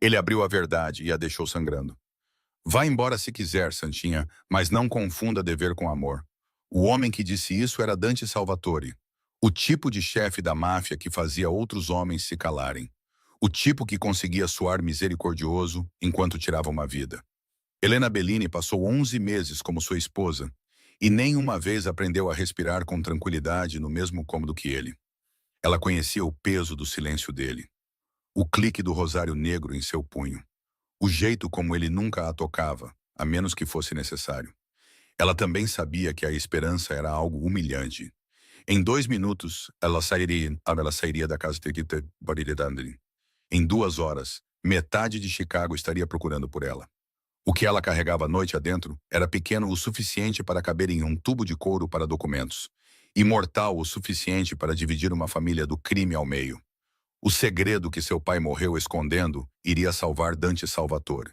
Ele abriu a verdade e a deixou sangrando. Vá embora se quiser, Santinha, mas não confunda dever com amor. O homem que disse isso era Dante Salvatore, o tipo de chefe da máfia que fazia outros homens se calarem. O tipo que conseguia soar misericordioso enquanto tirava uma vida. Helena Bellini passou 11 meses como sua esposa e nem uma vez aprendeu a respirar com tranquilidade no mesmo cômodo que ele. Ela conhecia o peso do silêncio dele, o clique do rosário negro em seu punho, o jeito como ele nunca a tocava, a menos que fosse necessário. Ela também sabia que a esperança era algo humilhante. Em 2 minutos, ela sairia da casa de Baridandri. Em 2 horas, metade de Chicago estaria procurando por ela. O que ela carregava à noite adentro era pequeno o suficiente para caber em um tubo de couro para documentos, e mortal o suficiente para dividir uma família do crime ao meio. O segredo que seu pai morreu escondendo iria salvar Dante Salvatore.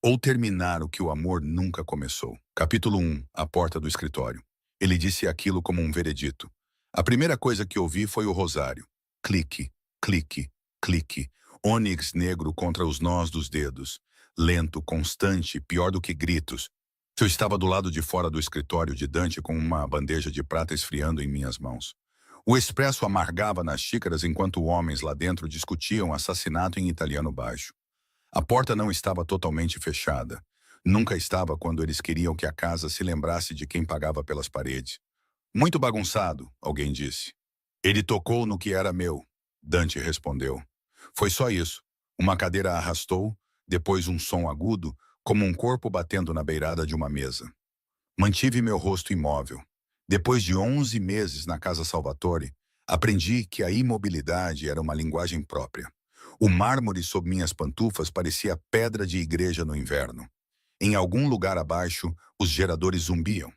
Ou terminar o que o amor nunca começou. Capítulo 1. A porta do escritório. Ele disse aquilo como um veredito. A primeira coisa que ouvi foi o rosário. Clique, clique, clique. Ônix negro contra os nós dos dedos. Lento, constante, pior do que gritos. Eu estava do lado de fora do escritório de Dante com uma bandeja de prata esfriando em minhas mãos. O expresso amargava nas xícaras enquanto homens lá dentro discutiam assassinato em italiano baixo. A porta não estava totalmente fechada. Nunca estava quando eles queriam que a casa se lembrasse de quem pagava pelas paredes. Muito bagunçado, alguém disse. Ele tocou no que era meu, Dante respondeu. Foi só isso. Uma cadeira arrastou, depois um som agudo, como um corpo batendo na beirada de uma mesa. Mantive meu rosto imóvel. Depois de 11 meses na Casa Salvatore, aprendi que a imobilidade era uma linguagem própria. O mármore sob minhas pantufas parecia pedra de igreja no inverno. Em algum lugar abaixo, os geradores zumbiam.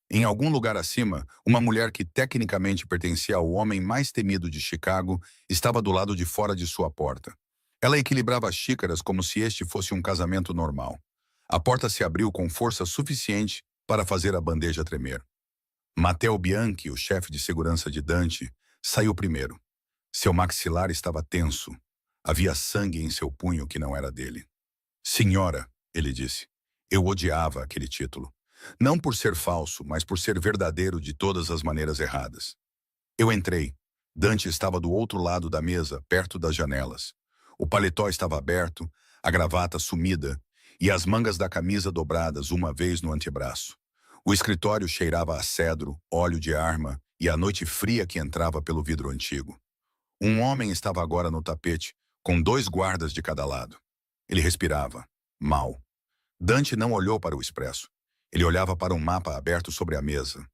Em algum lugar acima, uma mulher que tecnicamente pertencia ao homem mais temido de Chicago estava do lado de fora de sua porta. Ela equilibrava as xícaras como se este fosse um casamento normal. A porta se abriu com força suficiente para fazer a bandeja tremer. Matteo Bianchi, o chefe de segurança de Dante, saiu primeiro. Seu maxilar estava tenso. Havia sangue em seu punho que não era dele. Senhora, ele disse. Eu odiava aquele título. Não por ser falso, mas por ser verdadeiro de todas as maneiras erradas. Eu entrei. Dante estava do outro lado da mesa, perto das janelas. O paletó estava aberto, a gravata sumida e as mangas da camisa dobradas uma vez no antebraço. O escritório cheirava a cedro, óleo de arma e a noite fria que entrava pelo vidro antigo. Um homem estava agora no tapete, com 2 guardas de cada lado. Ele respirava. Mal. Dante não olhou para o expresso. Ele olhava para um mapa aberto sobre a mesa.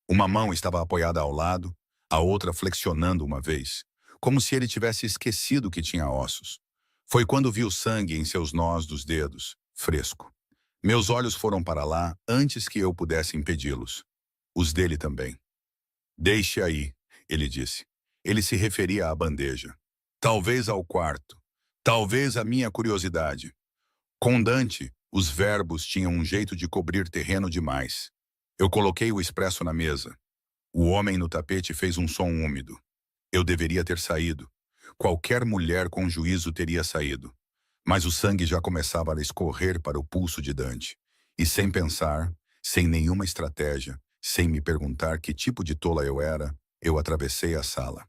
Uma mão estava apoiada ao lado, a outra flexionando uma vez, como se ele tivesse esquecido que tinha ossos. Foi quando viu sangue em seus nós dos dedos, fresco. Meus olhos foram para lá antes que eu pudesse impedi-los. Os dele também. Deixe aí, ele disse. Ele se referia à bandeja. Talvez ao quarto. Talvez à minha curiosidade. Com Dante, os verbos tinham um jeito de cobrir terreno demais. Eu coloquei o expresso na mesa. O homem no tapete fez um som úmido. Eu deveria ter saído. Qualquer mulher com juízo teria saído. Mas o sangue já começava a escorrer para o pulso de Dante. E sem pensar, sem nenhuma estratégia, sem me perguntar que tipo de tola eu era, eu atravessei a sala.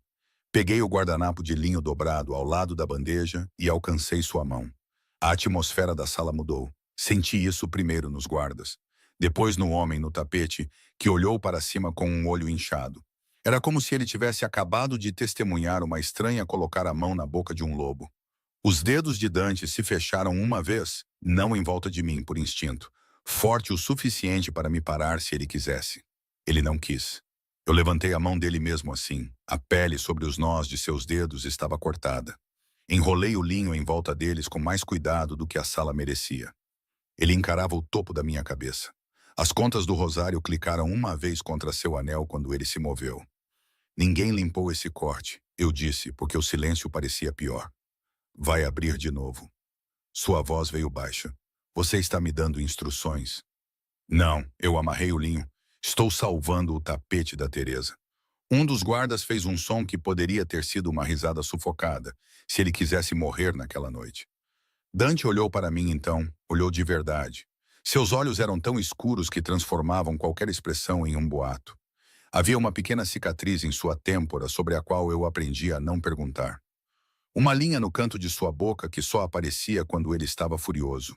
Peguei o guardanapo de linho dobrado ao lado da bandeja e alcancei sua mão. A atmosfera da sala mudou. Senti isso primeiro nos guardas. Depois no homem no tapete, que olhou para cima com um olho inchado. Era como se ele tivesse acabado de testemunhar uma estranha colocar a mão na boca de um lobo. Os dedos de Dante se fecharam uma vez, não em volta de mim por instinto, forte o suficiente para me parar se ele quisesse. Ele não quis. Eu levantei a mão dele mesmo assim. A pele sobre os nós de seus dedos estava cortada. Enrolei o linho em volta deles com mais cuidado do que a sala merecia. Ele encarava o topo da minha cabeça. As contas do rosário clicaram uma vez contra seu anel quando ele se moveu. Ninguém limpou esse corte, eu disse, porque o silêncio parecia pior. Vai abrir de novo. Sua voz veio baixa. Você está me dando instruções? Não, eu amarrei o linho. Estou salvando o tapete da Teresa. Um dos guardas fez um som que poderia ter sido uma risada sufocada, se ele quisesse morrer naquela noite. Dante olhou para mim então, olhou de verdade. Seus olhos eram tão escuros que transformavam qualquer expressão em um boato. Havia uma pequena cicatriz em sua têmpora sobre a qual eu aprendi a não perguntar. Uma linha no canto de sua boca que só aparecia quando ele estava furioso,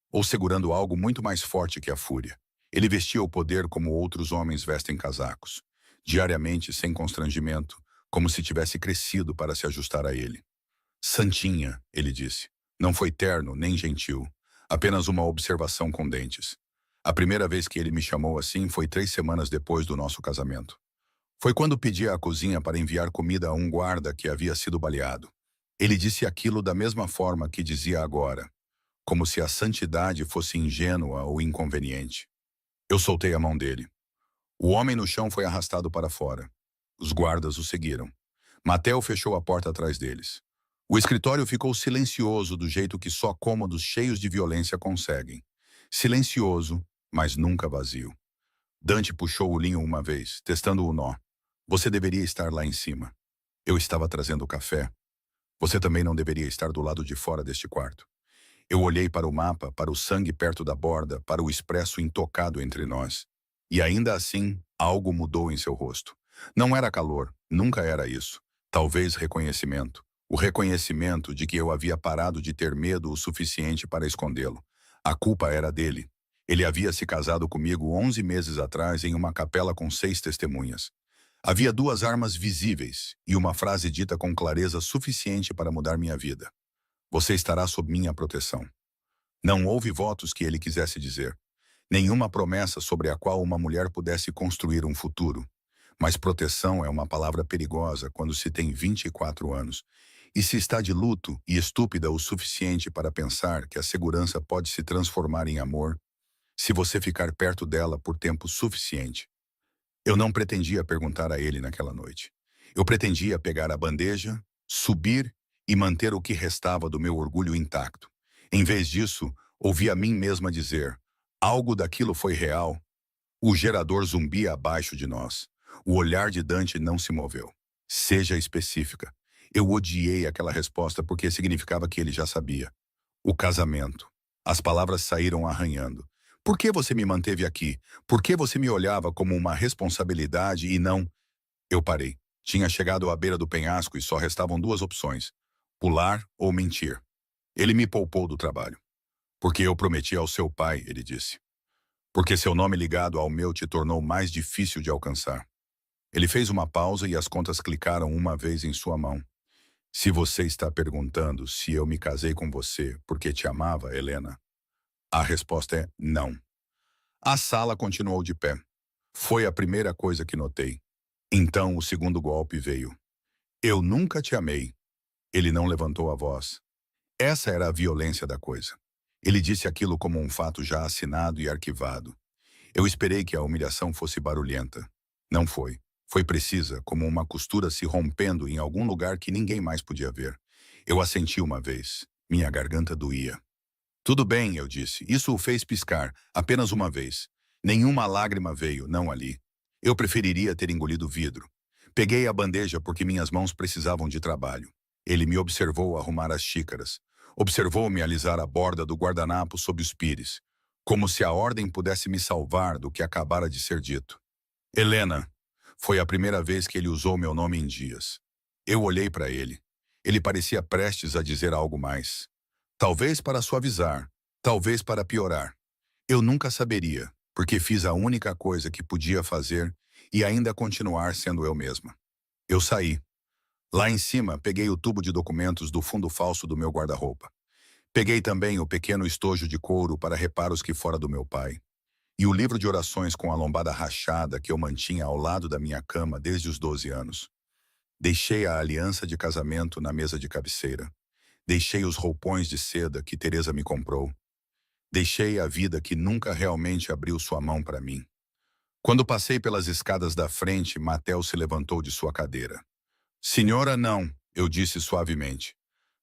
ou segurando algo muito mais forte que a fúria. Ele vestia o poder como outros homens vestem casacos, diariamente sem constrangimento, como se tivesse crescido para se ajustar a ele. Santinha, ele disse. Não foi terno nem gentil, apenas uma observação com dentes. A primeira vez que ele me chamou assim foi 3 semanas depois do nosso casamento. Foi quando pedi à cozinha para enviar comida a um guarda que havia sido baleado. Ele disse aquilo da mesma forma que dizia agora, como se a santidade fosse ingênua ou inconveniente. Eu soltei a mão dele. O homem no chão foi arrastado para fora. Os guardas o seguiram. Mateo fechou a porta atrás deles. O escritório ficou silencioso do jeito que só cômodos cheios de violência conseguem. Silencioso, mas nunca vazio. Dante puxou o linho uma vez, testando o nó. Você deveria estar lá em cima. Eu estava trazendo café. Você também não deveria estar do lado de fora deste quarto. Eu olhei para o mapa, para o sangue perto da borda, para o expresso intocado entre nós. E ainda assim, algo mudou em seu rosto. Não era calor, nunca era isso. Talvez reconhecimento. O reconhecimento de que eu havia parado de ter medo o suficiente para escondê-lo. A culpa era dele. Ele havia se casado comigo 11 meses atrás em uma capela com 6 testemunhas. Havia 2 armas visíveis e uma frase dita com clareza suficiente para mudar minha vida. Você estará sob minha proteção. Não houve votos que ele quisesse dizer. Nenhuma promessa sobre a qual uma mulher pudesse construir um futuro. Mas proteção é uma palavra perigosa quando se tem 24 anos. E se está de luto e estúpida o suficiente para pensar que a segurança pode se transformar em amor, se você ficar perto dela por tempo suficiente. Eu não pretendia perguntar a ele naquela noite. Eu pretendia pegar a bandeja, subir e manter o que restava do meu orgulho intacto. Em vez disso, ouvi a mim mesma dizer, algo daquilo foi real. O gerador zumbia abaixo de nós. O olhar de Dante não se moveu. Seja específica. Eu odiei aquela resposta porque significava que ele já sabia. O casamento. As palavras saíram arranhando. Por que você me manteve aqui? Por que você me olhava como uma responsabilidade e não... Eu parei. Tinha chegado à beira do penhasco e só restavam 2 opções. Pular ou mentir. Ele me poupou do trabalho. Porque eu prometi ao seu pai, ele disse. Porque seu nome ligado ao meu te tornou mais difícil de alcançar. Ele fez uma pausa e as contas clicaram uma vez em sua mão. Se você está perguntando se eu me casei com você porque te amava, Helena, a resposta é não. A sala continuou de pé. Foi a primeira coisa que notei. Então o segundo golpe veio. Eu nunca te amei. Ele não levantou a voz. Essa era a violência da coisa. Ele disse aquilo como um fato já assinado e arquivado. Eu esperei que a humilhação fosse barulhenta. Não foi. Foi precisa, como uma costura se rompendo em algum lugar que ninguém mais podia ver. Eu assenti uma vez. Minha garganta doía. Tudo bem, eu disse. Isso o fez piscar, apenas uma vez. Nenhuma lágrima veio, não ali. Eu preferiria ter engolido vidro. Peguei a bandeja porque minhas mãos precisavam de trabalho. Ele me observou arrumar as xícaras. Observou-me alisar a borda do guardanapo sob os pires, como se a ordem pudesse me salvar do que acabara de ser dito. Helena. Foi a primeira vez que ele usou meu nome em dias. Eu olhei para ele. Ele parecia prestes a dizer algo mais. Talvez para suavizar, talvez para piorar. Eu nunca saberia, porque fiz a única coisa que podia fazer e ainda continuar sendo eu mesma. Eu saí. Lá em cima, peguei o tubo de documentos do fundo falso do meu guarda-roupa. Peguei também o pequeno estojo de couro para reparos que fora do meu pai. E o livro de orações com a lombada rachada que eu mantinha ao lado da minha cama desde os 12 anos. Deixei a aliança de casamento na mesa de cabeceira. Deixei os roupões de seda que Teresa me comprou. Deixei a vida que nunca realmente abriu sua mão para mim. Quando passei pelas escadas da frente, Mateo se levantou de sua cadeira. Senhora, não, eu disse suavemente.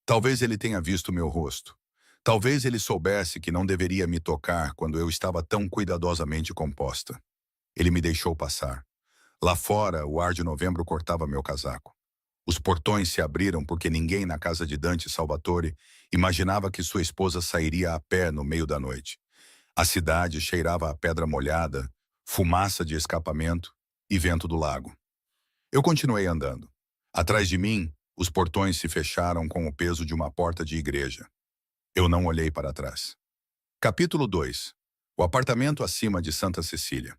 Talvez ele tenha visto meu rosto. Talvez ele soubesse que não deveria me tocar quando eu estava tão cuidadosamente composta. Ele me deixou passar. Lá fora, o ar de novembro cortava meu casaco. Os portões se abriram porque ninguém na casa de Dante Salvatore imaginava que sua esposa sairia a pé no meio da noite. A cidade cheirava a pedra molhada, fumaça de escapamento e vento do lago. Eu continuei andando. Atrás de mim, os portões se fecharam com o peso de uma porta de igreja. Eu não olhei para trás. Capítulo 2. O apartamento acima de Santa Cecília.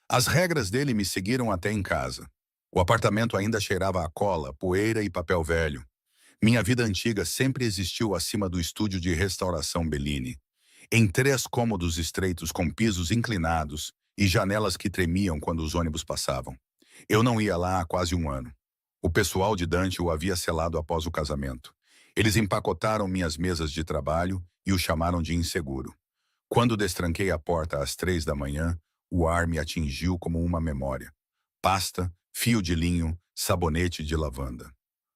As regras dele me seguiram até em casa. O apartamento ainda cheirava a cola, poeira e papel velho. Minha vida antiga sempre existiu acima do estúdio de restauração Bellini, em 3 cômodos estreitos com pisos inclinados e janelas que tremiam quando os ônibus passavam. Eu não ia lá há quase um ano. O pessoal de Dante o havia selado após o casamento. Eles empacotaram minhas mesas de trabalho e o chamaram de inseguro. Quando destranquei a porta às 3 da manhã, o ar me atingiu como uma memória. Pasta, fio de linho, sabonete de lavanda.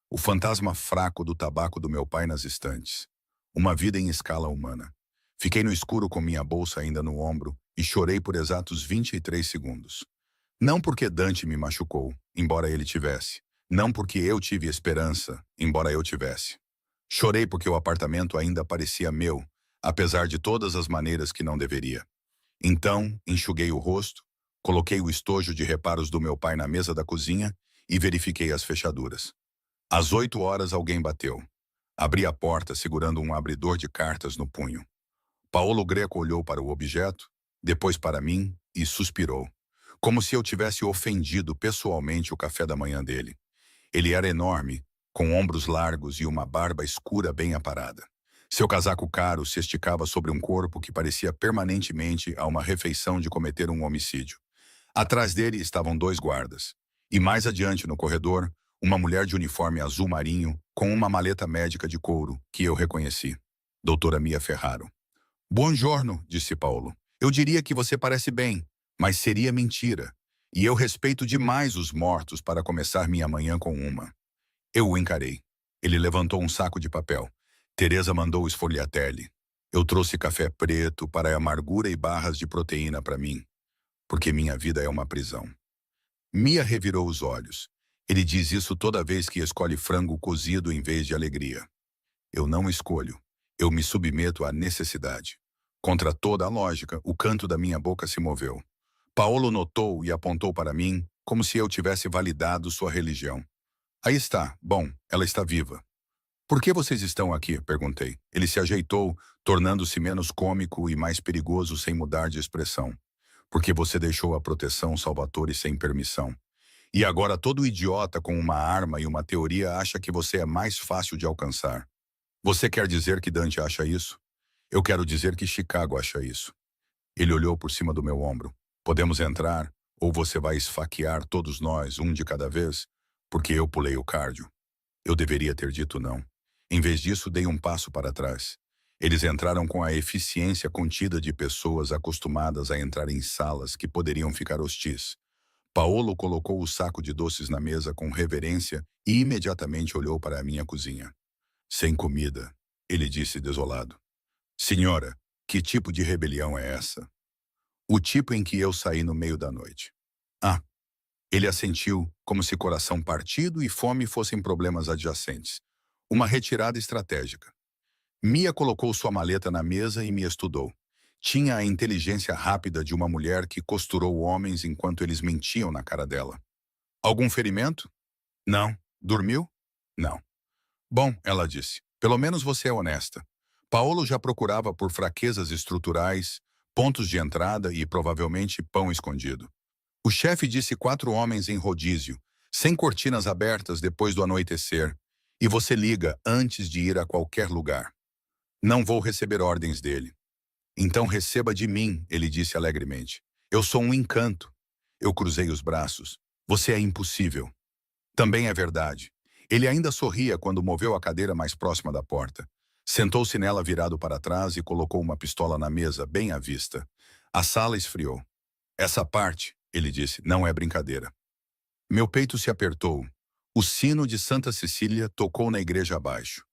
O fantasma fraco do tabaco do meu pai nas estantes. Uma vida em escala humana. Fiquei no escuro com minha bolsa ainda no ombro e chorei por exatos 23 segundos. Não porque Dante me machucou, embora ele tivesse. Não porque eu tive esperança, embora eu tivesse. Chorei porque o apartamento ainda parecia meu, apesar de todas as maneiras que não deveria. Então, enxuguei o rosto, coloquei o estojo de reparos do meu pai na mesa da cozinha e verifiquei as fechaduras. Às 8 horas alguém bateu. Abri a porta segurando um abridor de cartas no punho. Paolo Greco olhou para o objeto, depois para mim e suspirou, como se eu tivesse ofendido pessoalmente o café da manhã dele. Ele era enorme, com ombros largos e uma barba escura bem aparada. Seu casaco caro se esticava sobre um corpo que parecia permanentemente a uma refeição de cometer um homicídio. Atrás dele estavam 2 guardas. E mais adiante no corredor, uma mulher de uniforme azul marinho com uma maleta médica de couro que eu reconheci. Doutora Mia Ferraro. Buongiorno, disse Paulo. Eu diria que você parece bem, mas seria mentira. E eu respeito demais os mortos para começar minha manhã com uma. Eu o encarei. Ele levantou um saco de papel. Teresa mandou o esfoliatelli. Eu trouxe café preto para a amargura e barras de proteína para mim, porque minha vida é uma prisão. Mia revirou os olhos. Ele diz isso toda vez que escolhe frango cozido em vez de alegria. Eu não escolho. Eu me submeto à necessidade. Contra toda a lógica, o canto da minha boca se moveu. Paolo notou e apontou para mim, como se eu tivesse validado sua religião. Aí está. Bom, ela está viva. Por que vocês estão aqui? Perguntei. Ele se ajeitou, tornando-se menos cômico e mais perigoso sem mudar de expressão. Porque você deixou a proteção Salvatore sem permissão. E agora todo idiota com uma arma e uma teoria acha que você é mais fácil de alcançar. Você quer dizer que Dante acha isso? Eu quero dizer que Chicago acha isso. Ele olhou por cima do meu ombro. Podemos entrar, ou você vai esfaquear todos nós, um de cada vez, porque eu pulei o cardio. Eu deveria ter dito não. Em vez disso, dei um passo para trás. Eles entraram com a eficiência contida de pessoas acostumadas a entrar em salas que poderiam ficar hostis. Paolo colocou o saco de doces na mesa com reverência e imediatamente olhou para a minha cozinha. Sem comida, ele disse desolado. Senhora, que tipo de rebelião é essa? O tipo em que eu saí no meio da noite. Ah, ele assentiu, como se coração partido e fome fossem problemas adjacentes. Uma retirada estratégica. Mia colocou sua maleta na mesa e me estudou. Tinha a inteligência rápida de uma mulher que costurou homens enquanto eles mentiam na cara dela. Algum ferimento? Não. Dormiu? Não. Bom, ela disse, pelo menos você é honesta. Paolo já procurava por fraquezas estruturais, pontos de entrada e provavelmente pão escondido. O chefe disse 4 homens em rodízio, sem cortinas abertas depois do anoitecer, e você liga antes de ir a qualquer lugar. Não vou receber ordens dele. Então receba de mim, ele disse alegremente. Eu sou um encanto. Eu cruzei os braços. Você é impossível. Também é verdade. Ele ainda sorria quando moveu a cadeira mais próxima da porta. Sentou-se nela virado para trás e colocou uma pistola na mesa, bem à vista. A sala esfriou. Essa parte, ele disse, não é brincadeira. Meu peito se apertou. O sino de Santa Cecília tocou na igreja abaixo.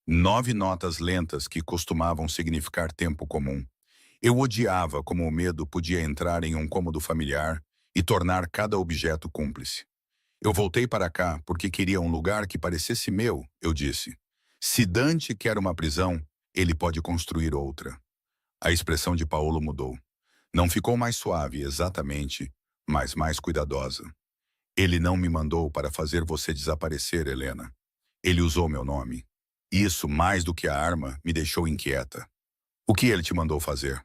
9 notas lentas que costumavam significar tempo comum. Eu odiava como o medo podia entrar em um cômodo familiar e tornar cada objeto cúmplice. Eu voltei para cá porque queria um lugar que parecesse meu, eu disse. Se Dante quer uma prisão, ele pode construir outra. A expressão de Paolo mudou. Não ficou mais suave, exatamente, mas mais cuidadosa. Ele não me mandou para fazer você desaparecer, Helena. Ele usou meu nome. Isso, mais do que a arma, me deixou inquieta. O que ele te mandou fazer?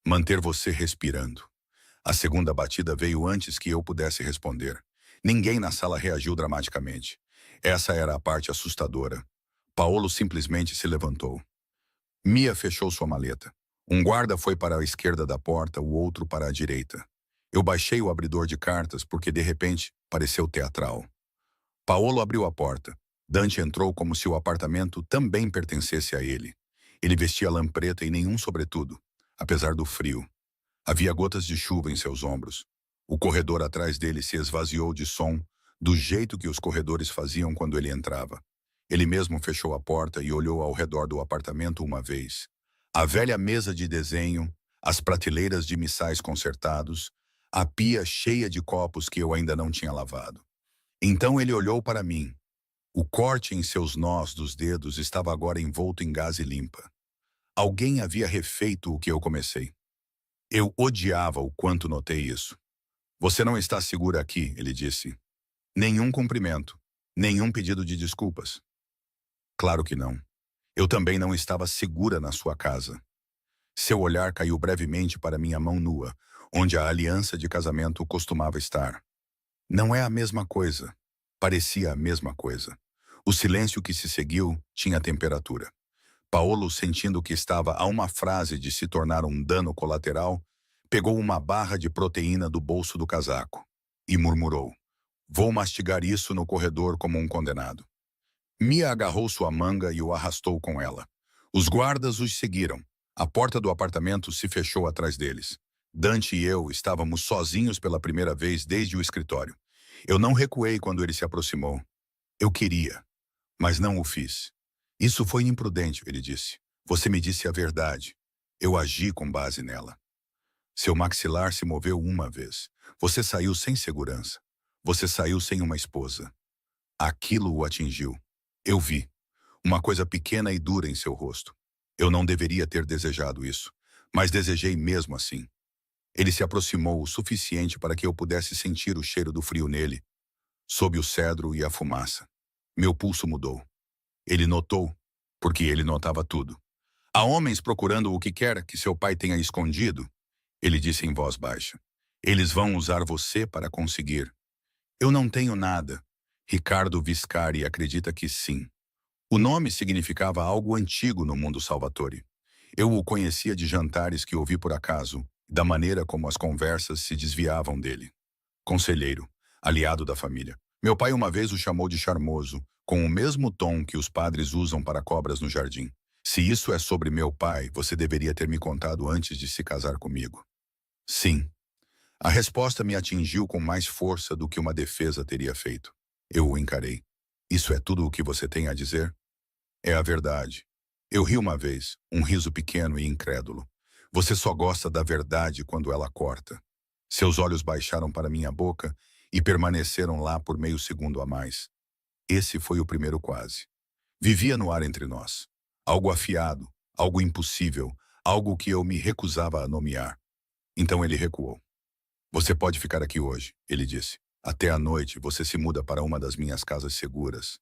Manter você respirando. A segunda batida veio antes que eu pudesse responder. Ninguém na sala reagiu dramaticamente. Essa era a parte assustadora. Paolo simplesmente se levantou. Mia fechou sua maleta. Um guarda foi para a esquerda da porta, o outro para a direita. Eu baixei o abridor de cartas porque, de repente, pareceu teatral. Paolo abriu a porta. Dante entrou como se o apartamento também pertencesse a ele. Ele vestia lã preta e nenhum sobretudo, apesar do frio. Havia gotas de chuva em seus ombros. O corredor atrás dele se esvaziou de som, do jeito que os corredores faziam quando ele entrava. Ele mesmo fechou a porta e olhou ao redor do apartamento uma vez. A velha mesa de desenho, as prateleiras de missais consertados, a pia cheia de copos que eu ainda não tinha lavado. Então ele olhou para mim. O corte em seus nós dos dedos estava agora envolto em gaze limpa. Alguém havia refeito o que eu comecei. Eu odiava o quanto notei isso. Você não está segura aqui, ele disse. Nenhum cumprimento, nenhum pedido de desculpas. Claro que não. Eu também não estava segura na sua casa. Seu olhar caiu brevemente para minha mão nua, onde a aliança de casamento costumava estar. Não é a mesma coisa. Parecia a mesma coisa. O silêncio que se seguiu tinha temperatura. Paolo, sentindo que estava a uma frase de se tornar um dano colateral, pegou uma barra de proteína do bolso do casaco e murmurou: "Vou mastigar isso no corredor como um condenado." Mia agarrou sua manga e o arrastou com ela. Os guardas os seguiram. A porta do apartamento se fechou atrás deles. Dante e eu estávamos sozinhos pela primeira vez desde o escritório. Eu não recuei quando ele se aproximou. Eu queria, mas não o fiz. Isso foi imprudente, ele disse. Você me disse a verdade. Eu agi com base nela. Seu maxilar se moveu uma vez. Você saiu sem segurança. Você saiu sem uma esposa. Aquilo o atingiu. Eu vi. Uma coisa pequena e dura em seu rosto. Eu não deveria ter desejado isso, mas desejei mesmo assim. Ele se aproximou o suficiente para que eu pudesse sentir o cheiro do frio nele, sob o cedro e a fumaça. Meu pulso mudou. Ele notou, porque ele notava tudo. Há homens procurando o que quer que seu pai tenha escondido, ele disse em voz baixa. Eles vão usar você para conseguir. Eu não tenho nada. Ricardo Viscari acredita que sim. O nome significava algo antigo no mundo Salvatore. Eu o conhecia de jantares que ouvi por acaso, da maneira como as conversas se desviavam dele. Conselheiro, aliado da família. Meu pai uma vez o chamou de charmoso, com o mesmo tom que os padres usam para cobras no jardim. Se isso é sobre meu pai, você deveria ter me contado antes de se casar comigo. Sim. A resposta me atingiu com mais força do que uma defesa teria feito. Eu o encarei. Isso é tudo o que você tem a dizer? É a verdade. Eu ri uma vez, um riso pequeno e incrédulo. Você só gosta da verdade quando ela corta. Seus olhos baixaram para minha boca e permaneceram lá por meio segundo a mais. Esse foi o primeiro quase. Vivia no ar entre nós. Algo afiado, algo impossível, algo que eu me recusava a nomear. Então ele recuou. Você pode ficar aqui hoje, ele disse. Até à noite você se muda para uma das minhas casas seguras.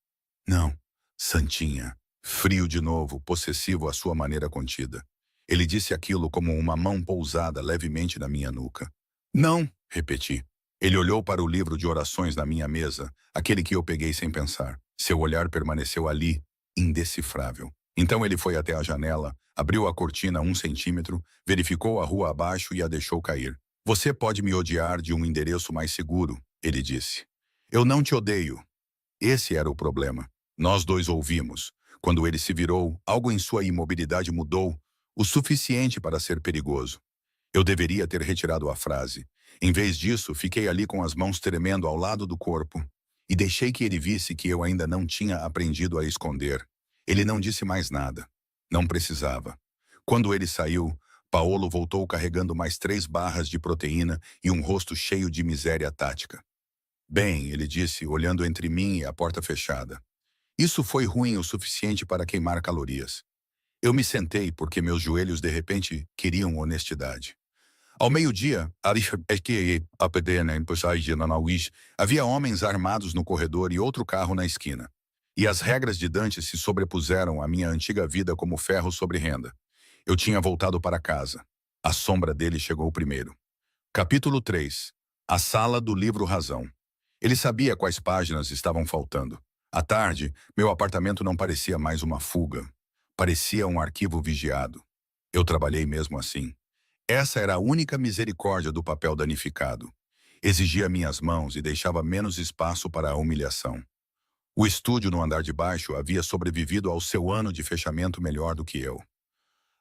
Não, Santinha. Frio de novo, possessivo à sua maneira contida. Ele disse aquilo como uma mão pousada levemente na minha nuca. Não, repeti. Ele olhou para o livro de orações na minha mesa, aquele que eu peguei sem pensar. Seu olhar permaneceu ali, indecifrável. Então ele foi até a janela, abriu a cortina 1 centímetro, verificou a rua abaixo e a deixou cair. Você pode me odiar de um endereço mais seguro, ele disse. Eu não te odeio. Esse era o problema. Nós dois ouvimos. Quando ele se virou, algo em sua imobilidade mudou, o suficiente para ser perigoso. Eu deveria ter retirado a frase. Em vez disso, fiquei ali com as mãos tremendo ao lado do corpo e deixei que ele visse que eu ainda não tinha aprendido a esconder. Ele não disse mais nada. Não precisava. Quando ele saiu, Paolo voltou carregando mais 3 barras de proteína e um rosto cheio de miséria tática. Bem, ele disse, olhando entre mim e a porta fechada. Isso foi ruim o suficiente para queimar calorias. Eu me sentei porque meus joelhos de repente queriam honestidade. Ao meio-dia, havia homens armados no corredor e outro carro na esquina. E as regras de Dante se sobrepuseram à minha antiga vida como ferro sobre renda. Eu tinha voltado para casa. A sombra dele chegou primeiro. Capítulo 3. A sala do livro Razão. Ele sabia quais páginas estavam faltando. À tarde, meu apartamento não parecia mais uma fuga. Parecia um arquivo vigiado. Eu trabalhei mesmo assim. Essa era a única misericórdia do papel danificado. Exigia minhas mãos e deixava menos espaço para a humilhação. O estúdio no andar de baixo havia sobrevivido ao seu ano de fechamento melhor do que eu.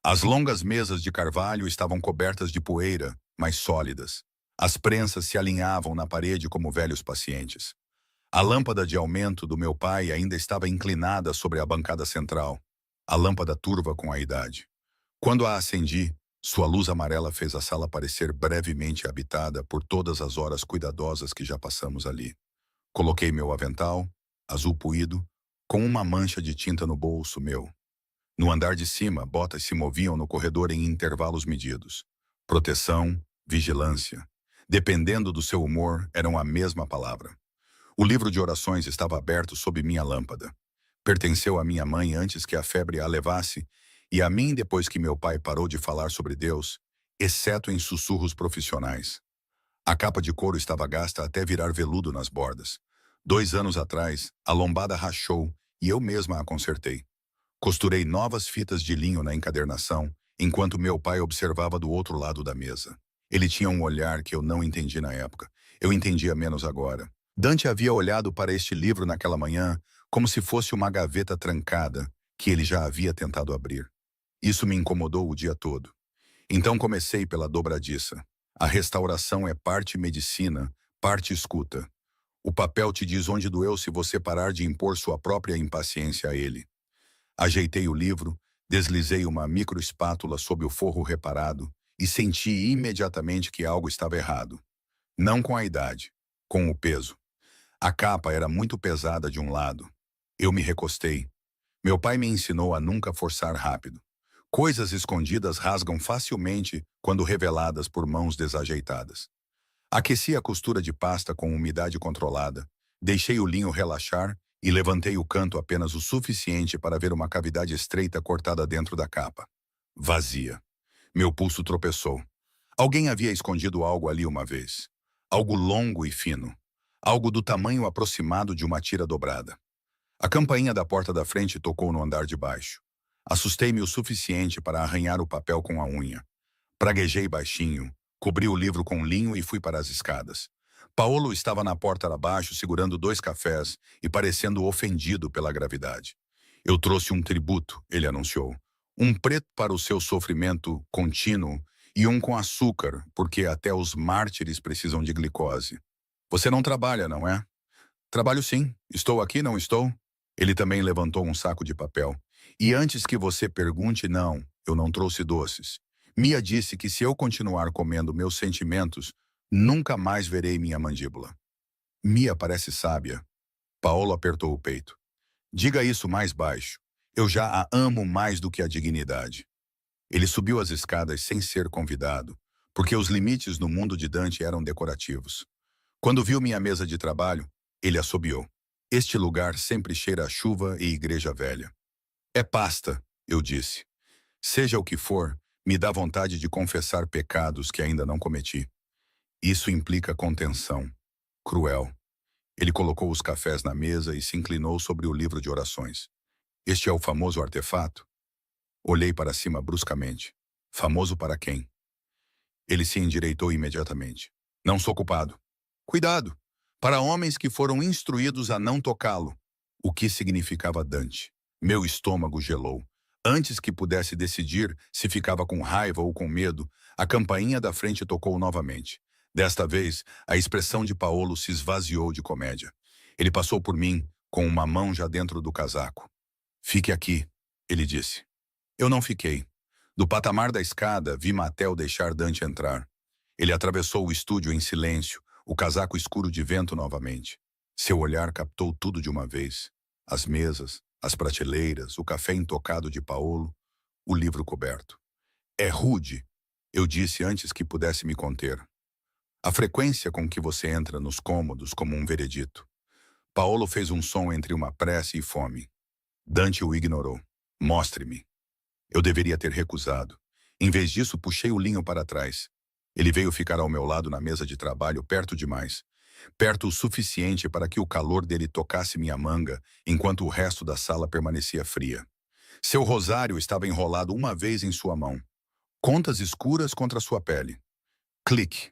As longas mesas de carvalho estavam cobertas de poeira, mas sólidas. As prensas se alinhavam na parede como velhos pacientes. A lâmpada de aumento do meu pai ainda estava inclinada sobre a bancada central. A lâmpada turva com a idade. Quando a acendi, sua luz amarela fez a sala parecer brevemente habitada por todas as horas cuidadosas que já passamos ali. Coloquei meu avental, azul puído, com uma mancha de tinta no bolso meu. No andar de cima, botas se moviam no corredor em intervalos medidos. Proteção, vigilância. Dependendo do seu humor, eram a mesma palavra. O livro de orações estava aberto sob minha lâmpada. Pertenceu à minha mãe antes que a febre a levasse, e a mim depois que meu pai parou de falar sobre Deus, exceto em sussurros profissionais. A capa de couro estava gasta até virar veludo nas bordas. 2 anos atrás, a lombada rachou e eu mesma a consertei. Costurei novas fitas de linho na encadernação, enquanto meu pai observava do outro lado da mesa. Ele tinha um olhar que eu não entendi na época. Eu entendia menos agora. Dante havia olhado para este livro naquela manhã como se fosse uma gaveta trancada que ele já havia tentado abrir. Isso me incomodou o dia todo. Então comecei pela dobradiça. A restauração é parte medicina, parte escuta. O papel te diz onde doeu se você parar de impor sua própria impaciência a ele. Ajeitei o livro, deslizei uma microespátula sob o forro reparado e senti imediatamente que algo estava errado. Não com a idade, com o peso. A capa era muito pesada de um lado. Eu me recostei. Meu pai me ensinou a nunca forçar rápido. Coisas escondidas rasgam facilmente quando reveladas por mãos desajeitadas. Aqueci a costura de pasta com umidade controlada, deixei o linho relaxar e levantei o canto apenas o suficiente para ver uma cavidade estreita cortada dentro da capa. Vazia. Meu pulso tropeçou. Alguém havia escondido algo ali uma vez. Algo longo e fino. Algo do tamanho aproximado de uma tira dobrada. A campainha da porta da frente tocou no andar de baixo. Assustei-me o suficiente para arranhar o papel com a unha. Praguejei baixinho, cobri o livro com linho e fui para as escadas. Paolo estava na porta abaixo segurando 2 cafés e parecendo ofendido pela gravidade. Eu trouxe um tributo, ele anunciou. Um preto para o seu sofrimento contínuo e um com açúcar, porque até os mártires precisam de glicose. Você não trabalha, não é? Trabalho sim. Estou aqui, não estou? Ele também levantou um saco de papel. E antes que você pergunte, não, eu não trouxe doces. Mia disse que se eu continuar comendo meus sentimentos, nunca mais verei minha mandíbula. Mia parece sábia. Paolo apertou o peito. Diga isso mais baixo. Eu já a amo mais do que a dignidade. Ele subiu as escadas sem ser convidado, porque os limites no mundo de Dante eram decorativos. Quando viu minha mesa de trabalho, ele assobiou. Este lugar sempre cheira a chuva e igreja velha. É pasta, eu disse. Seja o que for, me dá vontade de confessar pecados que ainda não cometi. Isso implica contenção. Cruel. Ele colocou os cafés na mesa e se inclinou sobre o livro de orações. Este é o famoso artefato? Olhei para cima bruscamente. Famoso para quem? Ele se endireitou imediatamente. Não sou culpado. Cuidado! Para homens que foram instruídos a não tocá-lo. O que significava Dante? Meu estômago gelou. Antes que pudesse decidir se ficava com raiva ou com medo, a campainha da frente tocou novamente. Desta vez, a expressão de Paolo se esvaziou de comédia. Ele passou por mim, com uma mão já dentro do casaco. Fique aqui, ele disse. Eu não fiquei. Do patamar da escada, vi Matel deixar Dante entrar. Ele atravessou o estúdio em silêncio, o casaco escuro de vento novamente. Seu olhar captou tudo de uma vez. As mesas, as prateleiras, o café intocado de Paolo, o livro coberto. É rude, eu disse antes que pudesse me conter. A frequência com que você entra nos cômodos como um veredito. Paolo fez um som entre uma prece e fome. Dante o ignorou. Mostre-me. Eu deveria ter recusado. Em vez disso, puxei o linho para trás. Ele veio ficar ao meu lado na mesa de trabalho, perto demais. Perto o suficiente para que o calor dele tocasse minha manga, enquanto o resto da sala permanecia fria. Seu rosário estava enrolado uma vez em sua mão. Contas escuras contra sua pele. Clique.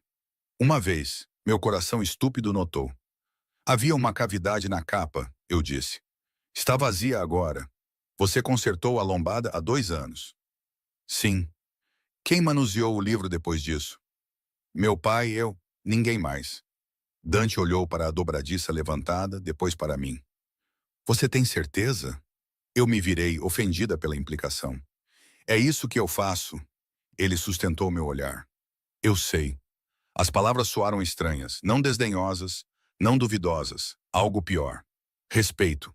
Uma vez, meu coração estúpido notou. Havia uma cavidade na capa, eu disse. Está vazia agora. Você consertou a lombada há 2 anos. Sim. Quem manuseou o livro depois disso? Meu pai, eu, ninguém mais. Dante olhou para a dobradiça levantada, depois para mim. Você tem certeza? Eu me virei, ofendida pela implicação. É isso que eu faço. Ele sustentou meu olhar. Eu sei. As palavras soaram estranhas, não desdenhosas, não duvidosas, algo pior. Respeito.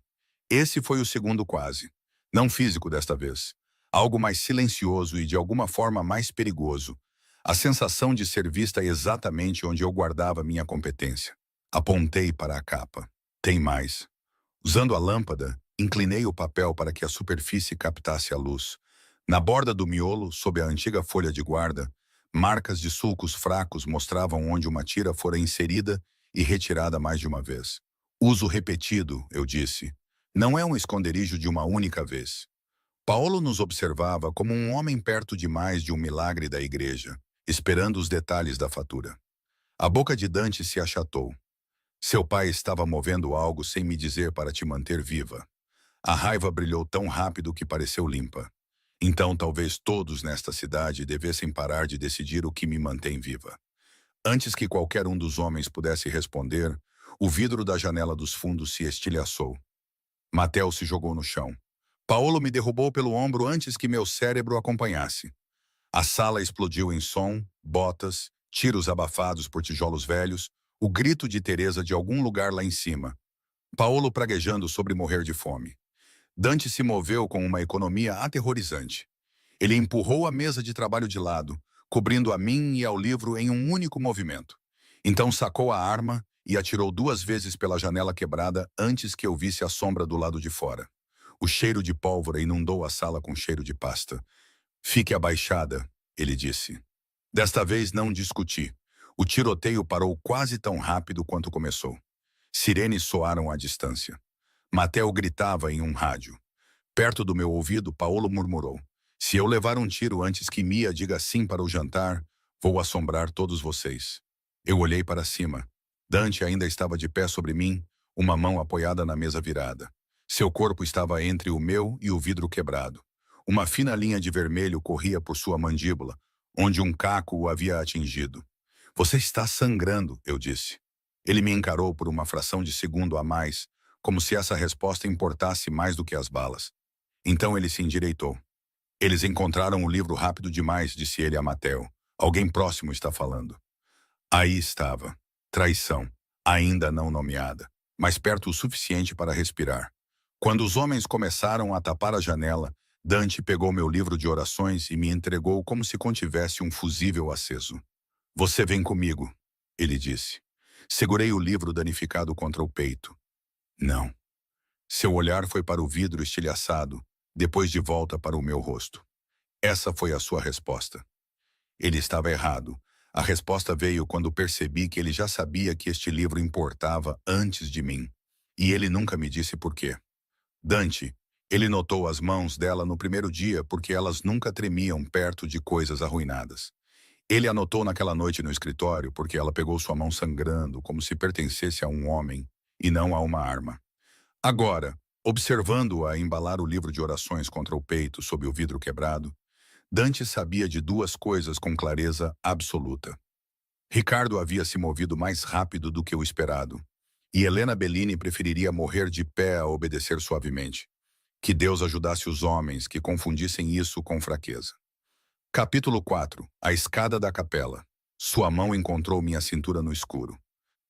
Esse foi o segundo quase. Não físico desta vez. Algo mais silencioso e de alguma forma mais perigoso. A sensação de ser vista exatamente onde eu guardava minha competência. Apontei para a capa. Tem mais. Usando a lâmpada, inclinei o papel para que a superfície captasse a luz. Na borda do miolo, sob a antiga folha de guarda, marcas de sulcos fracos mostravam onde uma tira fora inserida e retirada mais de uma vez. Uso repetido, eu disse. Não é um esconderijo de uma única vez. Paolo nos observava como um homem perto demais de um milagre da igreja, esperando os detalhes da fatura. A boca de Dante se achatou. Seu pai estava movendo algo sem me dizer para te manter viva. A raiva brilhou tão rápido que pareceu limpa. Então talvez todos nesta cidade devessem parar de decidir o que me mantém viva. Antes que qualquer um dos homens pudesse responder, o vidro da janela dos fundos se estilhaçou. Matel se jogou no chão. Paolo me derrubou pelo ombro antes que meu cérebro acompanhasse. A sala explodiu em som, botas, tiros abafados por tijolos velhos, o grito de Teresa de algum lugar lá em cima. Paolo praguejando sobre morrer de fome. Dante se moveu com uma economia aterrorizante. Ele empurrou a mesa de trabalho de lado, cobrindo a mim e ao livro em um único movimento. Então sacou a arma e atirou 2 vezes pela janela quebrada antes que eu visse a sombra do lado de fora. O cheiro de pólvora inundou a sala com cheiro de pasta. Fique abaixada, ele disse. Desta vez não discuti. O tiroteio parou quase tão rápido quanto começou. Sirenes soaram à distância. Matel gritava em um rádio. Perto do meu ouvido, Paolo murmurou. Se eu levar um tiro antes que Mia diga sim para o jantar, vou assombrar todos vocês. Eu olhei para cima. Dante ainda estava de pé sobre mim, uma mão apoiada na mesa virada. Seu corpo estava entre o meu e o vidro quebrado. Uma fina linha de vermelho corria por sua mandíbula, onde um caco o havia atingido. Você está sangrando, eu disse. Ele me encarou por uma fração de segundo a mais, como se essa resposta importasse mais do que as balas. Então ele se endireitou. Eles encontraram o livro rápido demais, disse ele a Matel. Alguém próximo está falando. Aí estava. Traição, ainda não nomeada, mas perto o suficiente para respirar. Quando os homens começaram a tapar a janela, Dante pegou meu livro de orações e me entregou como se contivesse um fusível aceso. Você vem comigo, ele disse. Segurei o livro danificado contra o peito. Não. Seu olhar foi para o vidro estilhaçado, depois de volta para o meu rosto. Essa foi a sua resposta. Ele estava errado. A resposta veio quando percebi que ele já sabia que este livro importava antes de mim. E ele nunca me disse por quê. Dante, ele notou as mãos dela no primeiro dia porque elas nunca tremiam perto de coisas arruinadas. Ele anotou naquela noite no escritório porque ela pegou sua mão sangrando como se pertencesse a um homem e não a uma arma. Agora, observando-a embalar o livro de orações contra o peito sob o vidro quebrado, Dante sabia de 2 coisas com clareza absoluta. Ricardo havia se movido mais rápido do que o esperado, e Helena Bellini preferiria morrer de pé a obedecer suavemente. Que Deus ajudasse os homens que confundissem isso com fraqueza. Capítulo 4. A escada da capela. Sua mão encontrou minha cintura no escuro.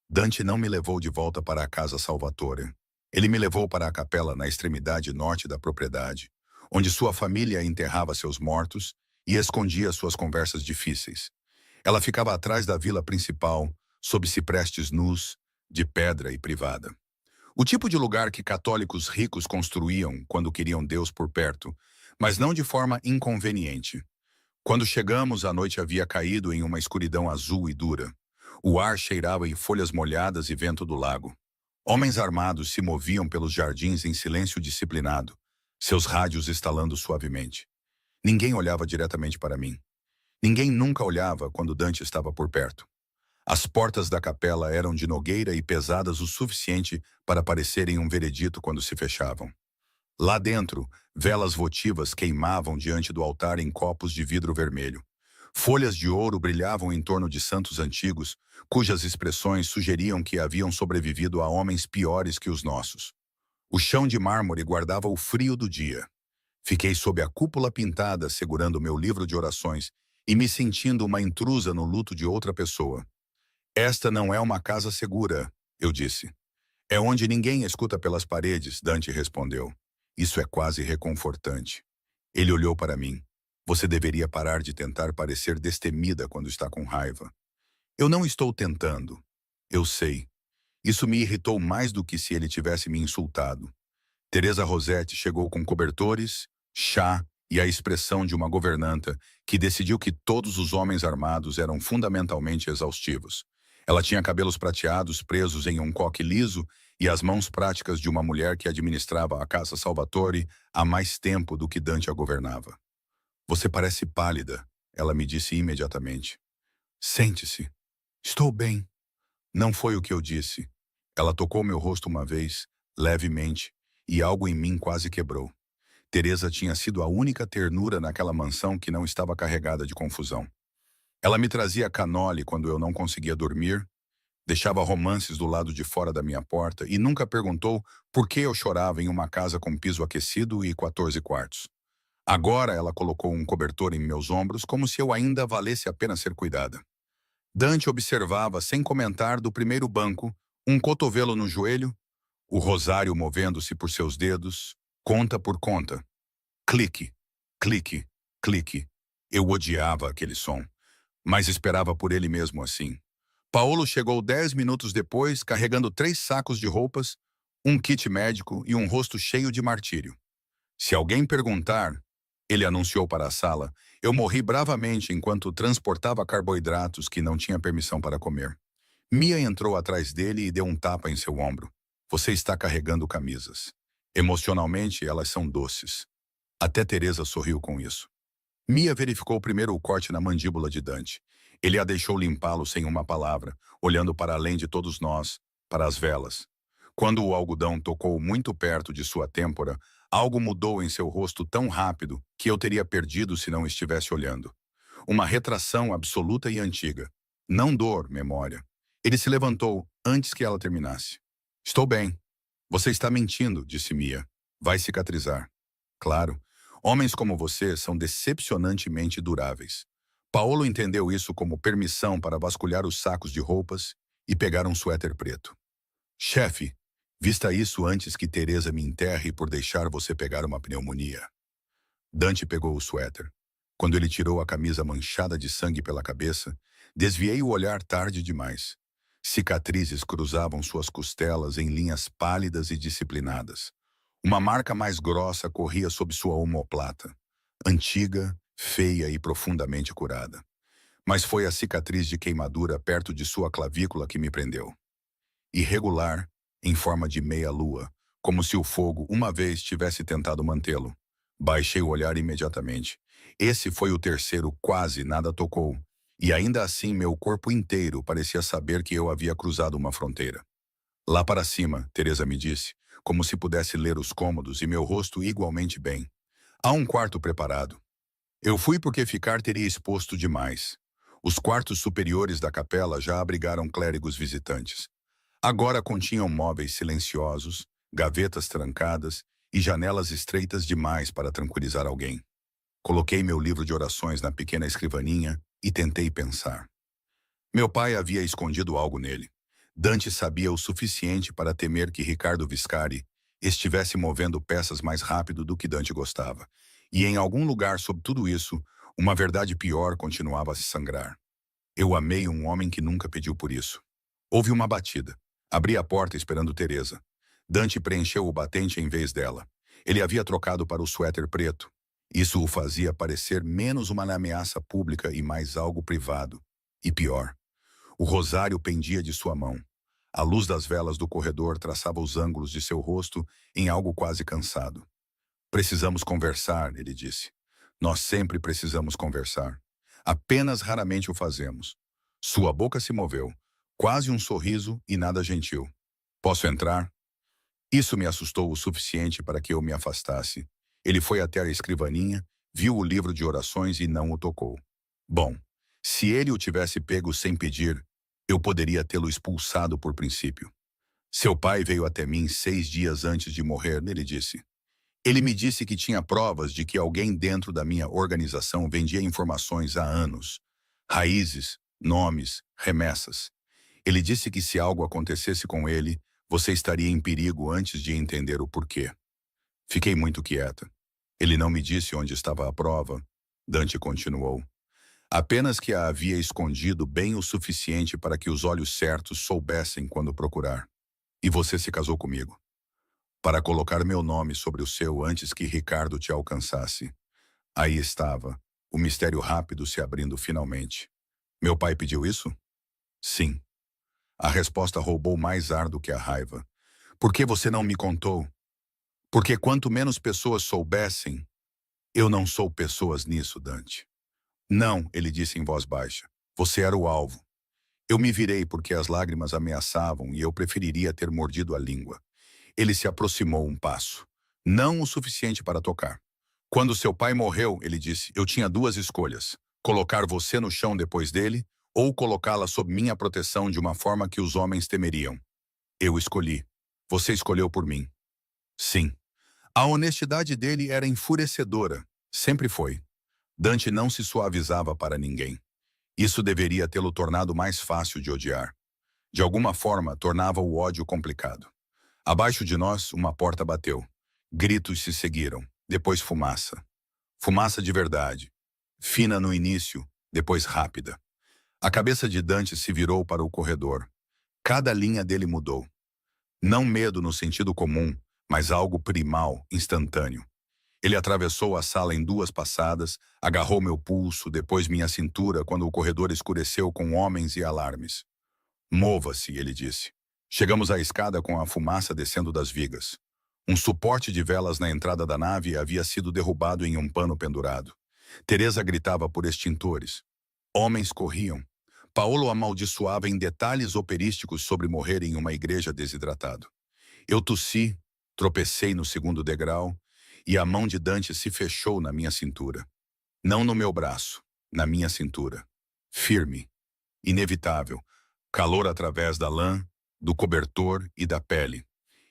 Dante não me levou de volta para a casa Salvatore. Ele me levou para a capela na extremidade norte da propriedade, onde sua família enterrava seus mortos e escondia suas conversas difíceis. Ela ficava atrás da vila principal, sob ciprestes nus, de pedra e privada. O tipo de lugar que católicos ricos construíam quando queriam Deus por perto, mas não de forma inconveniente. Quando chegamos, a noite havia caído em uma escuridão azul e dura. O ar cheirava em folhas molhadas e vento do lago. Homens armados se moviam pelos jardins em silêncio disciplinado, seus rádios estalando suavemente. Ninguém olhava diretamente para mim. Ninguém nunca olhava quando Dante estava por perto. As portas da capela eram de nogueira e pesadas o suficiente para parecerem um veredito quando se fechavam. Lá dentro, velas votivas queimavam diante do altar em copos de vidro vermelho. Folhas de ouro brilhavam em torno de santos antigos, cujas expressões sugeriam que haviam sobrevivido a homens piores que os nossos. O chão de mármore guardava o frio do dia. Fiquei sob a cúpula pintada, segurando meu livro de orações e me sentindo uma intrusa no luto de outra pessoa. Esta não é uma casa segura, eu disse. É onde ninguém escuta pelas paredes, Dante respondeu. Isso é quase reconfortante. Ele olhou para mim. Você deveria parar de tentar parecer destemida quando está com raiva. Eu não estou tentando. Eu sei. Isso me irritou mais do que se ele tivesse me insultado. Teresa Rossetti chegou com cobertores, chá e a expressão de uma governanta que decidiu que todos os homens armados eram fundamentalmente exaustivos. Ela tinha cabelos prateados presos em um coque liso e as mãos práticas de uma mulher que administrava a Casa Salvatore há mais tempo do que Dante a governava. Você parece pálida, ela me disse imediatamente. Sente-se. Estou bem. Não foi o que eu disse. Ela tocou meu rosto uma vez, levemente, e algo em mim quase quebrou. Teresa tinha sido a única ternura naquela mansão que não estava carregada de confusão. Ela me trazia canole quando eu não conseguia dormir, deixava romances do lado de fora da minha porta e nunca perguntou por que eu chorava em uma casa com piso aquecido e 14 quartos. Agora ela colocou um cobertor em meus ombros como se eu ainda valesse a pena ser cuidada. Dante observava sem comentar do primeiro banco, um cotovelo no joelho, o rosário movendo-se por seus dedos, conta por conta. Clique, clique, clique. Eu odiava aquele som, mas esperava por ele mesmo assim. Paolo chegou 10 minutos depois, carregando 3 sacos de roupas, um kit médico e um rosto cheio de martírio. Se alguém perguntar, ele anunciou para a sala, eu morri bravamente enquanto transportava carboidratos que não tinha permissão para comer. Mia entrou atrás dele e deu um tapa em seu ombro. Você está carregando camisas. Emocionalmente, elas são doces. Até Teresa sorriu com isso. Mia verificou primeiro o corte na mandíbula de Dante. Ele a deixou limpá-lo sem uma palavra, olhando para além de todos nós, para as velas. Quando o algodão tocou muito perto de sua têmpora, algo mudou em seu rosto tão rápido que eu teria perdido se não estivesse olhando. Uma retração absoluta e antiga. Não dor, memória. Ele se levantou antes que ela terminasse. Estou bem. Você está mentindo, disse Mia. Vai cicatrizar. Claro. Homens como você são decepcionantemente duráveis. Paolo entendeu isso como permissão para vasculhar os sacos de roupas e pegar um suéter preto. Chefe, vista isso antes que Teresa me enterre por deixar você pegar uma pneumonia. Dante pegou o suéter. Quando ele tirou a camisa manchada de sangue pela cabeça, desviei o olhar tarde demais. Cicatrizes cruzavam suas costelas em linhas pálidas e disciplinadas. Uma marca mais grossa corria sob sua omoplata, antiga, feia e profundamente curada. Mas foi a cicatriz de queimadura perto de sua clavícula que me prendeu. Irregular, em forma de meia-lua, como se o fogo uma vez tivesse tentado mantê-lo. Baixei o olhar imediatamente. Esse foi o terceiro quase nada tocou, e ainda assim meu corpo inteiro parecia saber que eu havia cruzado uma fronteira. Lá para cima, Teresa me disse, como se pudesse ler os cômodos e meu rosto igualmente bem. Há um quarto preparado. Eu fui porque ficar teria exposto demais. Os quartos superiores da capela já abrigaram clérigos visitantes. Agora continham móveis silenciosos, gavetas trancadas e janelas estreitas demais para tranquilizar alguém. Coloquei meu livro de orações na pequena escrivaninha e tentei pensar. Meu pai havia escondido algo nele. Dante sabia o suficiente para temer que Ricardo Viscari estivesse movendo peças mais rápido do que Dante gostava. E em algum lugar sob tudo isso, uma verdade pior continuava a se sangrar. Eu amei um homem que nunca pediu por isso. Houve uma batida. Abri a porta esperando Teresa. Dante preencheu o batente em vez dela. Ele havia trocado para o suéter preto. Isso o fazia parecer menos uma ameaça pública e mais algo privado. E pior, o rosário pendia de sua mão. A luz das velas do corredor traçava os ângulos de seu rosto em algo quase cansado. Precisamos conversar, ele disse. Nós sempre precisamos conversar. Apenas raramente o fazemos. Sua boca se moveu, quase um sorriso e nada gentil. Posso entrar? Isso me assustou o suficiente para que eu me afastasse. Ele foi até a escrivaninha, viu o livro de orações e não o tocou. Bom, se ele o tivesse pego sem pedir, eu poderia tê-lo expulsado por princípio. Seu pai veio até mim 6 dias antes de morrer, ele disse. Ele me disse que tinha provas de que alguém dentro da minha organização vendia informações há anos. Raízes, nomes, remessas. Ele disse que se algo acontecesse com ele, você estaria em perigo antes de entender o porquê. Fiquei muito quieta. Ele não me disse onde estava a prova. Dante continuou. Apenas que a havia escondido bem o suficiente para que os olhos certos soubessem quando procurar. E você se casou comigo. Para colocar meu nome sobre o seu antes que Ricardo te alcançasse. Aí estava, o mistério rápido se abrindo finalmente. Meu pai pediu isso? Sim. A resposta roubou mais ar do que a raiva. Por que você não me contou? Porque quanto menos pessoas soubessem, eu não sou pessoas nisso, Dante. Não, ele disse em voz baixa. Você era o alvo. Eu me virei porque as lágrimas ameaçavam e eu preferiria ter mordido a língua. Ele se aproximou um passo. Não o suficiente para tocar. Quando seu pai morreu, ele disse, eu tinha 2 escolhas. Colocar você no chão depois dele ou colocá-la sob minha proteção de uma forma que os homens temeriam. Eu escolhi. Você escolheu por mim. Sim. A honestidade dele era enfurecedora. Sempre foi. Dante não se suavizava para ninguém. Isso deveria tê-lo tornado mais fácil de odiar. De alguma forma, tornava o ódio complicado. Abaixo de nós, uma porta bateu. Gritos se seguiram. Depois fumaça. Fumaça de verdade. Fina no início, depois rápida. A cabeça de Dante se virou para o corredor. Cada linha dele mudou. Não medo no sentido comum, mas algo primal, instantâneo. Ele atravessou a sala em 2 passadas, agarrou meu pulso, depois minha cintura, quando o corredor escureceu com homens e alarmes. Mova-se, ele disse. Chegamos à escada com a fumaça descendo das vigas. Um suporte de velas na entrada da nave havia sido derrubado em um pano pendurado. Teresa gritava por extintores. Homens corriam. Paolo amaldiçoava em detalhes operísticos sobre morrer em uma igreja desidratado. Eu tossi, tropecei no 2º degrau, e a mão de Dante se fechou na minha cintura. Não no meu braço, na minha cintura. Firme, inevitável, calor através da lã, do cobertor e da pele.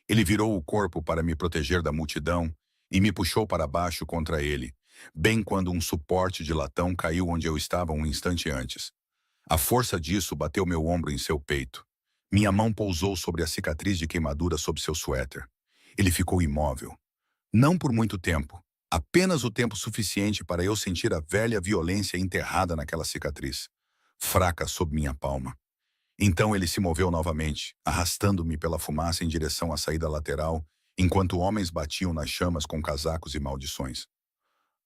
Ele virou o corpo para me proteger da multidão e me puxou para baixo contra ele, bem quando um suporte de latão caiu onde eu estava um instante antes. A força disso bateu meu ombro em seu peito. Minha mão pousou sobre a cicatriz de queimadura sob seu suéter. Ele ficou imóvel. Não por muito tempo, apenas o tempo suficiente para eu sentir a velha violência enterrada naquela cicatriz, fraca sob minha palma. Então ele se moveu novamente, arrastando-me pela fumaça em direção à saída lateral, enquanto homens batiam nas chamas com casacos e maldições.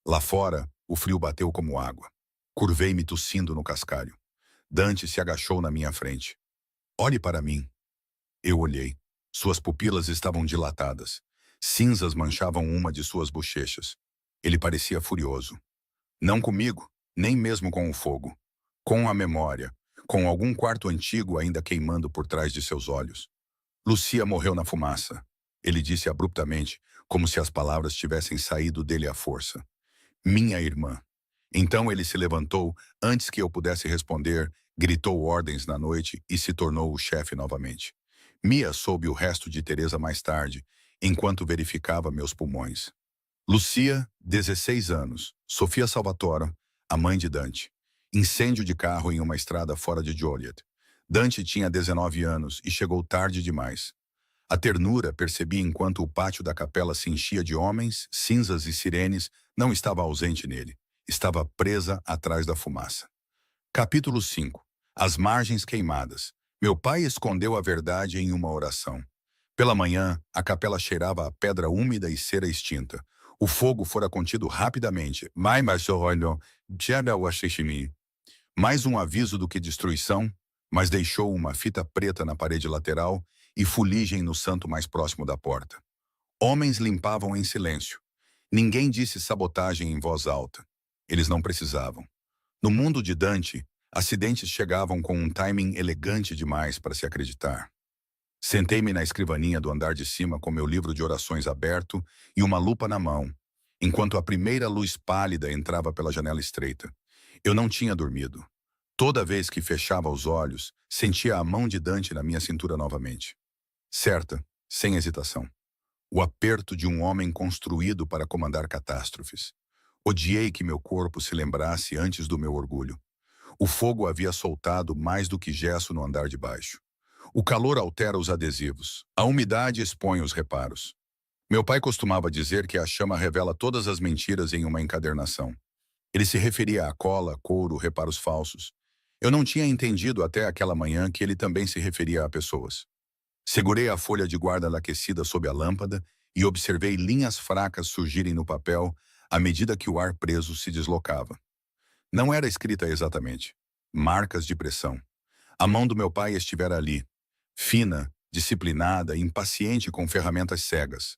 Lá fora, o frio bateu como água. Curvei-me tossindo no cascalho. Dante se agachou na minha frente. Olhe para mim. Eu olhei. Suas pupilas estavam dilatadas. Cinzas manchavam uma de suas bochechas. Ele parecia furioso. Não comigo, nem mesmo com o fogo. Com a memória, com algum quarto antigo ainda queimando por trás de seus olhos. Lucia morreu na fumaça. Ele disse abruptamente, como se as palavras tivessem saído dele à força. Minha irmã. Então ele se levantou, antes que eu pudesse responder, gritou ordens na noite e se tornou o chefe novamente. Mia soube o resto de Teresa mais tarde, enquanto verificava meus pulmões. Lucia, 16 anos. Sofia Salvatore, a mãe de Dante. Incêndio de carro em uma estrada fora de Joliet. Dante tinha 19 anos e chegou tarde demais. A ternura percebi enquanto o pátio da capela se enchia de homens, cinzas e sirenes, não estava ausente nele. Estava presa atrás da fumaça. Capítulo 5. As margens queimadas. Meu pai escondeu a verdade em uma oração. Pela manhã, a capela cheirava a pedra úmida e cera extinta. O fogo fora contido rapidamente. Mais um aviso do que destruição, mas deixou uma fita preta na parede lateral e fuligem no santo mais próximo da porta. Homens limpavam em silêncio. Ninguém disse sabotagem em voz alta. Eles não precisavam. No mundo de Dante, acidentes chegavam com um timing elegante demais para se acreditar. Sentei-me na escrivaninha do andar de cima com meu livro de orações aberto e uma lupa na mão, enquanto a primeira luz pálida entrava pela janela estreita. Eu não tinha dormido. Toda vez que fechava os olhos, sentia a mão de Dante na minha cintura novamente. Certa, sem hesitação. O aperto de um homem construído para comandar catástrofes. Odiei que meu corpo se lembrasse antes do meu orgulho. O fogo havia soltado mais do que gesso no andar de baixo. O calor altera os adesivos. A umidade expõe os reparos. Meu pai costumava dizer que a chama revela todas as mentiras em uma encadernação. Ele se referia a cola, couro, reparos falsos. Eu não tinha entendido até aquela manhã que ele também se referia a pessoas. Segurei a folha de guarda aquecida sob a lâmpada e observei linhas fracas surgirem no papel à medida que o ar preso se deslocava. Não era escrita exatamente. Marcas de pressão. A mão do meu pai estivera ali, fina, disciplinada, impaciente com ferramentas cegas.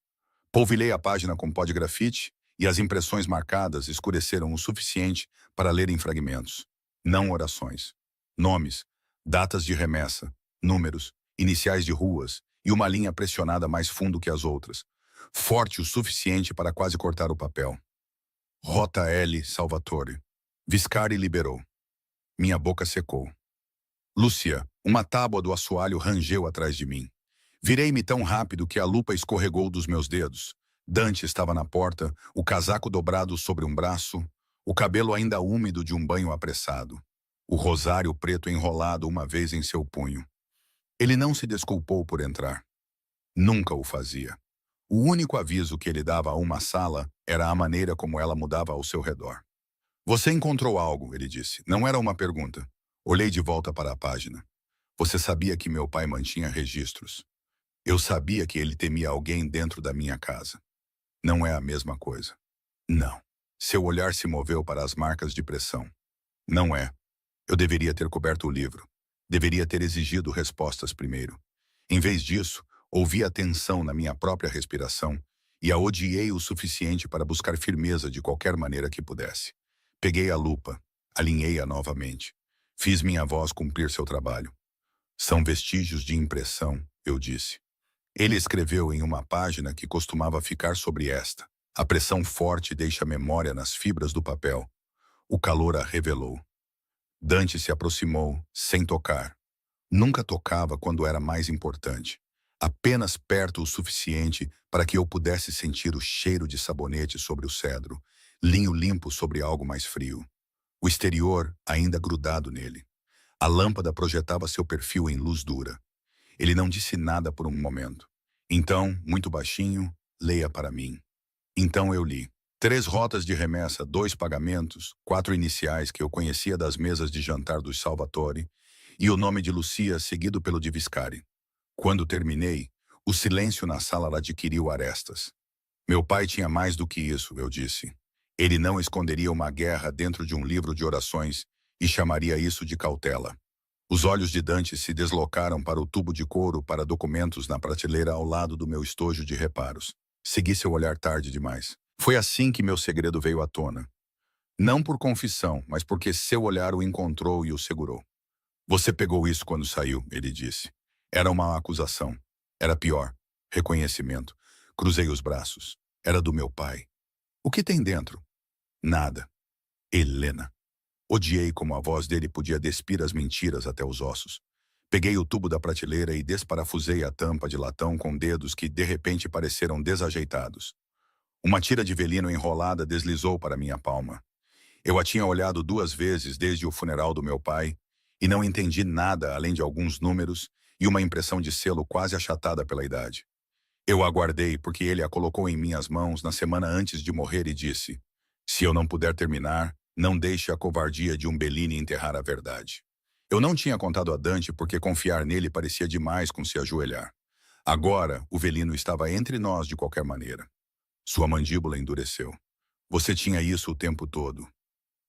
Polvilhei a página com pó de grafite e as impressões marcadas escureceram o suficiente para ler em fragmentos. Não orações. Nomes, datas de remessa, números, iniciais de ruas e uma linha pressionada mais fundo que as outras. Forte o suficiente para quase cortar o papel. Rota L. Salvatore. Viscari liberou. Minha boca secou. Lúcia, uma tábua do assoalho rangeu atrás de mim. Virei-me tão rápido que a lupa escorregou dos meus dedos. Dante estava na porta, o casaco dobrado sobre um braço, o cabelo ainda úmido de um banho apressado. O rosário preto enrolado uma vez em seu punho. Ele não se desculpou por entrar. Nunca o fazia. O único aviso que ele dava a uma sala era a maneira como ela mudava ao seu redor. Você encontrou algo, ele disse. Não era uma pergunta. Olhei de volta para a página. Você sabia que meu pai mantinha registros. Eu sabia que ele temia alguém dentro da minha casa. Não é a mesma coisa. Não. Seu olhar se moveu para as marcas de pressão. Não é. Eu deveria ter coberto o livro. Deveria ter exigido respostas primeiro. Em vez disso, ouvi a tensão na minha própria respiração e a odiei o suficiente para buscar firmeza de qualquer maneira que pudesse. Peguei a lupa, alinhei-a novamente. Fiz minha voz cumprir seu trabalho. São vestígios de impressão, eu disse. Ele escreveu em uma página que costumava ficar sobre esta. A pressão forte deixa memória nas fibras do papel. O calor a revelou. Dante se aproximou, sem tocar. Nunca tocava quando era mais importante. Apenas perto o suficiente para que eu pudesse sentir o cheiro de sabonete sobre o cedro, linho limpo sobre algo mais frio. O exterior ainda grudado nele. A lâmpada projetava seu perfil em luz dura. Ele não disse nada por um momento. Então, muito baixinho, leia para mim. Então eu li. 3 rotas de remessa, 2 pagamentos, 4 iniciais que eu conhecia das mesas de jantar dos Salvatore, e o nome de Lucia seguido pelo de Viscari. Quando terminei, o silêncio na sala adquiriu arestas. Meu pai tinha mais do que isso, eu disse. Ele não esconderia uma guerra dentro de um livro de orações e chamaria isso de cautela. Os olhos de Dante se deslocaram para o tubo de couro para documentos na prateleira ao lado do meu estojo de reparos. Segui seu olhar tarde demais. Foi assim que meu segredo veio à tona. Não por confissão, mas porque seu olhar o encontrou e o segurou. Você pegou isso quando saiu, ele disse. Era uma acusação. Era pior. Reconhecimento. Cruzei os braços. Era do meu pai. O que tem dentro? Nada. Helena. Odiei como a voz dele podia despir as mentiras até os ossos. Peguei o tubo da prateleira e desparafusei a tampa de latão com dedos que de repente pareceram desajeitados. Uma tira de velino enrolada deslizou para minha palma. Eu a tinha olhado 2 vezes desde o funeral do meu pai, e não entendi nada além de alguns números e uma impressão de selo quase achatada pela idade. Eu aguardei porque ele a colocou em minhas mãos na semana antes de morrer e disse: se eu não puder terminar, não deixe a covardia de um Bellini enterrar a verdade. Eu não tinha contado a Dante porque confiar nele parecia demais com se ajoelhar. Agora, o velino estava entre nós de qualquer maneira. Sua mandíbula endureceu. Você tinha isso o tempo todo.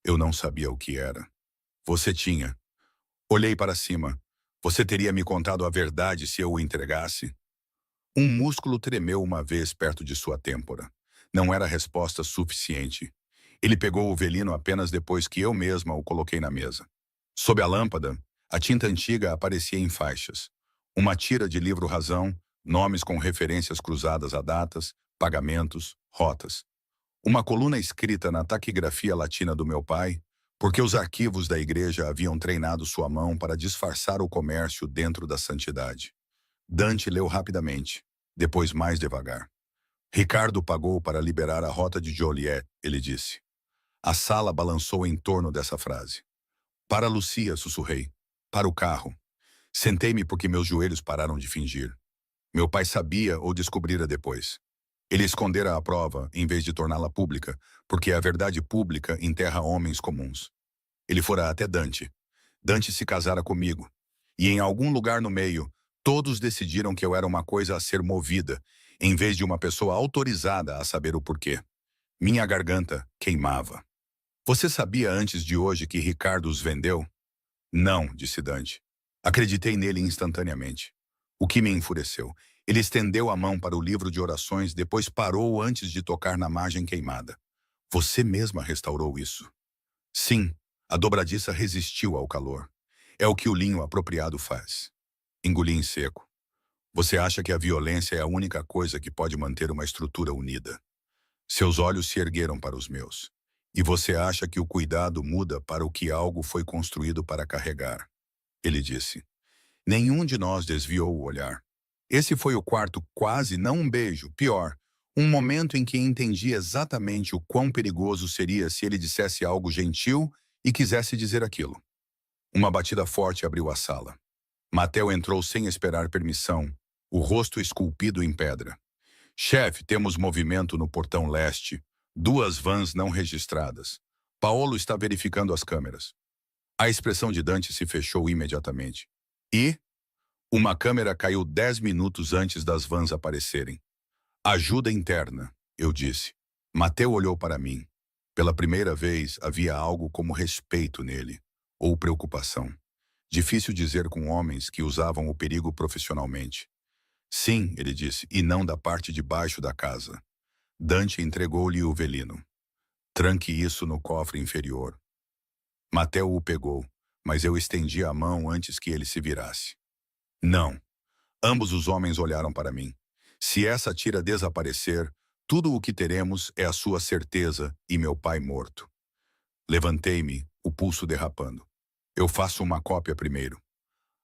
Eu não sabia o que era. Você tinha. Olhei para cima. Você teria me contado a verdade se eu o entregasse? Um músculo tremeu uma vez perto de sua têmpora. Não era resposta suficiente. Ele pegou o velino apenas depois que eu mesma o coloquei na mesa. Sob a lâmpada, a tinta antiga aparecia em faixas. Uma tira de livro-razão, nomes com referências cruzadas a datas, pagamentos, rotas. Uma coluna escrita na taquigrafia latina do meu pai, porque os arquivos da igreja haviam treinado sua mão para disfarçar o comércio dentro da santidade. Dante leu rapidamente, depois mais devagar. Ricardo pagou para liberar a rota de Joliet, ele disse. A sala balançou em torno dessa frase. Para Lucia, sussurrei. Para o carro. Sentei-me porque meus joelhos pararam de fingir. Meu pai sabia ou descobrira depois. Ele escondera a prova em vez de torná-la pública, porque a verdade pública enterra homens comuns. Ele fora até Dante. Dante se casara comigo. E em algum lugar no meio, todos decidiram que eu era uma coisa a ser movida, em vez de uma pessoa autorizada a saber o porquê. Minha garganta queimava. Você sabia antes de hoje que Ricardo os vendeu? Não, disse Dante. Acreditei nele instantaneamente. O que me enfureceu. Ele estendeu a mão para o livro de orações, depois parou antes de tocar na margem queimada. Você mesma restaurou isso. Sim, a dobradiça resistiu ao calor. É o que o linho apropriado faz. Engoli em seco. Você acha que a violência é a única coisa que pode manter uma estrutura unida. Seus olhos se ergueram para os meus. E você acha que o cuidado muda para o que algo foi construído para carregar. Ele disse. Nenhum de nós desviou o olhar. Esse foi o quarto quase não um beijo, pior, um momento em que entendi exatamente o quão perigoso seria se ele dissesse algo gentil e quisesse dizer aquilo. Uma batida forte abriu a sala. Mateo entrou sem esperar permissão, o rosto esculpido em pedra. Chefe, temos movimento no portão leste. 2 vans não registradas. Paolo está verificando as câmeras. A expressão de Dante se fechou imediatamente. E? Uma câmera caiu 10 minutos antes das vans aparecerem. Ajuda interna, eu disse. Mateo olhou para mim. Pela primeira vez havia algo como respeito nele, ou preocupação. Difícil dizer com homens que usavam o perigo profissionalmente. Sim, ele disse, e não da parte de baixo da casa. Dante entregou-lhe o velino. Tranque isso no cofre inferior. Mateo o pegou, mas eu estendi a mão antes que ele se virasse. Não. Ambos os homens olharam para mim. Se essa tira desaparecer, tudo o que teremos é a sua certeza e meu pai morto. Levantei-me, o pulso derrapando. Eu faço uma cópia primeiro.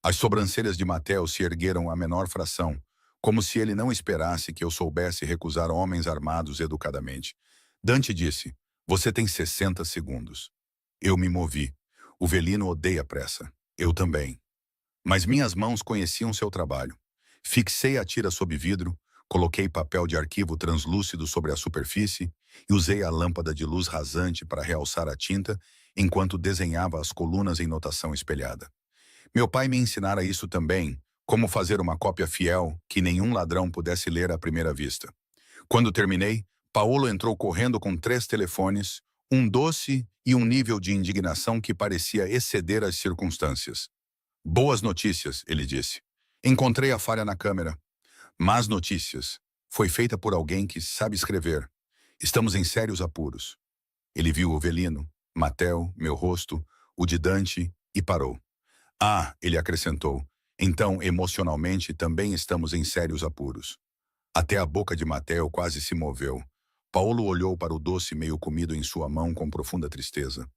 As sobrancelhas de Mateo se ergueram a menor fração, como se ele não esperasse que eu soubesse recusar homens armados educadamente. Dante disse, você tem 60 segundos. Eu me movi. O velino odeia pressa. Eu também. Mas minhas mãos conheciam seu trabalho. Fixei a tira sob vidro, coloquei papel de arquivo translúcido sobre a superfície e usei a lâmpada de luz rasante para realçar a tinta enquanto desenhava as colunas em notação espelhada. Meu pai me ensinara isso também, como fazer uma cópia fiel que nenhum ladrão pudesse ler à primeira vista. Quando terminei, Paolo entrou correndo com 3 telefones, um doce e um nível de indignação que parecia exceder as circunstâncias. Boas notícias, ele disse. Encontrei a falha na câmera. Más notícias. Foi feita por alguém que sabe escrever. Estamos em sérios apuros. Ele viu o velino, Mateo, meu rosto, o de Dante e parou. Ah, ele acrescentou, então emocionalmente também estamos em sérios apuros. Até a boca de Mateo quase se moveu. Paulo olhou para o doce meio comido em sua mão com profunda tristeza.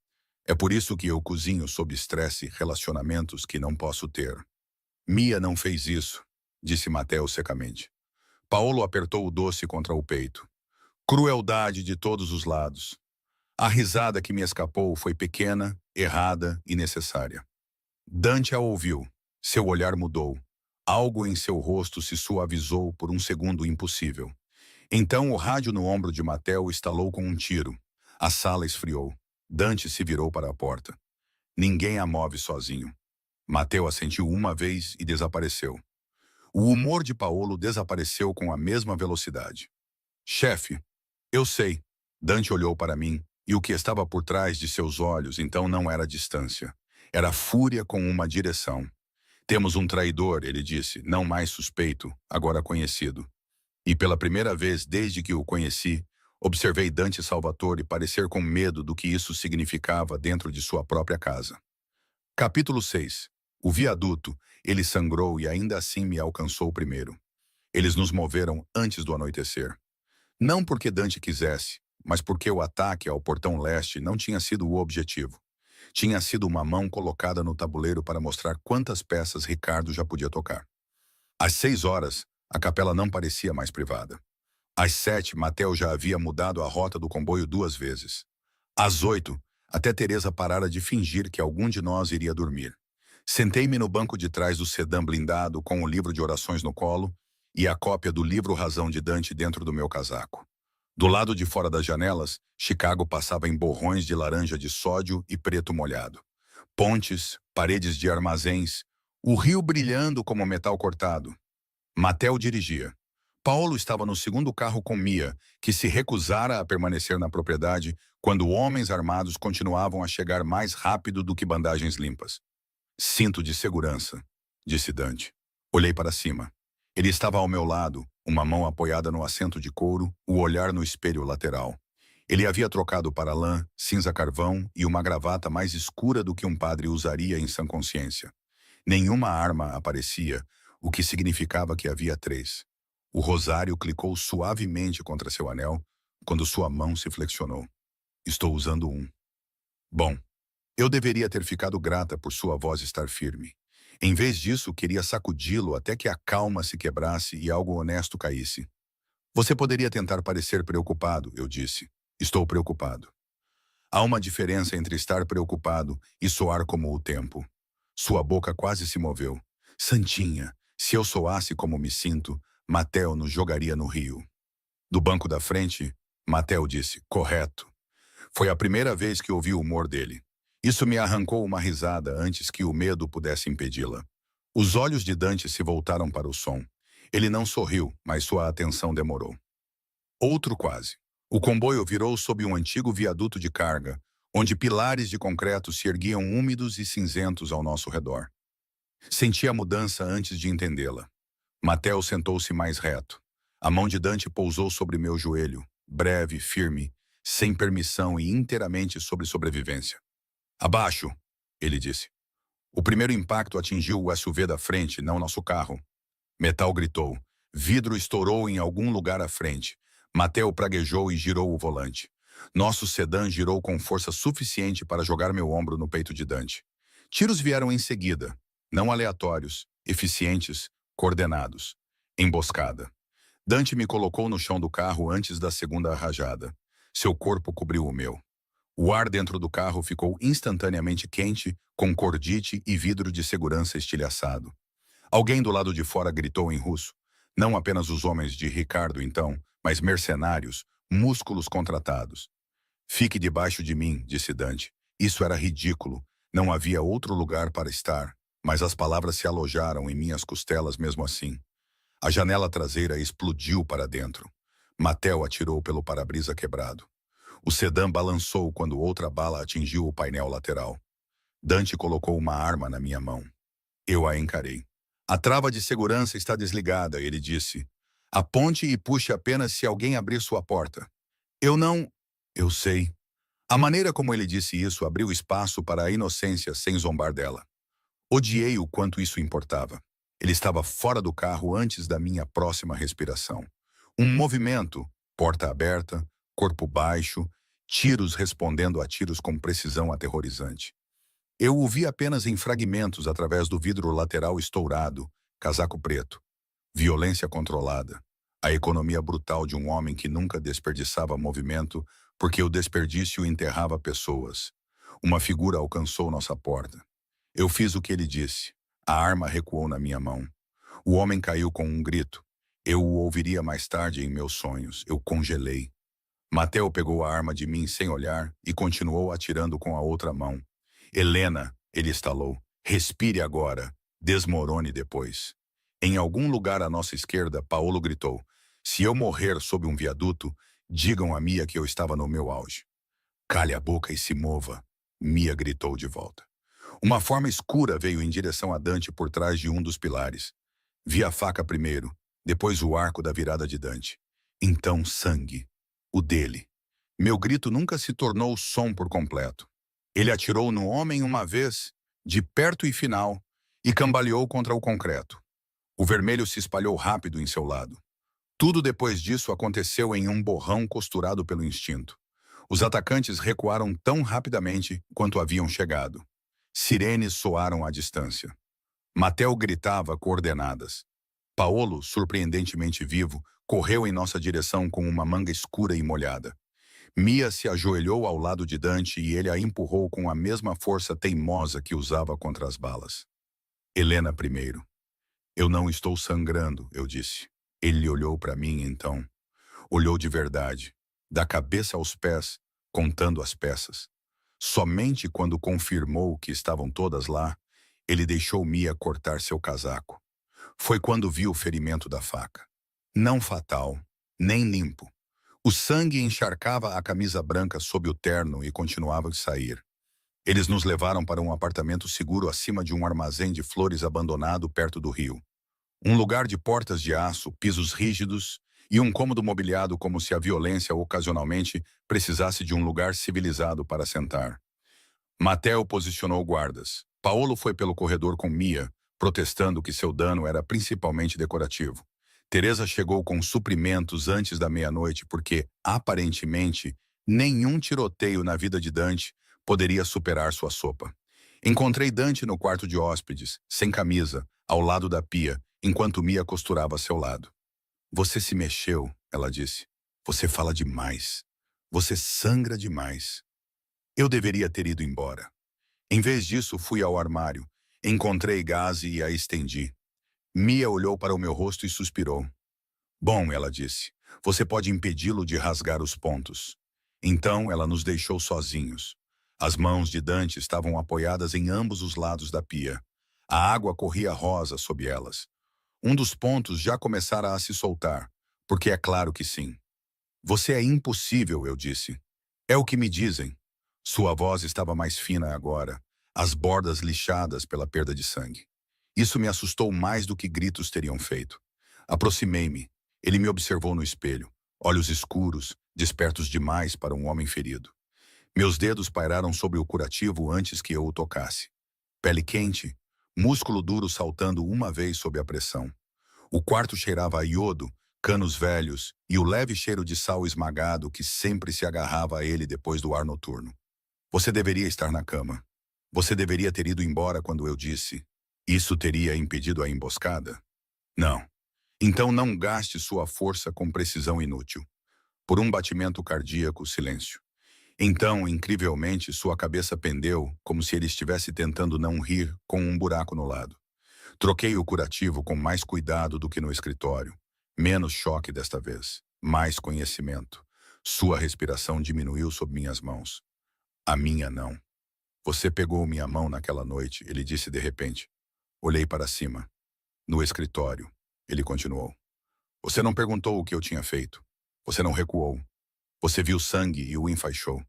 É por isso que eu cozinho sob estresse relacionamentos que não posso ter. Mia não fez isso, disse Mateo secamente. Paulo apertou o doce contra o peito. Crueldade de todos os lados. A risada que me escapou foi pequena, errada e necessária. Dante a ouviu. Seu olhar mudou. Algo em seu rosto se suavizou por um segundo impossível. Então o rádio no ombro de Mateo estalou com um tiro. A sala esfriou. Dante se virou para a porta. Ninguém a move sozinho. Mateo assentiu uma vez e desapareceu. O humor de Paolo desapareceu com a mesma velocidade. Chefe, eu sei. Dante olhou para mim, e o que estava por trás de seus olhos então não era distância. Era fúria com uma direção. Temos um traidor, ele disse, não mais suspeito, agora conhecido. E pela primeira vez desde que o conheci, observei Dante Salvatore parecer com medo do que isso significava dentro de sua própria casa. Capítulo 6. O viaduto, ele sangrou e ainda assim me alcançou primeiro. Eles nos moveram antes do anoitecer. Não porque Dante quisesse, mas porque o ataque ao portão leste não tinha sido o objetivo. Tinha sido uma mão colocada no tabuleiro para mostrar quantas peças Ricardo já podia tocar. Às 6 horas, a capela não parecia mais privada. Às 7, Mateo já havia mudado a rota do comboio 2 vezes. Às 8, até Teresa parara de fingir que algum de nós iria dormir. Sentei-me no banco de trás do sedã blindado com o livro de orações no colo e a cópia do livro Razão de Dante dentro do meu casaco. Do lado de fora das janelas, Chicago passava em borrões de laranja de sódio e preto molhado. Pontes, paredes de armazéns, o rio brilhando como metal cortado. Mateo dirigia. Paulo estava no segundo carro com Mia, que se recusara a permanecer na propriedade quando homens armados continuavam a chegar mais rápido do que bandagens limpas. Cinto de segurança, disse Dante. Olhei para cima. Ele estava ao meu lado, uma mão apoiada no assento de couro, o olhar no espelho lateral. Ele havia trocado para lã, cinza carvão e uma gravata mais escura do que um padre usaria em sã consciência. Nenhuma arma aparecia, o que significava que havia 3. O rosário clicou suavemente contra seu anel, quando sua mão se flexionou. Estou usando um. Bom, eu deveria ter ficado grata por sua voz estar firme. Em vez disso, queria sacudi-lo até que a calma se quebrasse e algo honesto caísse. Você poderia tentar parecer preocupado, eu disse. Estou preocupado. Há uma diferença entre estar preocupado e soar como o tempo. Sua boca quase se moveu. Santinha, se eu soasse como me sinto, Mateo nos jogaria no rio. Do banco da frente, Mateo disse, correto. Foi a primeira vez que ouvi o humor dele. Isso me arrancou uma risada antes que o medo pudesse impedi-la. Os olhos de Dante se voltaram para o som. Ele não sorriu, mas sua atenção demorou. Outro quase. O comboio virou sob um antigo viaduto de carga, onde pilares de concreto se erguiam úmidos e cinzentos ao nosso redor. Senti a mudança antes de entendê-la. Mateo sentou-se mais reto. A mão de Dante pousou sobre meu joelho, breve, firme, sem permissão e inteiramente sobre sobrevivência. Abaixo, ele disse. O primeiro impacto atingiu o SUV da frente, não nosso carro. Metal gritou. Vidro estourou em algum lugar à frente. Mateo praguejou e girou o volante. Nosso sedã girou com força suficiente para jogar meu ombro no peito de Dante. Tiros vieram em seguida, não aleatórios, eficientes, coordenados. Emboscada. Dante me colocou no chão do carro antes da segunda rajada. Seu corpo cobriu o meu. O ar dentro do carro ficou instantaneamente quente, com cordite e vidro de segurança estilhaçado. Alguém do lado de fora gritou em russo. Não apenas os homens de Ricardo, então, mas mercenários, músculos contratados. Fique debaixo de mim, disse Dante. Isso era ridículo. Não havia outro lugar para estar, mas as palavras se alojaram em minhas costelas mesmo assim. A janela traseira explodiu para dentro. Mateo atirou pelo para-brisa quebrado. O sedã balançou quando outra bala atingiu o painel lateral. Dante colocou uma arma na minha mão. Eu a encarei. A trava de segurança está desligada, ele disse. Aponte e puxe apenas se alguém abrir sua porta. Eu não... Eu sei. A maneira como ele disse isso abriu espaço para a inocência sem zombar dela. Odiei o quanto isso importava. Ele estava fora do carro antes da minha próxima respiração. Um movimento, porta aberta, corpo baixo, tiros respondendo a tiros com precisão aterrorizante. Eu o vi apenas em fragmentos através do vidro lateral estourado, casaco preto. Violência controlada. A economia brutal de um homem que nunca desperdiçava movimento porque o desperdício enterrava pessoas. Uma figura alcançou nossa porta. Eu fiz o que ele disse. A arma recuou na minha mão. O homem caiu com um grito. Eu o ouviria mais tarde em meus sonhos. Eu congelei. Mateo pegou a arma de mim sem olhar e continuou atirando com a outra mão. Helena, ele estalou. Respire agora. Desmorone depois. Em algum lugar à nossa esquerda, Paolo gritou. Se eu morrer sob um viaduto, digam a Mia que eu estava no meu auge. Cale a boca e se mova. Mia gritou de volta. Uma forma escura veio em direção a Dante por trás de um dos pilares. Vi a faca primeiro, depois o arco da virada de Dante. Então sangue. O dele. Meu grito nunca se tornou som por completo. Ele atirou no homem uma vez, de perto e final, e cambaleou contra o concreto. O vermelho se espalhou rápido em seu lado. Tudo depois disso aconteceu em um borrão costurado pelo instinto. Os atacantes recuaram tão rapidamente quanto haviam chegado. Sirenes soaram à distância. Mateo gritava coordenadas. Paolo, surpreendentemente vivo, correu em nossa direção com uma manga escura e molhada. Mia se ajoelhou ao lado de Dante e ele a empurrou com a mesma força teimosa que usava contra as balas. Helena primeiro. Eu não estou sangrando, eu disse. Ele olhou para mim então. Olhou de verdade, da cabeça aos pés, contando as peças. Somente quando confirmou que estavam todas lá, ele deixou Mia cortar seu casaco. Foi quando viu o ferimento da faca. Não fatal, nem limpo. O sangue encharcava a camisa branca sob o terno e continuava a sair. Eles nos levaram para um apartamento seguro acima de um armazém de flores abandonado perto do rio. Um lugar de portas de aço, pisos rígidos e um cômodo mobiliado como se a violência ocasionalmente precisasse de um lugar civilizado para sentar. Mateo posicionou guardas. Paolo foi pelo corredor com Mia, protestando que seu dano era principalmente decorativo. Teresa chegou com suprimentos antes da meia-noite porque, aparentemente, nenhum tiroteio na vida de Dante poderia superar sua sopa. Encontrei Dante no quarto de hóspedes, sem camisa, ao lado da pia, enquanto Mia costurava a seu lado. Você se mexeu, ela disse. Você fala demais. Você sangra demais. Eu deveria ter ido embora. Em vez disso, fui ao armário. Encontrei gaze e a estendi. Mia olhou para o meu rosto e suspirou. Bom, ela disse, você pode impedi-lo de rasgar os pontos. Então ela nos deixou sozinhos. As mãos de Dante estavam apoiadas em ambos os lados da pia. A água corria rosa sob elas. Um dos pontos já começara a se soltar, porque é claro que sim. Você é impossível, eu disse. É o que me dizem. Sua voz estava mais fina agora, as bordas lixadas pela perda de sangue. Isso me assustou mais do que gritos teriam feito. Aproximei-me. Ele me observou no espelho, olhos escuros, despertos demais para um homem ferido. Meus dedos pairaram sobre o curativo antes que eu o tocasse. Pele quente, músculo duro saltando uma vez sob a pressão. O quarto cheirava a iodo, canos velhos e o leve cheiro de sal esmagado que sempre se agarrava a ele depois do ar noturno. Você deveria estar na cama. Você deveria ter ido embora quando eu disse. Isso teria impedido a emboscada? Não. Então não gaste sua força com precisão inútil. Por um batimento cardíaco, silêncio. Então, incrivelmente, sua cabeça pendeu, como se ele estivesse tentando não rir, com um buraco no lado. Troquei o curativo com mais cuidado do que no escritório. Menos choque desta vez. Mais conhecimento. Sua respiração diminuiu sob minhas mãos. A minha não. Você pegou minha mão naquela noite, ele disse de repente. Olhei para cima. No escritório. Ele continuou. Você não perguntou o que eu tinha feito. Você não recuou. Você viu sangue e o enfaixou.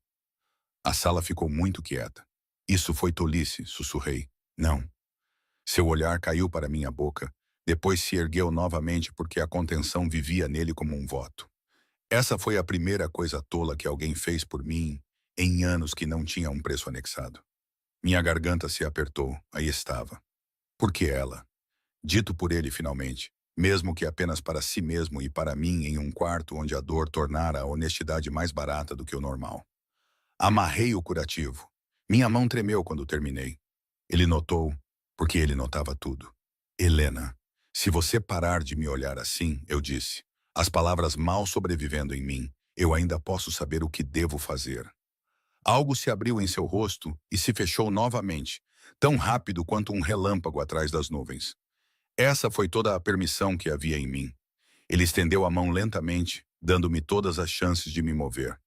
A sala ficou muito quieta. Isso foi tolice, sussurrei. Não. Seu olhar caiu para minha boca, depois se ergueu novamente porque a contenção vivia nele como um voto. Essa foi a primeira coisa tola que alguém fez por mim em anos que não tinha um preço anexado. Minha garganta se apertou, aí estava. Por que ela? Dito por ele finalmente, mesmo que apenas para si mesmo e para mim em um quarto onde a dor tornara a honestidade mais barata do que o normal. Amarrei o curativo. Minha mão tremeu quando terminei. Ele notou, porque ele notava tudo. Helena, se você parar de me olhar assim, eu disse, as palavras mal sobrevivendo em mim, eu ainda posso saber o que devo fazer. Algo se abriu em seu rosto e se fechou novamente, tão rápido quanto um relâmpago atrás das nuvens. Essa foi toda a permissão que havia em mim. Ele estendeu a mão lentamente, dando-me todas as chances de me mover.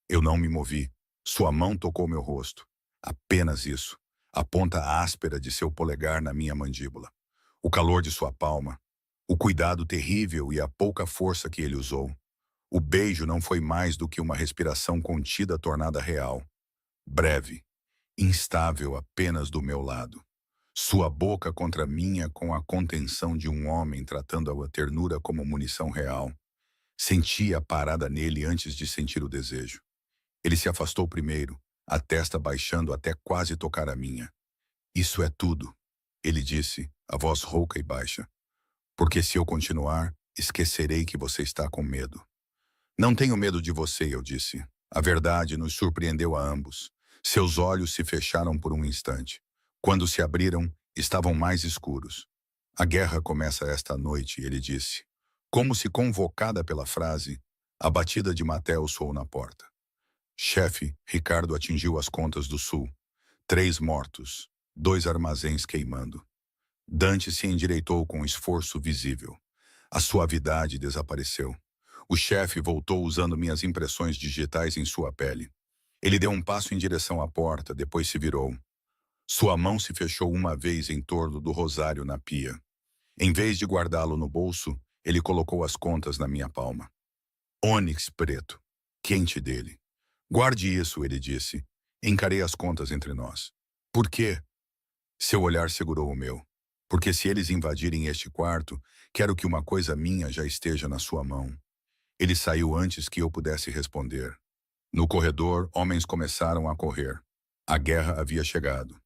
Eu não me movi. Sua mão tocou meu rosto. Apenas isso. A ponta áspera de seu polegar na minha mandíbula. O calor de sua palma. O cuidado terrível e a pouca força que ele usou. O beijo não foi mais do que uma respiração contida tornada real. Breve. Instável apenas do meu lado. Sua boca contra a minha com a contenção de um homem tratando a ternura como munição real. Senti a parada nele antes de sentir o desejo. Ele se afastou primeiro, a testa baixando até quase tocar a minha. Isso é tudo, ele disse, a voz rouca e baixa. Porque se eu continuar, esquecerei que você está com medo. Não tenho medo de você, eu disse. A verdade nos surpreendeu a ambos. Seus olhos se fecharam por um instante. Quando se abriram, estavam mais escuros. A guerra começa esta noite, ele disse. Como se convocada pela frase, a batida de Matel soou na porta. Chefe, Ricardo atingiu as contas do sul. 3 mortos, 2 armazéns queimando. Dante se endireitou com esforço visível. A suavidade desapareceu. O chefe voltou usando minhas impressões digitais em sua pele. Ele deu um passo em direção à porta, depois se virou. Sua mão se fechou uma vez em torno do rosário na pia. Em vez de guardá-lo no bolso, ele colocou as contas na minha palma. Ônix preto, quente dele. Guarde isso, ele disse. Encarei as contas entre nós. Por quê? Seu olhar segurou o meu. Porque se eles invadirem este quarto, quero que uma coisa minha já esteja na sua mão. Ele saiu antes que eu pudesse responder. No corredor, homens começaram a correr. A guerra havia chegado.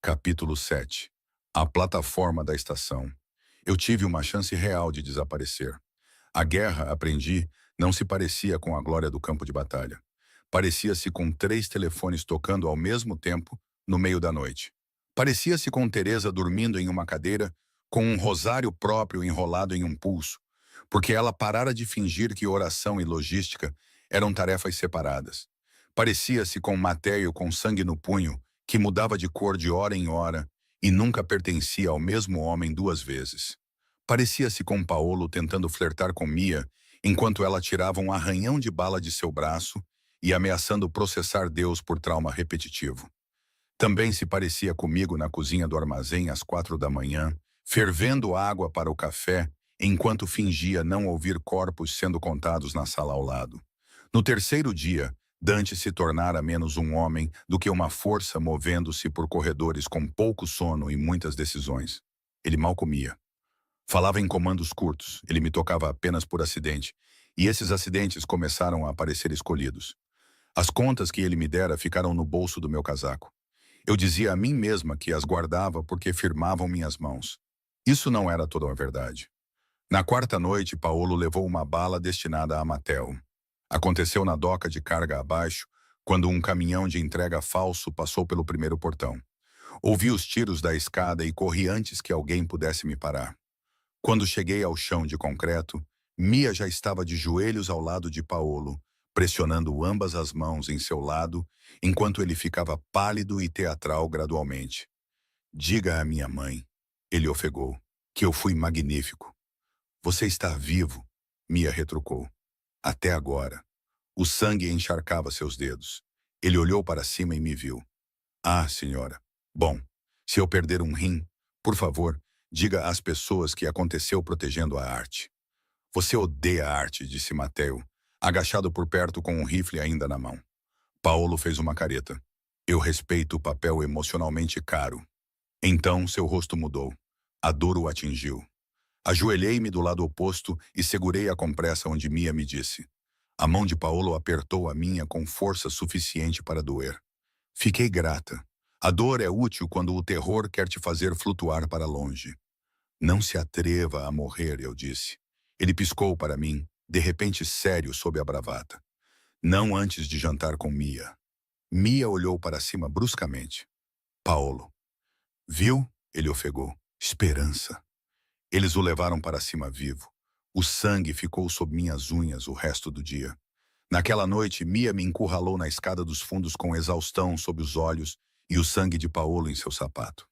Capítulo 7. A plataforma da estação. Eu tive uma chance real de desaparecer. A guerra, aprendi, não se parecia com a glória do campo de batalha. Parecia-se com 3 telefones tocando ao mesmo tempo, no meio da noite. Parecia-se com Teresa dormindo em uma cadeira, com um rosário próprio enrolado em um pulso, porque ela parara de fingir que oração e logística eram tarefas separadas. Parecia-se com Matéio com sangue no punho, que mudava de cor de hora em hora e nunca pertencia ao mesmo homem 2 vezes. Parecia-se com Paolo tentando flertar com Mia, enquanto ela tirava um arranhão de bala de seu braço e ameaçando processar Deus por trauma repetitivo. Também se parecia comigo na cozinha do armazém às 4 da manhã, fervendo água para o café, enquanto fingia não ouvir corpos sendo contados na sala ao lado. No terceiro dia, Dante se tornara menos um homem do que uma força movendo-se por corredores com pouco sono e muitas decisões. Ele mal comia. Falava em comandos curtos, ele me tocava apenas por acidente, e esses acidentes começaram a parecer escolhidos. As contas que ele me dera ficaram no bolso do meu casaco. Eu dizia a mim mesma que as guardava porque firmavam minhas mãos. Isso não era toda a verdade. Na quarta noite, Paolo levou uma bala destinada a Matel. Aconteceu na doca de carga abaixo, quando um caminhão de entrega falso passou pelo primeiro portão. Ouvi os tiros da escada e corri antes que alguém pudesse me parar. Quando cheguei ao chão de concreto, Mia já estava de joelhos ao lado de Paolo, pressionando ambas as mãos em seu lado, enquanto ele ficava pálido e teatral gradualmente. Diga à minha mãe, ele ofegou, que eu fui magnífico. Você está vivo, Mia retrucou. Até agora. O sangue encharcava seus dedos. Ele olhou para cima e me viu. Ah, senhora. Bom, se eu perder um rim, por favor, diga às pessoas que aconteceu protegendo a arte. Você odeia a arte, disse Matteo, agachado por perto com um rifle ainda na mão. Paolo fez uma careta. Eu respeito o papel emocionalmente caro. Então seu rosto mudou. A dor o atingiu. Ajoelhei-me do lado oposto e segurei a compressa onde Mia me disse. A mão de Paolo apertou a minha com força suficiente para doer. Fiquei grata. A dor é útil quando o terror quer te fazer flutuar para longe. Não se atreva a morrer, eu disse. Ele piscou para mim, de repente sério sob a bravata. Não antes de jantar com Mia. Mia olhou para cima bruscamente. Paolo. Viu? Ele ofegou. Esperança. Eles o levaram para cima vivo. O sangue ficou sob minhas unhas o resto do dia. Naquela noite, Mia me encurralou na escada dos fundos com exaustão sob os olhos e o sangue de Paolo em seu sapato.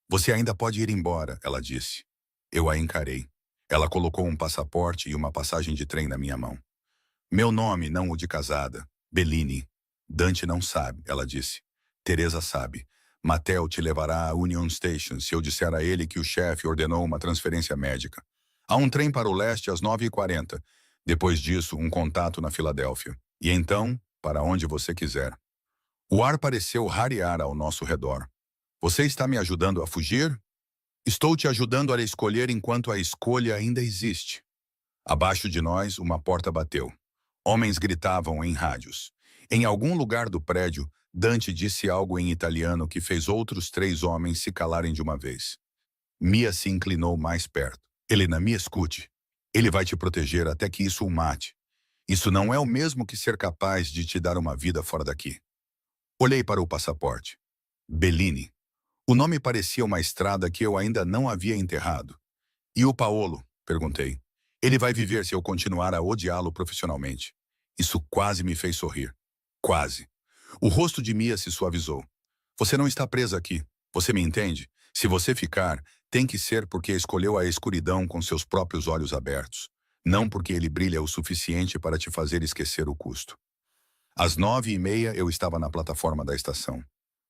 Você ainda pode ir embora, ela disse. Eu a encarei. Ela colocou um passaporte e uma passagem de trem na minha mão. Meu nome, não o de casada. Bellini. Dante não sabe, ela disse. Teresa sabe. Matteo te levará à Union Station se eu disser a ele que o chefe ordenou uma transferência médica. Há um trem para o leste às 9h40. Depois disso, um contato na Filadélfia. E então, para onde você quiser. O ar pareceu rarear ao nosso redor. Você está me ajudando a fugir? Estou te ajudando a escolher enquanto a escolha ainda existe. Abaixo de nós, uma porta bateu. Homens gritavam em rádios. Em algum lugar do prédio, Dante disse algo em italiano que fez outros 3 homens se calarem de uma vez. Mia se inclinou mais perto. Helena, me escute. Ele vai te proteger até que isso o mate. Isso não é o mesmo que ser capaz de te dar uma vida fora daqui. Olhei para o passaporte. Bellini. O nome parecia uma estrada que eu ainda não havia enterrado. E o Paolo? Perguntei. Ele vai viver se eu continuar a odiá-lo profissionalmente. Isso quase me fez sorrir. Quase. O rosto de Mia se suavizou. Você não está presa aqui. Você me entende? Se você ficar, tem que ser porque escolheu a escuridão com seus próprios olhos abertos. Não porque ele brilha o suficiente para te fazer esquecer o custo. Às 9h30 eu estava na plataforma da estação.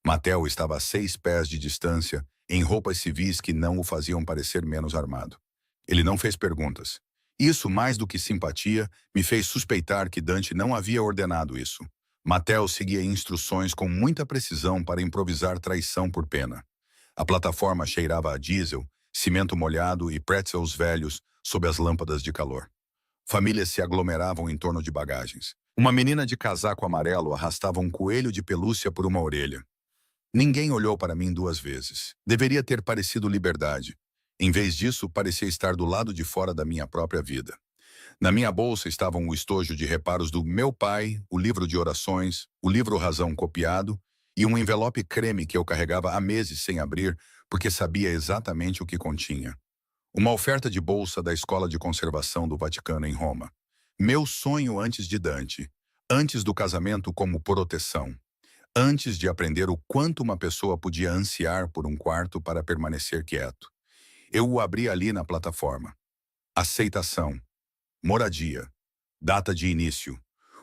Matteo estava a 6 pés de distância, em roupas civis que não o faziam parecer menos armado. Ele não fez perguntas. Isso, mais do que simpatia, me fez suspeitar que Dante não havia ordenado isso. Matteo seguia instruções com muita precisão para improvisar traição por pena. A plataforma cheirava a diesel, cimento molhado e pretzels velhos sob as lâmpadas de calor. Famílias se aglomeravam em torno de bagagens. Uma menina de casaco amarelo arrastava um coelho de pelúcia por uma orelha. Ninguém olhou para mim 2 vezes. Deveria ter parecido liberdade. Em vez disso, parecia estar do lado de fora da minha própria vida. Na minha bolsa estavam o estojo de reparos do meu pai, o livro de orações, o livro Razão copiado e um envelope creme que eu carregava há meses sem abrir porque sabia exatamente o que continha. Uma oferta de bolsa da Escola de Conservação do Vaticano em Roma. Meu sonho antes de Dante. Antes do casamento como proteção. Antes de aprender o quanto uma pessoa podia ansiar por um quarto para permanecer quieto. Eu o abri ali na plataforma. Aceitação. Moradia. Data de início.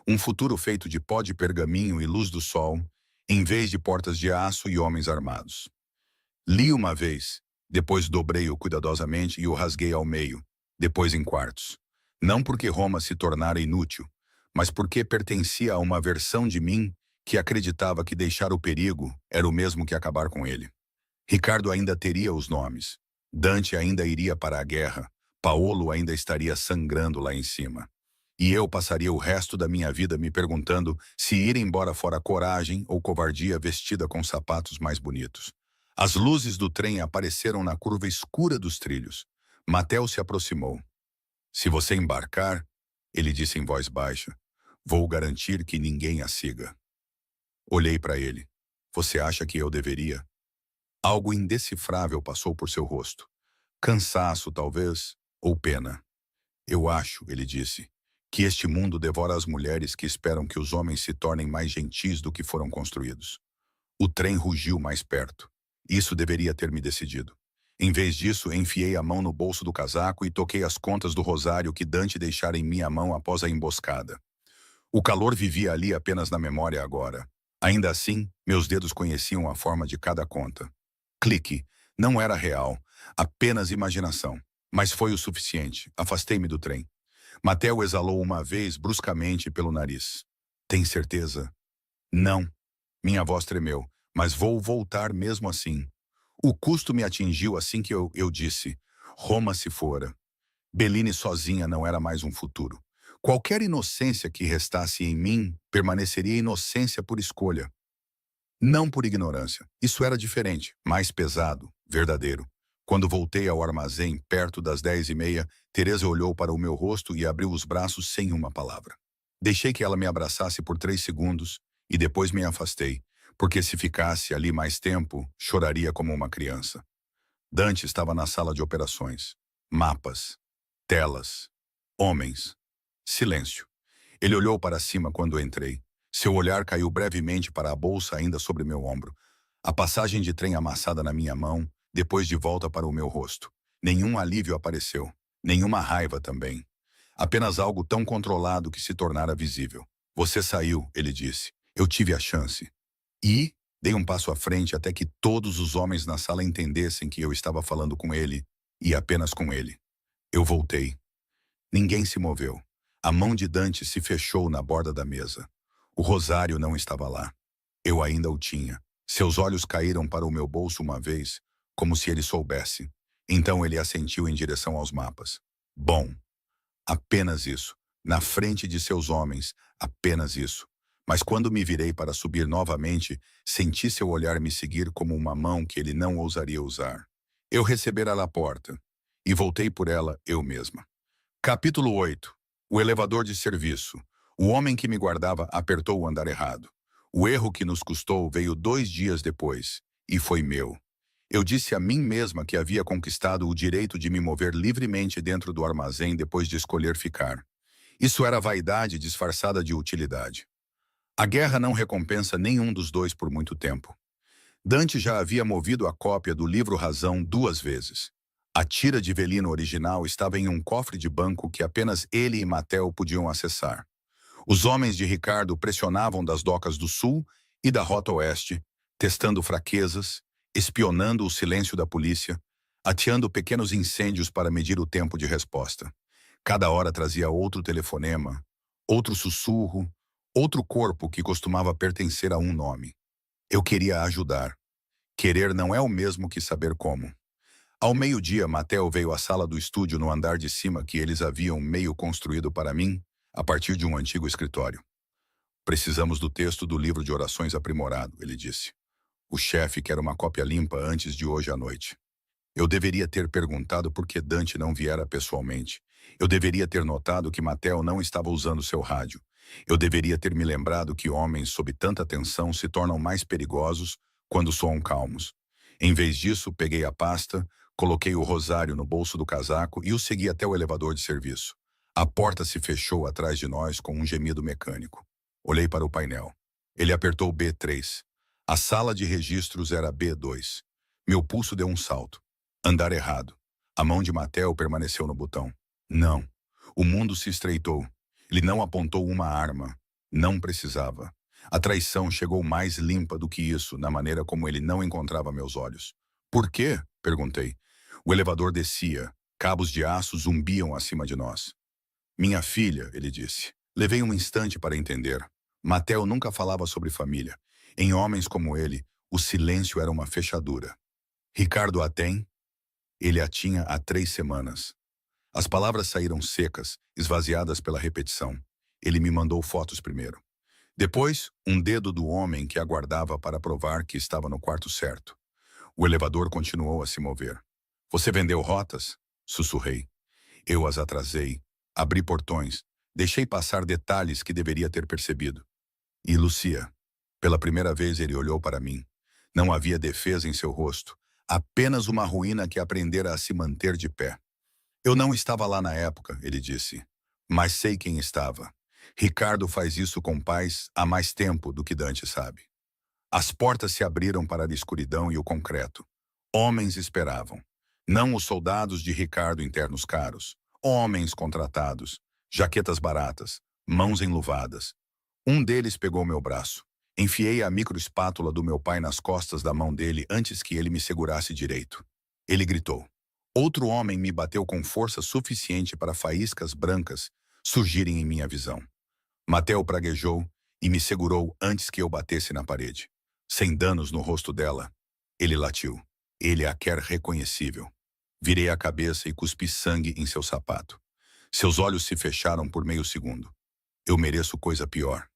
Um futuro feito de pó de pergaminho e luz do sol, em vez de portas de aço e homens armados. Li uma vez, depois dobrei-o cuidadosamente e o rasguei ao meio, depois em quartos. Não porque Roma se tornara inútil, mas porque pertencia a uma versão de mim que acreditava que deixar o perigo era o mesmo que acabar com ele. Ricardo ainda teria os nomes. Dante ainda iria para a guerra. Paolo ainda estaria sangrando lá em cima. E eu passaria o resto da minha vida me perguntando se ir embora fora coragem ou covardia vestida com sapatos mais bonitos. As luzes do trem apareceram na curva escura dos trilhos. Matteo se aproximou. Se você embarcar, ele disse em voz baixa, vou garantir que ninguém a siga. Olhei para ele. Você acha que eu deveria? Algo indecifrável passou por seu rosto. Cansaço, talvez, ou pena. Eu acho, ele disse, que este mundo devora as mulheres que esperam que os homens se tornem mais gentis do que foram construídos. O trem rugiu mais perto. Isso deveria ter me decidido. Em vez disso, enfiei a mão no bolso do casaco e toquei as contas do rosário que Dante deixara em minha mão após a emboscada. O calor vivia ali apenas na memória agora. Ainda assim, meus dedos conheciam a forma de cada conta. Clique. Não era real, apenas imaginação. Mas foi o suficiente. Afastei-me do trem. Matteo exalou uma vez bruscamente pelo nariz. Tem certeza? Não. Minha voz tremeu. Mas vou voltar mesmo assim. O custo me atingiu assim que eu disse. Roma se fora. Bellini sozinha não era mais um futuro. Qualquer inocência que restasse em mim permaneceria inocência por escolha. Não por ignorância. Isso era diferente, mais pesado, verdadeiro. Quando voltei ao armazém, perto das 10h30, Teresa olhou para o meu rosto e abriu os braços sem uma palavra. Deixei que ela me abraçasse por 3 segundos e depois me afastei, porque se ficasse ali mais tempo, choraria como uma criança. Dante estava na sala de operações. Mapas. Telas. Homens. Silêncio. Ele olhou para cima quando entrei. Seu olhar caiu brevemente para a bolsa ainda sobre meu ombro. A passagem de trem amassada na minha mão, depois de volta para o meu rosto. Nenhum alívio apareceu, nenhuma raiva também. Apenas algo tão controlado que se tornara visível. Você saiu, ele disse. Eu tive a chance. E dei um passo à frente até que todos os homens na sala entendessem que eu estava falando com ele, e apenas com ele. Eu voltei. Ninguém se moveu. A mão de Dante se fechou na borda da mesa. O rosário não estava lá. Eu ainda o tinha. Seus olhos caíram para o meu bolso uma vez, como se ele soubesse. Então ele assentiu em direção aos mapas. Bom, apenas isso. Na frente de seus homens, apenas isso. Mas quando me virei para subir novamente, senti seu olhar me seguir como uma mão que ele não ousaria usar. Eu recebera a porta, e voltei por ela eu mesma. Capítulo 8. O elevador de serviço. O homem que me guardava apertou o andar errado. O erro que nos custou veio 2 dias depois, e foi meu. Eu disse a mim mesma que havia conquistado o direito de me mover livremente dentro do armazém depois de escolher ficar. Isso era vaidade disfarçada de utilidade. A guerra não recompensa nenhum dos dois por muito tempo. Dante já havia movido a cópia do livro Razão 2 vezes. A tira de velino original estava em um cofre de banco que apenas ele e Matteo podiam acessar. Os homens de Ricardo pressionavam das docas do sul e da rota oeste, testando fraquezas, espionando o silêncio da polícia, ateando pequenos incêndios para medir o tempo de resposta. Cada hora trazia outro telefonema, outro sussurro, outro corpo que costumava pertencer a um nome. Eu queria ajudar. Querer não é o mesmo que saber como. Ao meio-dia, Matteo veio à sala do estúdio no andar de cima que eles haviam meio construído para mim, a partir de um antigo escritório. Precisamos do texto do livro de orações aprimorado, ele disse. O chefe quer uma cópia limpa antes de hoje à noite. Eu deveria ter perguntado por que Dante não viera pessoalmente. Eu deveria ter notado que Matteo não estava usando seu rádio. Eu deveria ter me lembrado que homens sob tanta tensão se tornam mais perigosos quando soam calmos. Em vez disso, peguei a pasta, coloquei o rosário no bolso do casaco e o segui até o elevador de serviço. A porta se fechou atrás de nós com um gemido mecânico. Olhei para o painel. Ele apertou B3. A sala de registros era B2. Meu pulso deu um salto. Andar errado. A mão de Matteo permaneceu no botão. Não. O mundo se estreitou. Ele não apontou uma arma. Não precisava. A traição chegou mais limpa do que isso, na maneira como ele não encontrava meus olhos. Por quê? Perguntei. O elevador descia. Cabos de aço zumbiam acima de nós. Minha filha, ele disse. Levei um instante para entender. Matteo nunca falava sobre família. Em homens como ele, o silêncio era uma fechadura. Ricardo a tem? Ele a tinha há 3 semanas. As palavras saíram secas, esvaziadas pela repetição. Ele me mandou fotos primeiro. Depois, um dedo do homem que aguardava para provar que estava no quarto certo. O elevador continuou a se mover. Você vendeu rotas? Sussurrei. Eu as atrasei. Abri portões. Deixei passar detalhes que deveria ter percebido. E Lucia? Pela primeira vez ele olhou para mim. Não havia defesa em seu rosto. Apenas uma ruína que aprendera a se manter de pé. Eu não estava lá na época, ele disse. Mas sei quem estava. Ricardo faz isso com paz há mais tempo do que Dante sabe. As portas se abriram para a escuridão e o concreto. Homens esperavam. Não os soldados de Ricardo internos caros. Homens contratados. Jaquetas baratas. Mãos enluvadas. Um deles pegou meu braço. Enfiei a microespátula do meu pai nas costas da mão dele antes que ele me segurasse direito. Ele gritou. Outro homem me bateu com força suficiente para faíscas brancas surgirem em minha visão. Matteo praguejou e me segurou antes que eu batesse na parede. Sem danos no rosto dela, ele latiu. Ele a quer reconhecível. Virei a cabeça e cuspi sangue em seu sapato. Seus olhos se fecharam por meio segundo. Eu mereço coisa pior.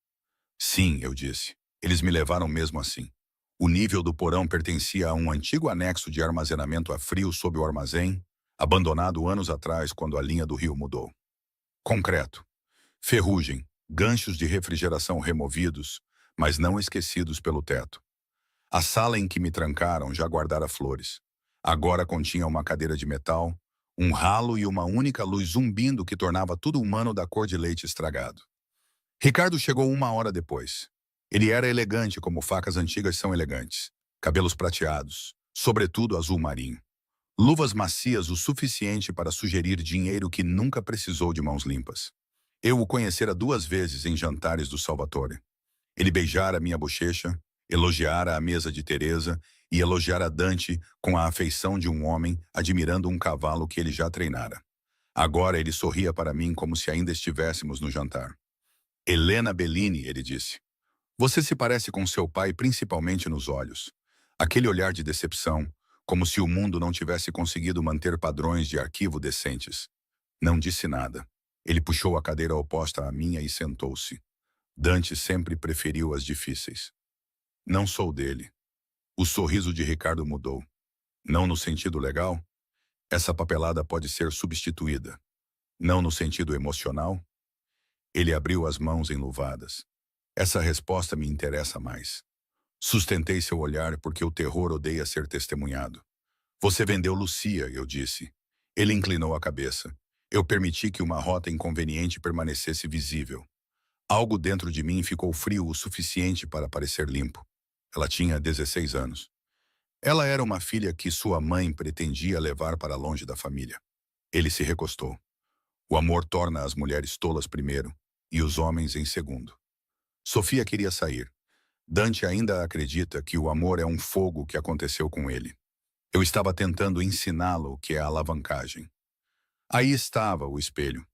Sim, eu disse. Eles me levaram mesmo assim. O nível do porão pertencia a um antigo anexo de armazenamento a frio sob o armazém, abandonado anos atrás quando a linha do rio mudou. Concreto. Ferrugem. Ganchos de refrigeração removidos, mas não esquecidos pelo teto. A sala em que me trancaram já guardara flores. Agora continha uma cadeira de metal, um ralo e uma única luz zumbindo que tornava tudo humano da cor de leite estragado. Ricardo chegou 1 hora depois. Ele era elegante como facas antigas são elegantes. cabelos prateados, sobretudo azul marinho. Luvas macias o suficiente para sugerir dinheiro que nunca precisou de mãos limpas. Eu o conhecera 2 vezes em jantares do Salvatore. Ele beijara minha bochecha, elogiara a mesa de Teresa e elogiara Dante com a afeição de um homem admirando um cavalo que ele já treinara. Agora ele sorria para mim como se ainda estivéssemos no jantar. Helena Bellini, ele disse. Você se parece com seu pai principalmente nos olhos. Aquele olhar de decepção, como se o mundo não tivesse conseguido manter padrões de arquivo decentes. Não disse nada. Ele puxou a cadeira oposta à minha e sentou-se. Dante sempre preferiu as difíceis. Não sou dele. O sorriso de Ricardo mudou. Não no sentido legal? Essa papelada pode ser substituída. Não no sentido emocional? Ele abriu as mãos enluvadas. Essa resposta me interessa mais. Sustentei seu olhar porque o terror odeia ser testemunhado. Você vendeu Lucia, eu disse. Ele inclinou a cabeça. Eu permiti que uma rota inconveniente permanecesse visível. Algo dentro de mim ficou frio o suficiente para parecer limpo. Ela tinha 16 anos. Ela era uma filha que sua mãe pretendia levar para longe da família. Ele se recostou. O amor torna as mulheres tolas primeiro e os homens em segundo. Sofia queria sair. Dante ainda acredita que o amor é um fogo que aconteceu com ele. Eu estava tentando ensiná-lo o que é a alavancagem. Aí estava o espelho.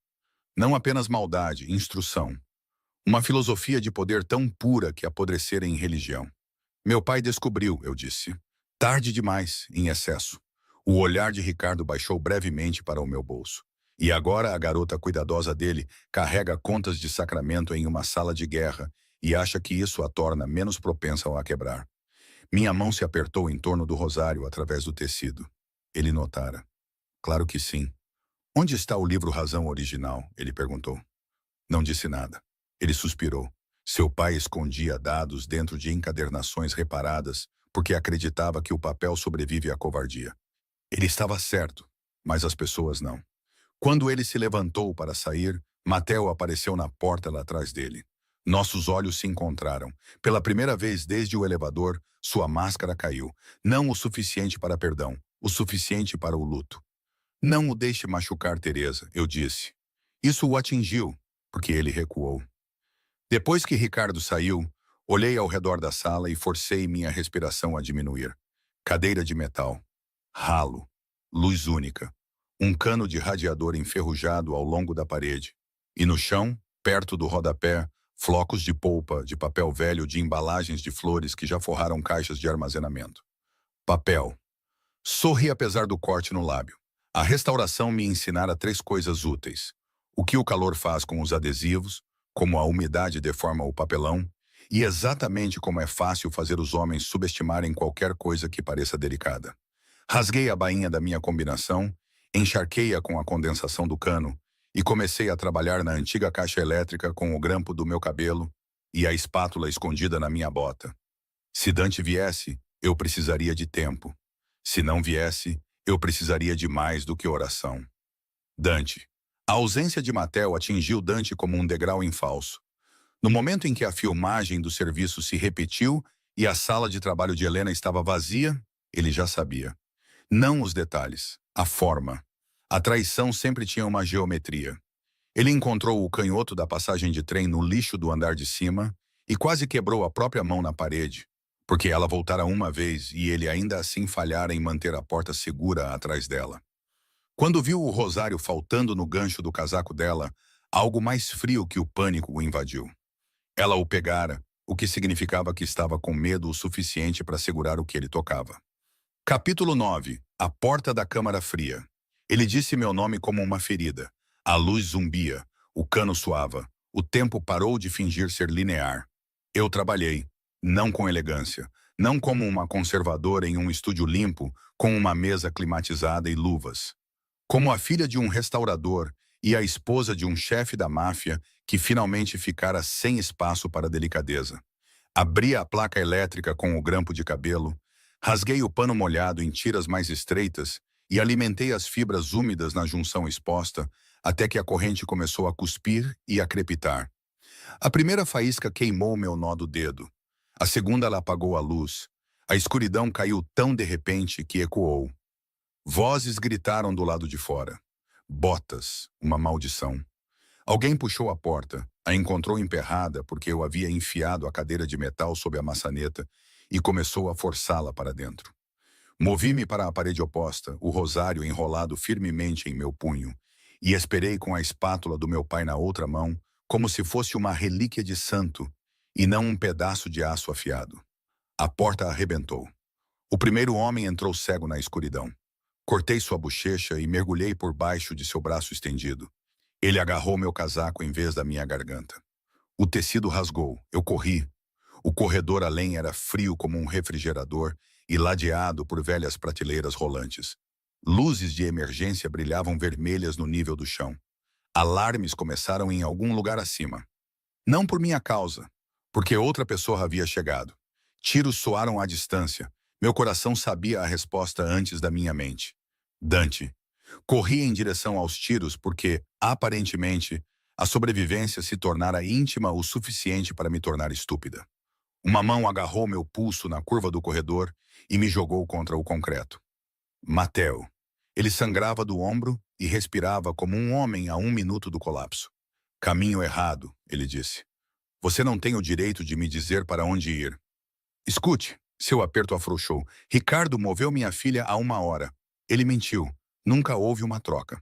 Não apenas maldade, instrução. Uma filosofia de poder tão pura que apodrecera em religião. Meu pai descobriu, eu disse. Tarde demais, em excesso. O olhar de Ricardo baixou brevemente para o meu bolso. E agora a garota cuidadosa dele carrega contas de sacramento em uma sala de guerra e acha que isso a torna menos propensa a quebrar. Minha mão se apertou em torno do rosário através do tecido. Ele notara. Claro que sim. Onde está o livro Razão original? Ele perguntou. Não disse nada. Ele suspirou. Seu pai escondia dados dentro de encadernações reparadas porque acreditava que o papel sobrevive à covardia. Ele estava certo, mas as pessoas não. Quando ele se levantou para sair, Mateo apareceu na porta lá atrás dele. Nossos olhos se encontraram. Pela primeira vez desde o elevador, sua máscara caiu. Não o suficiente para perdão, o suficiente para o luto. Não o deixe machucar, Teresa, eu disse. Isso o atingiu, porque ele recuou. Depois que Ricardo saiu, olhei ao redor da sala e forcei minha respiração a diminuir. Cadeira de metal. Ralo. Luz única. Um cano de radiador enferrujado ao longo da parede. E no chão, perto do rodapé, flocos de polpa, de papel velho de embalagens de flores que já forraram caixas de armazenamento. Papel. Sorri apesar do corte no lábio. A restauração me ensinara 3 coisas úteis. O que o calor faz com os adesivos, como a umidade deforma o papelão, e exatamente como é fácil fazer os homens subestimarem qualquer coisa que pareça delicada. Rasguei a bainha da minha combinação, encharquei-a com a condensação do cano e comecei a trabalhar na antiga caixa elétrica com o grampo do meu cabelo e a espátula escondida na minha bota. Se Dante viesse, eu precisaria de tempo. Se não viesse, eu precisaria de mais do que oração. Dante. A ausência de Mateo atingiu Dante como um degrau em falso. No momento em que a filmagem do serviço se repetiu e a sala de trabalho de Helena estava vazia, ele já sabia. Não os detalhes, a forma. A traição sempre tinha uma geometria. Ele encontrou o canhoto da passagem de trem no lixo do andar de cima e quase quebrou a própria mão na parede, porque ela voltara uma vez e ele ainda assim falhara em manter a porta segura atrás dela. Quando viu o rosário faltando no gancho do casaco dela, algo mais frio que o pânico o invadiu. Ela o pegara, o que significava que estava com medo o suficiente para segurar o que ele tocava. Capítulo 9. A porta da câmara fria. Ele disse meu nome como uma ferida. A luz zumbia, o cano suava, o tempo parou de fingir ser linear. Eu trabalhei, não com elegância, não como uma conservadora em um estúdio limpo, com uma mesa climatizada e luvas. Como a filha de um restaurador e a esposa de um chefe da máfia que finalmente ficara sem espaço para delicadeza. Abri a placa elétrica com o grampo de cabelo, rasguei o pano molhado em tiras mais estreitas e alimentei as fibras úmidas na junção exposta até que a corrente começou a cuspir e a crepitar. A primeira faísca queimou meu nó do dedo. A segunda ela apagou a luz. A escuridão caiu tão de repente que ecoou. Vozes gritaram do lado de fora. Botas, uma maldição. Alguém puxou a porta, a encontrou emperrada porque eu havia enfiado a cadeira de metal sob a maçaneta e começou a forçá-la para dentro. Movi-me para a parede oposta, o rosário enrolado firmemente em meu punho, e esperei com a espátula do meu pai na outra mão, como se fosse uma relíquia de santo, e não um pedaço de aço afiado. A porta arrebentou. O primeiro homem entrou cego na escuridão. Cortei sua bochecha e mergulhei por baixo de seu braço estendido. Ele agarrou meu casaco em vez da minha garganta. O tecido rasgou. Eu corri. O corredor além era frio como um refrigerador e ladeado por velhas prateleiras rolantes. Luzes de emergência brilhavam vermelhas no nível do chão. Alarmes começaram em algum lugar acima. Não por minha causa, porque outra pessoa havia chegado. Tiros soaram à distância. Meu coração sabia a resposta antes da minha mente. Dante. Corri em direção aos tiros porque, aparentemente, a sobrevivência se tornara íntima o suficiente para me tornar estúpida. Uma mão agarrou meu pulso na curva do corredor e me jogou contra o concreto. Mateo. Ele sangrava do ombro e respirava como um homem a 1 minuto do colapso. Caminho errado, ele disse. Você não tem o direito de me dizer para onde ir. Escute, seu aperto afrouxou. Ricardo moveu minha filha há 1 hora. Ele mentiu. Nunca houve uma troca.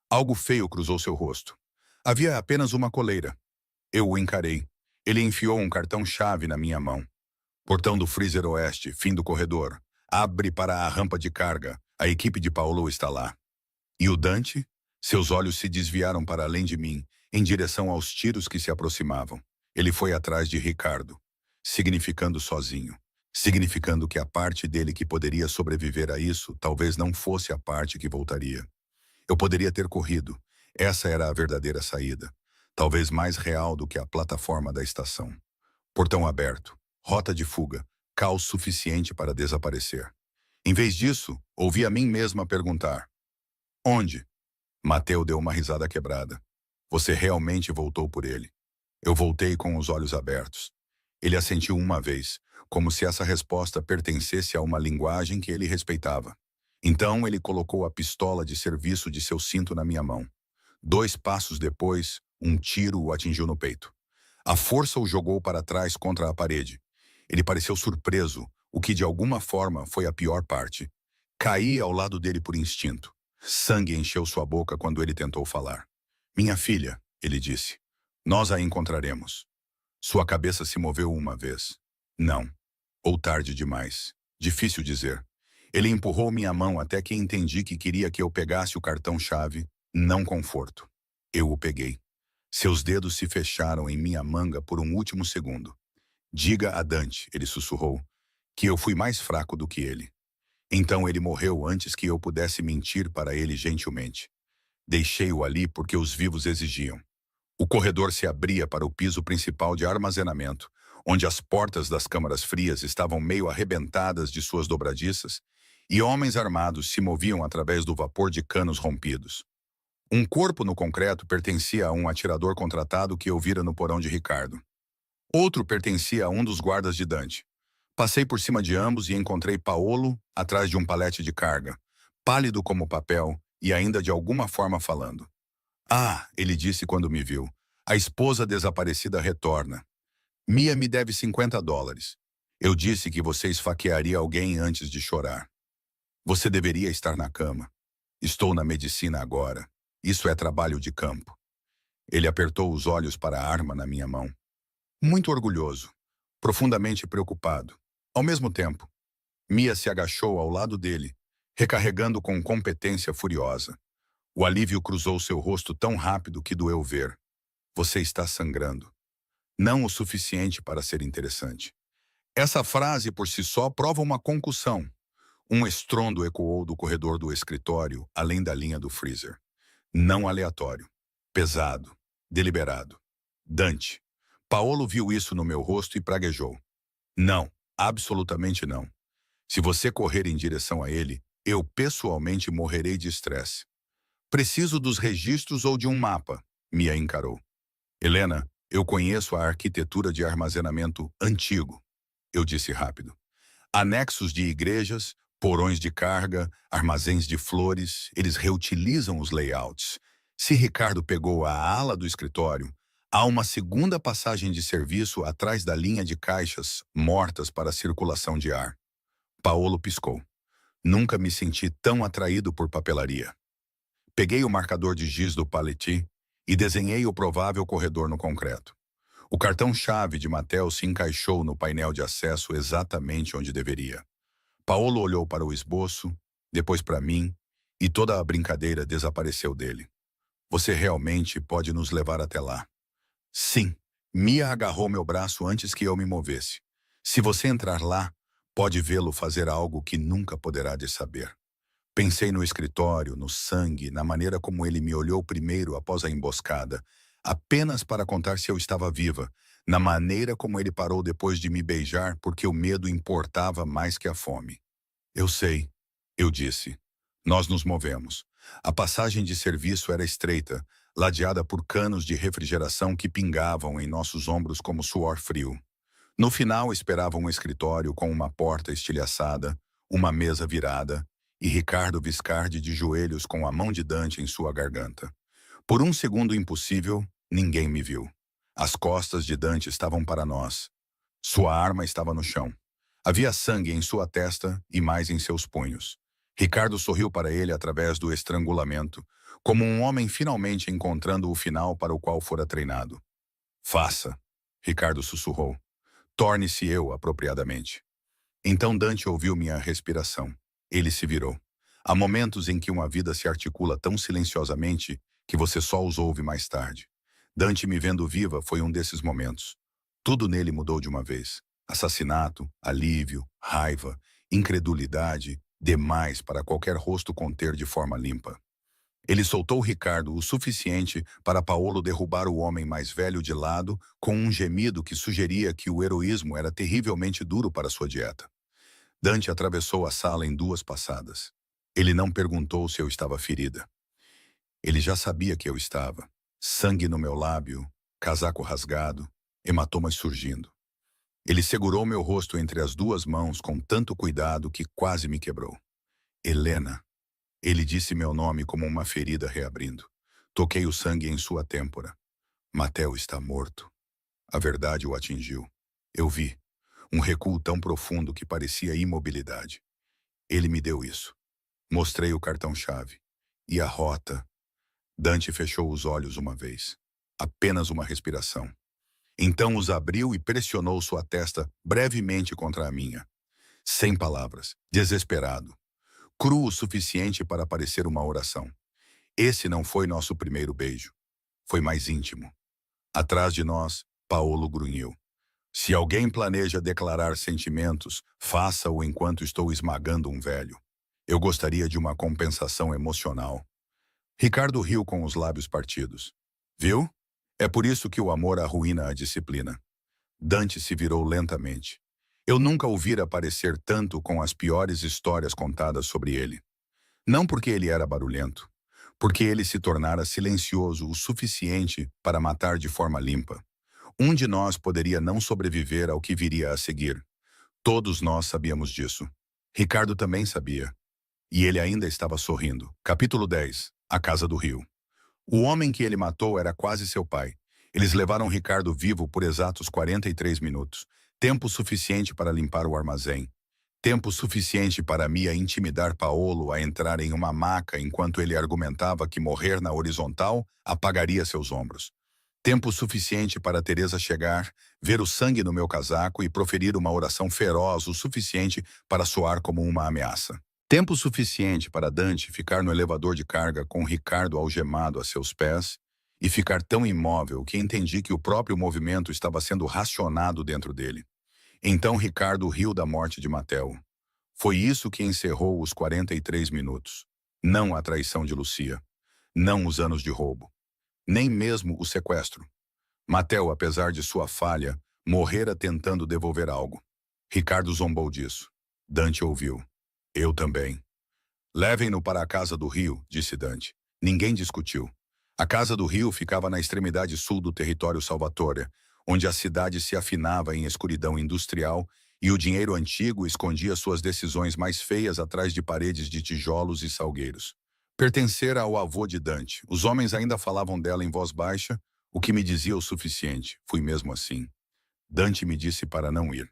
Algo feio cruzou seu rosto. Havia apenas uma coleira. Eu o encarei. Ele enfiou um cartão-chave na minha mão. Portão do freezer oeste, fim do corredor. Abre para a rampa de carga. A equipe de Paulo está lá. E o Dante? Seus olhos se desviaram para além de mim, em direção aos tiros que se aproximavam. Ele foi atrás de Ricardo, significando sozinho. Significando que a parte dele que poderia sobreviver a isso talvez não fosse a parte que voltaria. Eu poderia ter corrido. Essa era a verdadeira saída. Talvez mais real do que a plataforma da estação. Portão aberto. Rota de fuga. Caos suficiente para desaparecer. Em vez disso, ouvi a mim mesma perguntar. Onde? Mateu deu uma risada quebrada. Você realmente voltou por ele. Eu voltei com os olhos abertos. Ele assentiu uma vez, como se essa resposta pertencesse a uma linguagem que ele respeitava. Então ele colocou a pistola de serviço de seu cinto na minha mão. 2 passos depois, um tiro o atingiu no peito. A força o jogou para trás contra a parede. Ele pareceu surpreso, o que de alguma forma foi a pior parte. Caí ao lado dele por instinto. Sangue encheu sua boca quando ele tentou falar. Minha filha, ele disse. Nós a encontraremos. Sua cabeça se moveu uma vez. Não. Ou tarde demais. Difícil dizer. Ele empurrou minha mão até que entendi que queria que eu pegasse o cartão-chave, não conforto. Eu o peguei. Seus dedos se fecharam em minha manga por um último segundo. Diga a Dante, ele sussurrou, que eu fui mais fraco do que ele. Então ele morreu antes que eu pudesse mentir para ele gentilmente. Deixei-o ali porque os vivos exigiam. O corredor se abria para o piso principal de armazenamento, onde as portas das câmaras frias estavam meio arrebentadas de suas dobradiças, e homens armados se moviam através do vapor de canos rompidos. Um corpo no concreto pertencia a um atirador contratado que eu vira no porão de Ricardo. Outro pertencia a um dos guardas de Dante. Passei por cima de ambos e encontrei Paolo atrás de um palete de carga, pálido como papel e ainda de alguma forma falando. Ah, ele disse quando me viu. A esposa desaparecida retorna. Mia me deve $50. Eu disse que você esfaquearia alguém antes de chorar. Você deveria estar na cama. Estou na medicina agora. Isso é trabalho de campo. Ele apertou os olhos para a arma na minha mão. Muito orgulhoso, profundamente preocupado. Ao mesmo tempo, Mia se agachou ao lado dele, recarregando com competência furiosa. O alívio cruzou seu rosto tão rápido que doeu ver. Você está sangrando. Não o suficiente para ser interessante. Essa frase por si só prova uma concussão. Um estrondo ecoou do corredor do escritório, além da linha do freezer. Não aleatório. Pesado. Deliberado. Dante. Paolo viu isso no meu rosto e praguejou. Não, absolutamente não. Se você correr em direção a ele, eu pessoalmente morrerei de estresse. Preciso dos registros ou de um mapa, Mia encarou. Helena, eu conheço a arquitetura de armazenamento antigo, eu disse rápido. Anexos de igrejas, porões de carga, armazéns de flores, eles reutilizam os layouts. Se Ricardo pegou a ala do escritório, há uma segunda passagem de serviço atrás da linha de caixas mortas para a circulação de ar. Paolo piscou. Nunca me senti tão atraído por papelaria. Peguei o marcador de giz do paleti e desenhei o provável corredor no concreto. O cartão-chave de Mattel se encaixou no painel de acesso exatamente onde deveria. Paolo olhou para o esboço, depois para mim, e toda a brincadeira desapareceu dele. Você realmente pode nos levar até lá? Sim. Mia agarrou meu braço antes que eu me movesse. Se você entrar lá, pode vê-lo fazer algo que nunca poderá de saber. Pensei no escritório, no sangue, na maneira como ele me olhou primeiro após a emboscada, apenas para contar se eu estava viva, na maneira como ele parou depois de me beijar porque o medo importava mais que a fome. Eu sei, eu disse. Nós nos movemos. A passagem de serviço era estreita, ladeada por canos de refrigeração que pingavam em nossos ombros como suor frio. No final esperava um escritório com uma porta estilhaçada, uma mesa virada, e Ricardo Viscardi de joelhos com a mão de Dante em sua garganta. Por um segundo impossível, ninguém me viu. As costas de Dante estavam para nós. Sua arma estava no chão. Havia sangue em sua testa e mais em seus punhos. Ricardo sorriu para ele através do estrangulamento, como um homem finalmente encontrando o final para o qual fora treinado. Faça, Ricardo sussurrou. Torne-se eu apropriadamente. Então Dante ouviu minha respiração. Ele se virou. Há momentos em que uma vida se articula tão silenciosamente que você só os ouve mais tarde. Dante me vendo viva foi um desses momentos. Tudo nele mudou de uma vez. Assassinato, alívio, raiva, incredulidade, demais para qualquer rosto conter de forma limpa. Ele soltou Ricardo o suficiente para Paolo derrubar o homem mais velho de lado com um gemido que sugeria que o heroísmo era terrivelmente duro para sua dieta. Dante atravessou a sala em 2 passadas. Ele não perguntou se eu estava ferida. Ele já sabia que eu estava. Sangue no meu lábio, casaco rasgado, hematomas surgindo. Ele segurou meu rosto entre as 2 mãos com tanto cuidado que quase me quebrou. Helena. Ele disse meu nome como uma ferida reabrindo. Toquei o sangue em sua têmpora. Mattel está morto. A verdade o atingiu. Eu vi. Um recuo tão profundo que parecia imobilidade. Ele me deu isso. Mostrei o cartão-chave. E a rota. Dante fechou os olhos uma vez. Apenas uma respiração. Então os abriu e pressionou sua testa brevemente contra a minha. Sem palavras. Desesperado. Cru o suficiente para parecer uma oração. Esse não foi nosso primeiro beijo. Foi mais íntimo. Atrás de nós, Paolo grunhiu. Se alguém planeja declarar sentimentos, faça-o enquanto estou esmagando um velho. Eu gostaria de uma compensação emocional. Ricardo riu com os lábios partidos. Viu? É por isso que o amor arruína a disciplina. Dante se virou lentamente. Eu nunca o vira parecer tanto com as piores histórias contadas sobre ele. Não porque ele era barulhento, porque ele se tornara silencioso o suficiente para matar de forma limpa. Um de nós poderia não sobreviver ao que viria a seguir. Todos nós sabíamos disso. Ricardo também sabia. E ele ainda estava sorrindo. Capítulo 10. A Casa do Rio. O homem que ele matou era quase seu pai. Eles levaram Ricardo vivo por exatos 43 minutos. Tempo suficiente para limpar o armazém. Tempo suficiente para Mia intimidar Paolo a entrar em uma maca enquanto ele argumentava que morrer na horizontal apagaria seus ombros. Tempo suficiente para Teresa chegar, ver o sangue no meu casaco e proferir uma oração feroz o suficiente para soar como uma ameaça. Tempo suficiente para Dante ficar no elevador de carga com Ricardo algemado a seus pés e ficar tão imóvel que entendi que o próprio movimento estava sendo racionado dentro dele. Então Ricardo riu da morte de Mattel. Foi isso que encerrou os 43 minutos. Não a traição de Lucia. Não os anos de roubo. Nem mesmo o sequestro. Mattel, apesar de sua falha, morrera tentando devolver algo. Ricardo zombou disso. Dante ouviu. Eu também. Levem-no para a Casa do Rio, disse Dante. Ninguém discutiu. A Casa do Rio ficava na extremidade sul do território Salvatore, onde a cidade se afinava em escuridão industrial E o dinheiro antigo escondia suas decisões mais feias atrás de paredes de tijolos e salgueiros. Pertencera ao avô de Dante. Os homens ainda falavam dela em voz baixa, o que me dizia o suficiente. Fui mesmo assim. Dante me disse para não ir.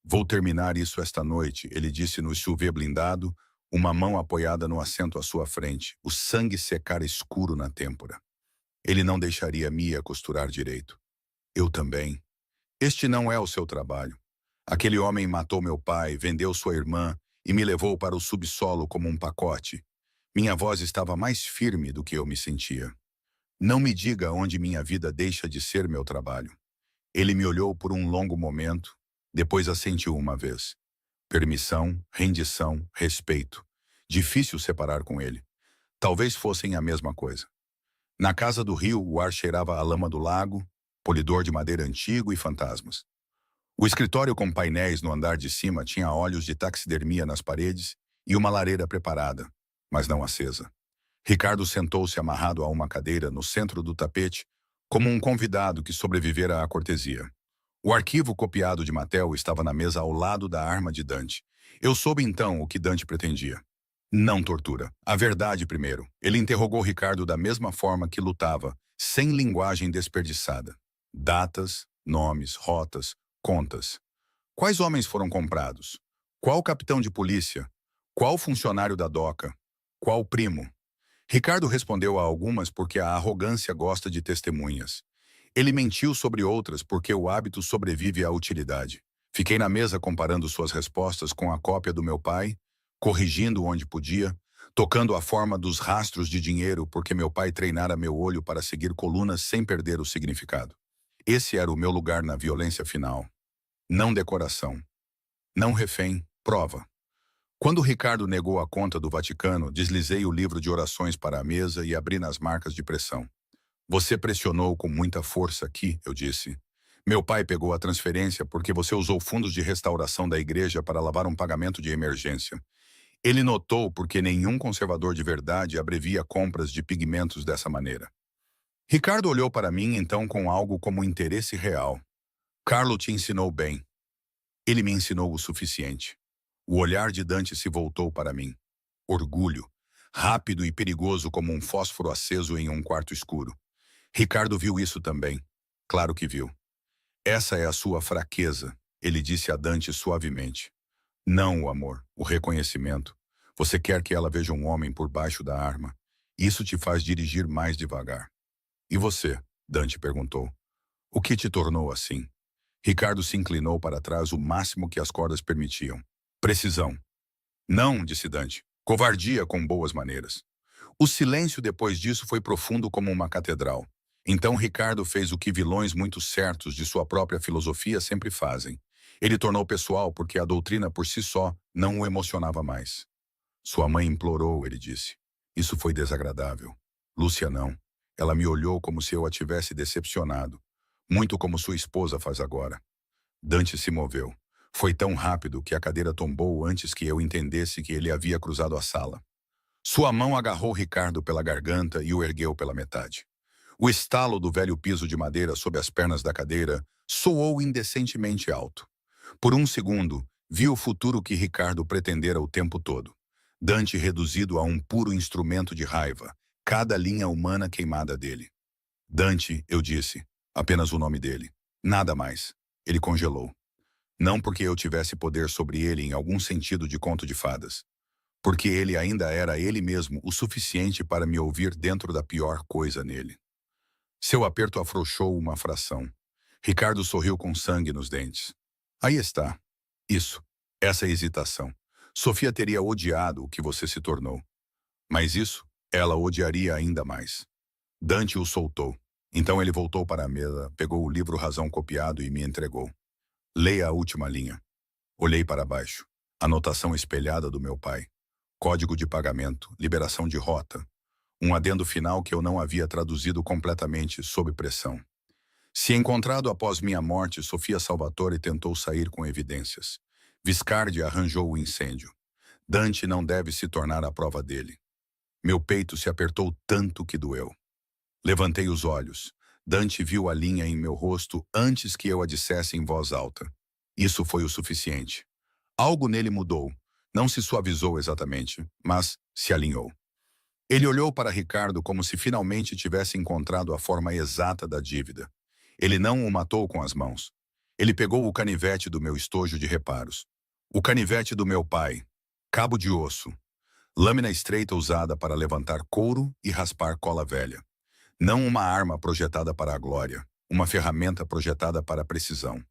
Vou terminar isso esta noite, ele disse no SUV blindado, uma mão apoiada no assento à sua frente, o sangue secar escuro na têmpora. Ele não deixaria Mia costurar direito. Eu também. Este não é o seu trabalho. Aquele homem matou meu pai, vendeu sua irmã e me levou para o subsolo como um pacote. Minha voz estava mais firme do que eu me sentia. Não me diga onde minha vida deixa de ser meu trabalho. Ele me olhou por um longo momento, depois assentiu uma vez. Permissão, rendição, respeito. Difícil separar com ele. Talvez fossem a mesma coisa. Na casa do rio, o ar cheirava a lama do lago, polidor de madeira antigo e fantasmas. O escritório com painéis no andar de cima tinha olhos de taxidermia nas paredes e uma lareira preparada, mas não acesa. Ricardo sentou-se amarrado a uma cadeira no centro do tapete, como um convidado que sobrevivera à cortesia. O arquivo copiado de Mattel estava na mesa ao lado da arma de Dante. Eu soube então o que Dante pretendia. Não tortura. A verdade primeiro. Ele interrogou Ricardo da mesma forma que lutava, sem linguagem desperdiçada. Datas, nomes, rotas, contas. Quais homens foram comprados? Qual capitão de polícia? Qual funcionário da doca? Qual primo? Ricardo respondeu a algumas porque a arrogância gosta de testemunhas. Ele mentiu sobre outras porque o hábito sobrevive à utilidade. Fiquei na mesa comparando suas respostas com a cópia do meu pai, corrigindo onde podia, tocando a forma dos rastros de dinheiro porque meu pai treinara meu olho para seguir colunas sem perder o significado. Esse era o meu lugar na violência final. Não decoração. Não refém, prova. Quando Ricardo negou a conta do Vaticano, deslizei o livro de orações para a mesa e abri nas marcas de pressão. Você pressionou com muita força aqui, eu disse. Meu pai pegou a transferência porque você usou fundos de restauração da igreja para lavar um pagamento de emergência. Ele notou porque nenhum conservador de verdade abrevia compras de pigmentos dessa maneira. Ricardo olhou para mim então com algo como interesse real. Carlo te ensinou bem. Ele me ensinou o suficiente. O olhar de Dante se voltou para mim. Orgulho, rápido e perigoso como um fósforo aceso em um quarto escuro. Ricardo viu isso também. Claro que viu. Essa é a sua fraqueza, ele disse a Dante suavemente. Não o amor, o reconhecimento. Você quer que ela veja um homem por baixo da arma. Isso te faz dirigir mais devagar. E você? Dante perguntou. O que te tornou assim? Ricardo se inclinou para trás o máximo que as cordas permitiam. Precisão. Não, disse Dante. Covardia com boas maneiras. O silêncio depois disso foi profundo como uma catedral. Então Ricardo fez o que vilões muito certos de sua própria filosofia sempre fazem. Ele tornou pessoal porque a doutrina por si só não o emocionava mais. Sua mãe implorou, ele disse. Isso foi desagradável. Lúcia não. Ela me olhou como se eu a tivesse decepcionado. Muito como sua esposa faz agora. Dante se moveu. Foi tão rápido que a cadeira tombou antes que eu entendesse que ele havia cruzado a sala. Sua mão agarrou Ricardo pela garganta e o ergueu pela metade. O estalo do velho piso de madeira sob as pernas da cadeira soou indecentemente alto. Por um segundo, vi o futuro que Ricardo pretendera o tempo todo. Dante reduzido a um puro instrumento de raiva, cada linha humana queimada dele. Dante, eu disse, apenas o nome dele. Nada mais. Ele congelou. Não porque eu tivesse poder sobre ele em algum sentido de conto de fadas. Porque ele ainda era ele mesmo o suficiente para me ouvir dentro da pior coisa nele. Seu aperto afrouxou uma fração. Ricardo sorriu com sangue nos dentes. Aí está. Isso. Essa hesitação. Sofia teria odiado o que você se tornou. Mas isso, ela odiaria ainda mais. Dante o soltou. Então ele voltou para a mesa, pegou o livro Razão copiado e me entregou. Leia a última linha. Olhei para baixo. Anotação espelhada do meu pai. Código de pagamento, liberação de rota. Um adendo final que eu não havia traduzido completamente sob pressão. Se encontrado após minha morte, Sofia Salvatore tentou sair com evidências. Viscardi arranjou o incêndio. Dante não deve se tornar a prova dele. Meu peito se apertou tanto que doeu. Levantei os olhos. Dante viu a linha em meu rosto antes que eu a dissesse em voz alta. Isso foi o suficiente. Algo nele mudou. Não se suavizou exatamente, mas se alinhou. Ele olhou para Ricardo como se finalmente tivesse encontrado a forma exata da dívida. Ele não o matou com as mãos. Ele pegou o canivete do meu estojo de reparos. O canivete do meu pai. Cabo de osso. Lâmina estreita usada para levantar couro e raspar cola velha. Não uma arma projetada para a glória. Uma ferramenta projetada para a precisão.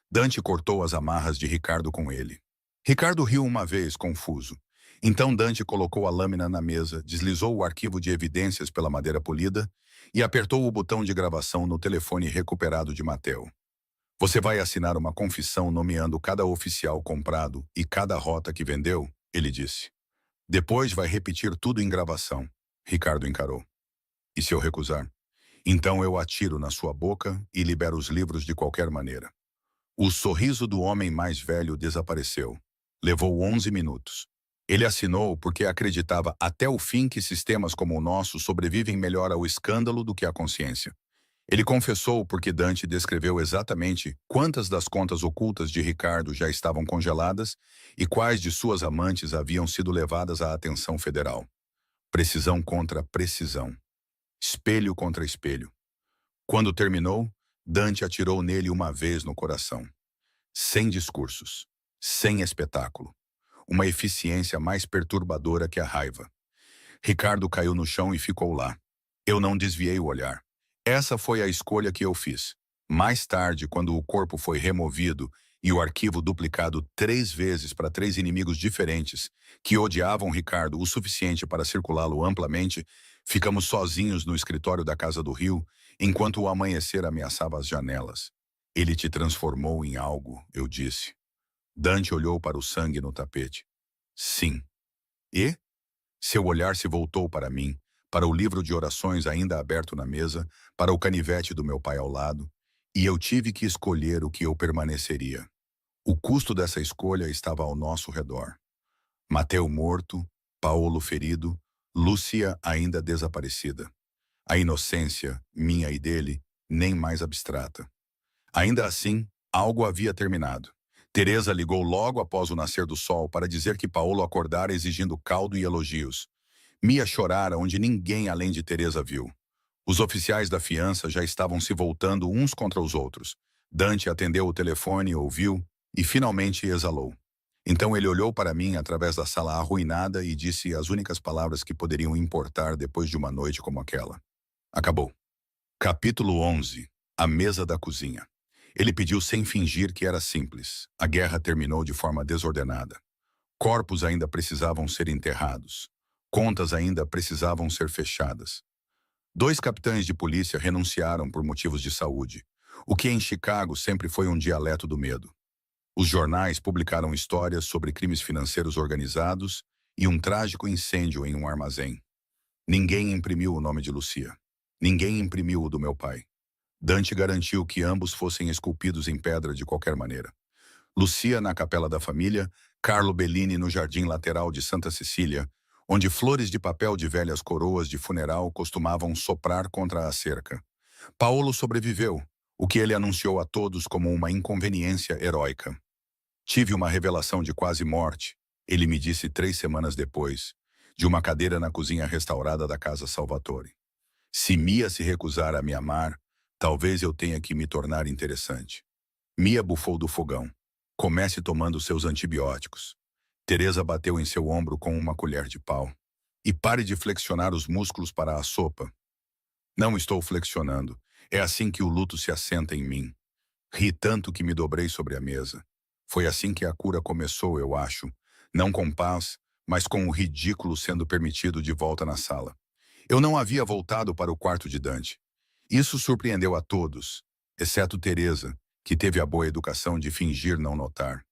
Dante cortou as amarras de Ricardo com ele. Ricardo riu uma vez, confuso. Então Dante colocou a lâmina na mesa, deslizou o arquivo de evidências pela madeira polida e apertou o botão de gravação no telefone recuperado de Mateu. Você vai assinar uma confissão nomeando cada oficial comprado e cada rota que vendeu, ele disse. Depois vai repetir tudo em gravação. Ricardo encarou. E se eu recusar? Então eu atiro na sua boca e libero os livros de qualquer maneira. O sorriso do homem mais velho desapareceu. Levou 11 minutos. Ele assinou porque acreditava até o fim que sistemas como o nosso sobrevivem melhor ao escândalo do que à consciência. Ele confessou porque Dante descreveu exatamente quantas das contas ocultas de Ricardo já estavam congeladas e quais de suas amantes haviam sido levadas à atenção federal. Precisão contra precisão. Espelho contra espelho. Quando terminou, Dante atirou nele uma vez no coração. Sem discursos. Sem espetáculo. Uma eficiência mais perturbadora que a raiva. Ricardo caiu no chão e ficou lá. Eu não desviei o olhar. Essa foi a escolha que eu fiz. Mais tarde, quando o corpo foi removido e o arquivo duplicado 3 vezes para 3 inimigos diferentes, que odiavam Ricardo o suficiente para circulá-lo amplamente, ficamos sozinhos no escritório da Casa do Rio, enquanto o amanhecer ameaçava as janelas. Ele te transformou em algo, eu disse. Dante olhou para o sangue no tapete. Sim. E? Seu olhar se voltou para mim, para o livro de orações ainda aberto na mesa, para o canivete do meu pai ao lado, e eu tive que escolher o que eu permaneceria. O custo dessa escolha estava ao nosso redor. Mateu morto, Paolo ferido, Lúcia ainda desaparecida. A inocência, minha e dele, nem mais abstrata. Ainda assim, algo havia terminado. Teresa ligou logo após o nascer do sol para dizer que Paolo acordara exigindo caldo e elogios. Mia chorara onde ninguém além de Teresa viu. Os oficiais da fiança já estavam se voltando uns contra os outros. Dante atendeu o telefone, ouviu e finalmente exalou. Então ele olhou para mim através da sala arruinada e disse as únicas palavras que poderiam importar depois de uma noite como aquela. Acabou. Capítulo 11. A mesa da cozinha. Ele pediu sem fingir que era simples. A guerra terminou de forma desordenada. Corpos ainda precisavam ser enterrados. Contas ainda precisavam ser fechadas. 2 capitães de polícia renunciaram por motivos de saúde, o que em Chicago sempre foi um dialeto do medo. Os jornais publicaram histórias sobre crimes financeiros organizados e um trágico incêndio em um armazém. Ninguém imprimiu o nome de Lucia. Ninguém imprimiu o do meu pai. Dante garantiu que ambos fossem esculpidos em pedra de qualquer maneira. Lucia na capela da família, Carlo Bellini no jardim lateral de Santa Cecília, onde flores de papel de velhas coroas de funeral costumavam soprar contra a cerca. Paolo sobreviveu, o que ele anunciou a todos como uma inconveniência heróica. Tive uma revelação de quase morte, ele me disse 3 semanas depois, de uma cadeira na cozinha restaurada da Casa Salvatore. Se Mia se recusar a me amar, talvez eu tenha que me tornar interessante. Mia bufou do fogão. Comece tomando seus antibióticos. Teresa bateu em seu ombro com uma colher de pau. E pare de flexionar os músculos para a sopa. Não estou flexionando. É assim que o luto se assenta em mim. Ri tanto que me dobrei sobre a mesa. Foi assim que a cura começou, eu acho. Não com paz, mas com o ridículo sendo permitido de volta na sala. Eu não havia voltado para o quarto de Dante. Isso surpreendeu a todos, exceto Teresa, que teve a boa educação de fingir não notar.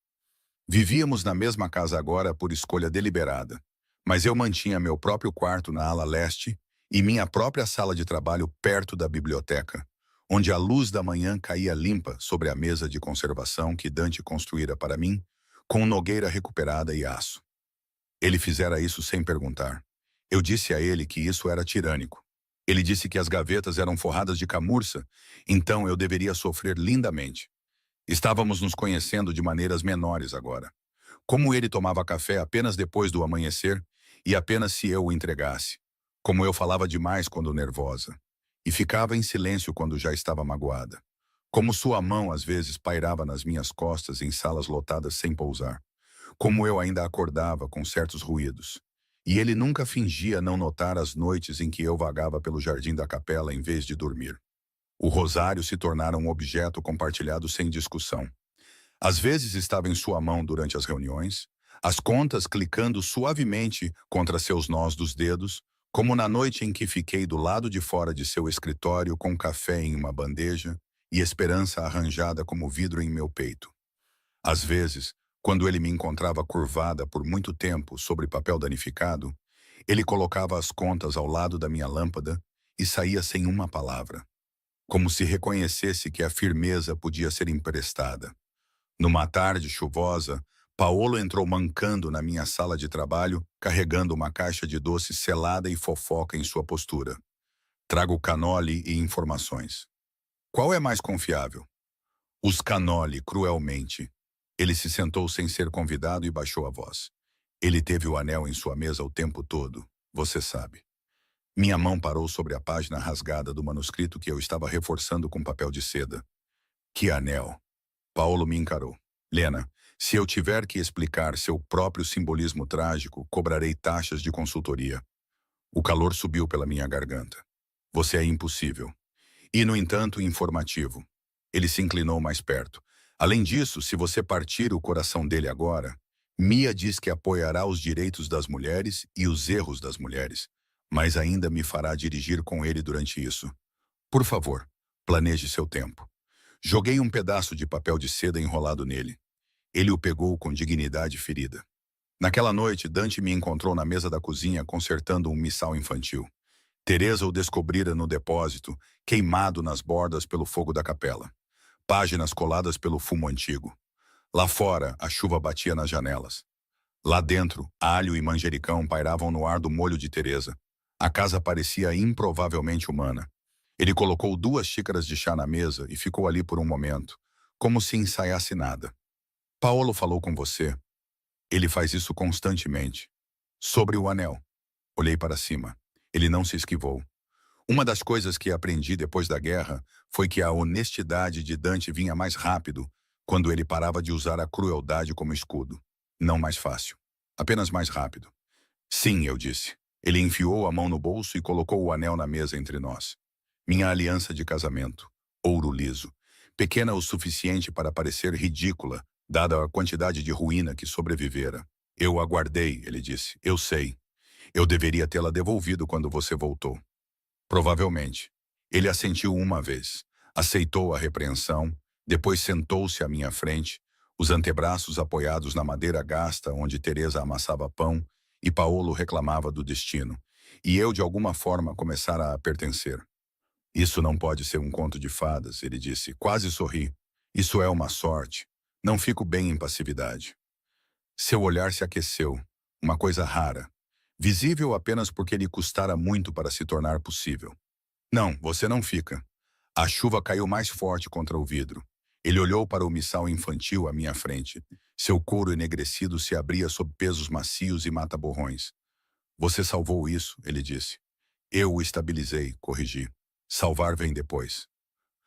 Vivíamos na mesma casa agora por escolha deliberada, mas eu mantinha meu próprio quarto na ala leste e minha própria sala de trabalho perto da biblioteca, onde a luz da manhã caía limpa sobre a mesa de conservação que Dante construíra para mim, com nogueira recuperada e aço. Ele fizera isso sem perguntar. Eu disse a ele que isso era tirânico. Ele disse que as gavetas eram forradas de camurça, então eu deveria sofrer lindamente. Estávamos nos conhecendo de maneiras menores agora. Como ele tomava café apenas depois do amanhecer e apenas se eu o entregasse. Como eu falava demais quando nervosa. E ficava em silêncio quando já estava magoada. Como sua mão às vezes pairava nas minhas costas em salas lotadas sem pousar. Como eu ainda acordava com certos ruídos. E ele nunca fingia não notar as noites em que eu vagava pelo jardim da capela em vez de dormir. O rosário se tornara um objeto compartilhado sem discussão. Às vezes estava em sua mão durante as reuniões, as contas clicando suavemente contra seus nós dos dedos, como na noite em que fiquei do lado de fora de seu escritório com café em uma bandeja e esperança arranjada como vidro em meu peito. Às vezes, quando ele me encontrava curvada por muito tempo sobre papel danificado, ele colocava as contas ao lado da minha lâmpada e saía sem uma palavra, como se reconhecesse que a firmeza podia ser emprestada. Numa tarde chuvosa, Paolo entrou mancando na minha sala de trabalho, carregando uma caixa de doces selada e fofoca em sua postura. Trago canole e informações. Qual é mais confiável? Os canole, cruelmente. Ele se sentou sem ser convidado e baixou a voz. Ele teve o anel em sua mesa o tempo todo, você sabe. Minha mão parou sobre a página rasgada do manuscrito que eu estava reforçando com papel de seda. Que anel? Paulo me encarou. Lena, se eu tiver que explicar seu próprio simbolismo trágico, cobrarei taxas de consultoria. O calor subiu pela minha garganta. Você é impossível. E, no entanto, informativo. Ele se inclinou mais perto. Além disso, se você partir o coração dele agora, Mia diz que apoiará os direitos das mulheres e os erros das mulheres, mas ainda me fará dirigir com ele durante isso. Por favor, planeje seu tempo. Joguei um pedaço de papel de seda enrolado nele. Ele o pegou com dignidade ferida. Naquela noite, Dante me encontrou na mesa da cozinha consertando um missal infantil. Teresa o descobrira no depósito, queimado nas bordas pelo fogo da capela. Páginas coladas pelo fumo antigo. Lá fora, a chuva batia nas janelas. Lá dentro, alho e manjericão pairavam no ar do molho de Teresa. A casa parecia improvavelmente humana. Ele colocou 2 xícaras de chá na mesa e ficou ali por um momento, como se ensaiasse nada. Paolo falou com você. Ele faz isso constantemente. Sobre o anel. Olhei para cima. Ele não se esquivou. Uma das coisas que aprendi depois da guerra foi que a honestidade de Dante vinha mais rápido quando ele parava de usar a crueldade como escudo. Não mais fácil. Apenas mais rápido. Sim, eu disse. Ele enfiou a mão no bolso e colocou o anel na mesa entre nós. Minha aliança de casamento. Ouro liso. Pequena o suficiente para parecer ridícula, dada a quantidade de ruína que sobrevivera. Eu aguardei, ele disse. Eu sei. Eu deveria tê-la devolvido quando você voltou. Provavelmente. Ele assentiu uma vez. Aceitou a repreensão. Depois sentou-se à minha frente, os antebraços apoiados na madeira gasta onde Teresa amassava pão e Paolo reclamava do destino. E eu, de alguma forma, começara a pertencer. Isso não pode ser um conto de fadas, ele disse. Quase sorri. Isso é uma sorte. Não fico bem em passividade. Seu olhar se aqueceu. Uma coisa rara. Visível apenas porque lhe custara muito para se tornar possível. Não, você não fica. A chuva caiu mais forte contra o vidro. Ele olhou para o missal infantil à minha frente. Seu couro enegrecido se abria sob pesos macios e mata-borrões. Você salvou isso, ele disse. Eu o estabilizei, corrigi. Salvar vem depois.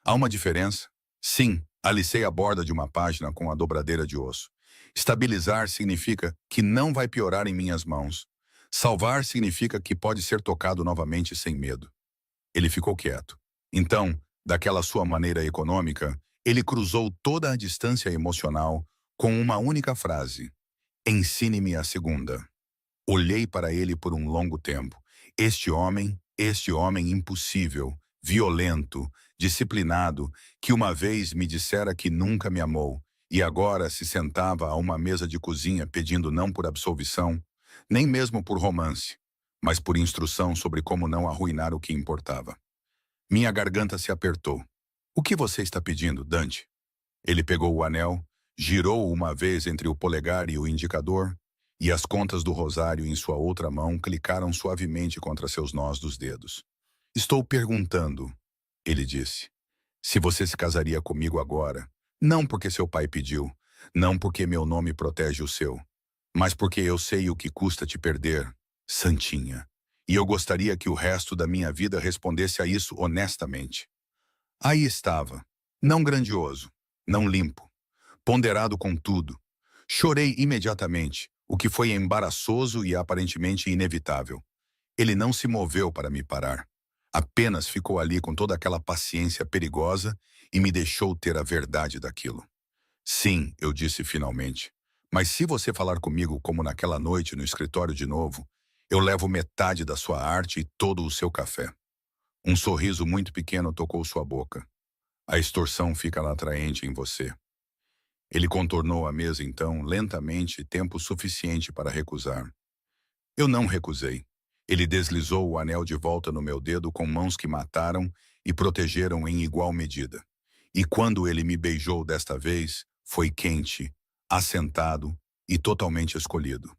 Há uma diferença? Sim, alicei a borda de uma página com a dobradeira de osso. Estabilizar significa que não vai piorar em minhas mãos. Salvar significa que pode ser tocado novamente sem medo. Ele ficou quieto. Então, daquela sua maneira econômica, ele cruzou toda a distância emocional com uma única frase. Ensine-me a segunda. Olhei para ele por um longo tempo. Este homem impossível, violento, disciplinado, que uma vez me dissera que nunca me amou, e agora se sentava a uma mesa de cozinha pedindo não por absolvição, nem mesmo por romance, mas por instrução sobre como não arruinar o que importava. Minha garganta se apertou. O que você está pedindo, Dante? Ele pegou o anel, girou uma vez entre o polegar e o indicador, e as contas do rosário em sua outra mão clicaram suavemente contra seus nós dos dedos. Estou perguntando, ele disse, se você se casaria comigo agora, Não porque seu pai pediu, não porque meu nome protege o seu, mas porque eu sei o que custa te perder, Santinha. E eu gostaria que o resto da minha vida respondesse a isso honestamente. Aí estava, não grandioso, não limpo, ponderado com tudo. Chorei imediatamente, o que foi embaraçoso e aparentemente inevitável. Ele não se moveu para me parar. Apenas ficou ali com toda aquela paciência perigosa e me deixou ter a verdade daquilo. Sim, eu disse finalmente. Mas se você falar comigo como naquela noite no escritório de novo, eu levo metade da sua arte e todo o seu café. Um sorriso muito pequeno tocou sua boca. A extorsão fica atraente em você. Ele contornou a mesa então, lentamente, tempo suficiente para recusar. Eu não recusei. Ele deslizou o anel de volta no meu dedo com mãos que mataram e protegeram em igual medida. E quando ele me beijou desta vez, foi quente, assentado e totalmente escolhido.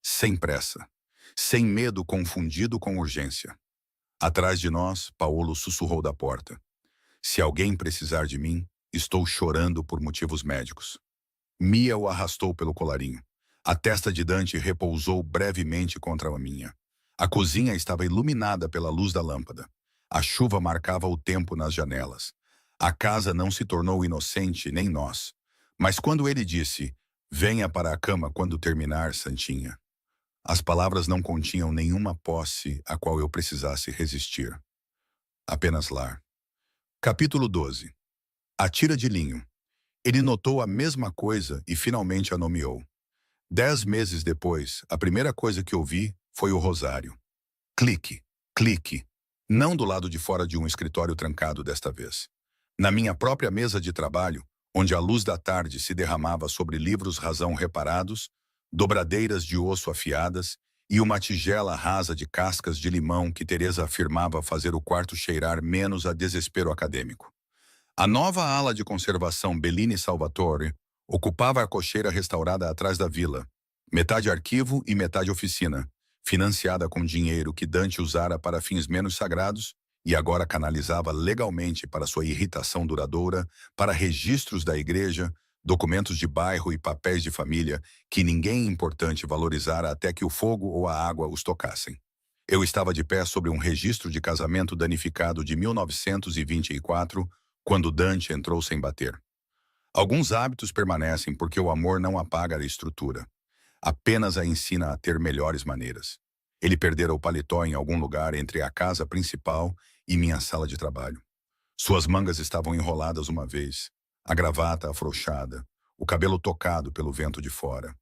Sem pressa. Sem medo confundido com urgência. Atrás de nós, Paolo sussurrou da porta. Se alguém precisar de mim, estou chorando por motivos médicos. Mia o arrastou pelo colarinho. A testa de Dante repousou brevemente contra a minha. A cozinha estava iluminada pela luz da lâmpada. A chuva marcava o tempo nas janelas. A casa não se tornou inocente, nem nós. Mas quando ele disse, venha para a cama quando terminar, Santinha, as palavras não continham nenhuma posse a qual eu precisasse resistir. Apenas lar. Capítulo 12. A tira de linho. Ele notou a mesma coisa e finalmente a nomeou. 10 meses depois, a primeira coisa que ouvi foi o rosário. Clique, clique. Não do lado de fora de um escritório trancado desta vez. Na minha própria mesa de trabalho, onde a luz da tarde se derramava sobre livros razão reparados, dobradeiras de osso afiadas e uma tigela rasa de cascas de limão que Teresa afirmava fazer o quarto cheirar menos a desespero acadêmico. A nova ala de conservação Bellini Salvatore ocupava a cocheira restaurada atrás da vila, metade arquivo e metade oficina, financiada com dinheiro que Dante usara para fins menos sagrados e agora canalizava legalmente para sua irritação duradoura, para registros da igreja, documentos de bairro e papéis de família que ninguém importante valorizara até que o fogo ou a água os tocassem. Eu estava de pé sobre um registro de casamento danificado de 1924, quando Dante entrou sem bater. Alguns hábitos permanecem porque o amor não apaga a estrutura. Apenas a ensina a ter melhores maneiras. Ele perdera o paletó em algum lugar entre a casa principal e minha sala de trabalho. Suas mangas estavam enroladas uma vez, a gravata afrouxada, o cabelo tocado pelo vento de fora.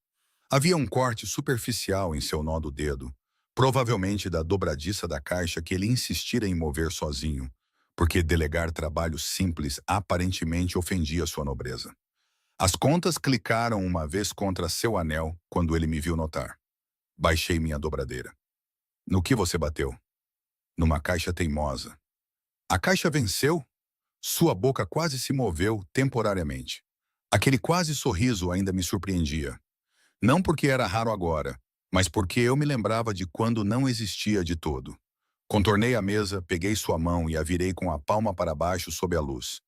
Havia um corte superficial em seu nó do dedo, provavelmente da dobradiça da caixa que ele insistira em mover sozinho, porque delegar trabalho simples aparentemente ofendia sua nobreza. As contas clicaram uma vez contra seu anel quando ele me viu notar. Baixei minha dobradeira. No que você bateu? Numa caixa teimosa. A caixa venceu? Sua boca quase se moveu temporariamente. Aquele quase sorriso ainda me surpreendia. Não porque era raro agora, mas porque eu me lembrava de quando não existia de todo. Contornei a mesa, peguei sua mão e a virei com a palma para baixo sob a luz.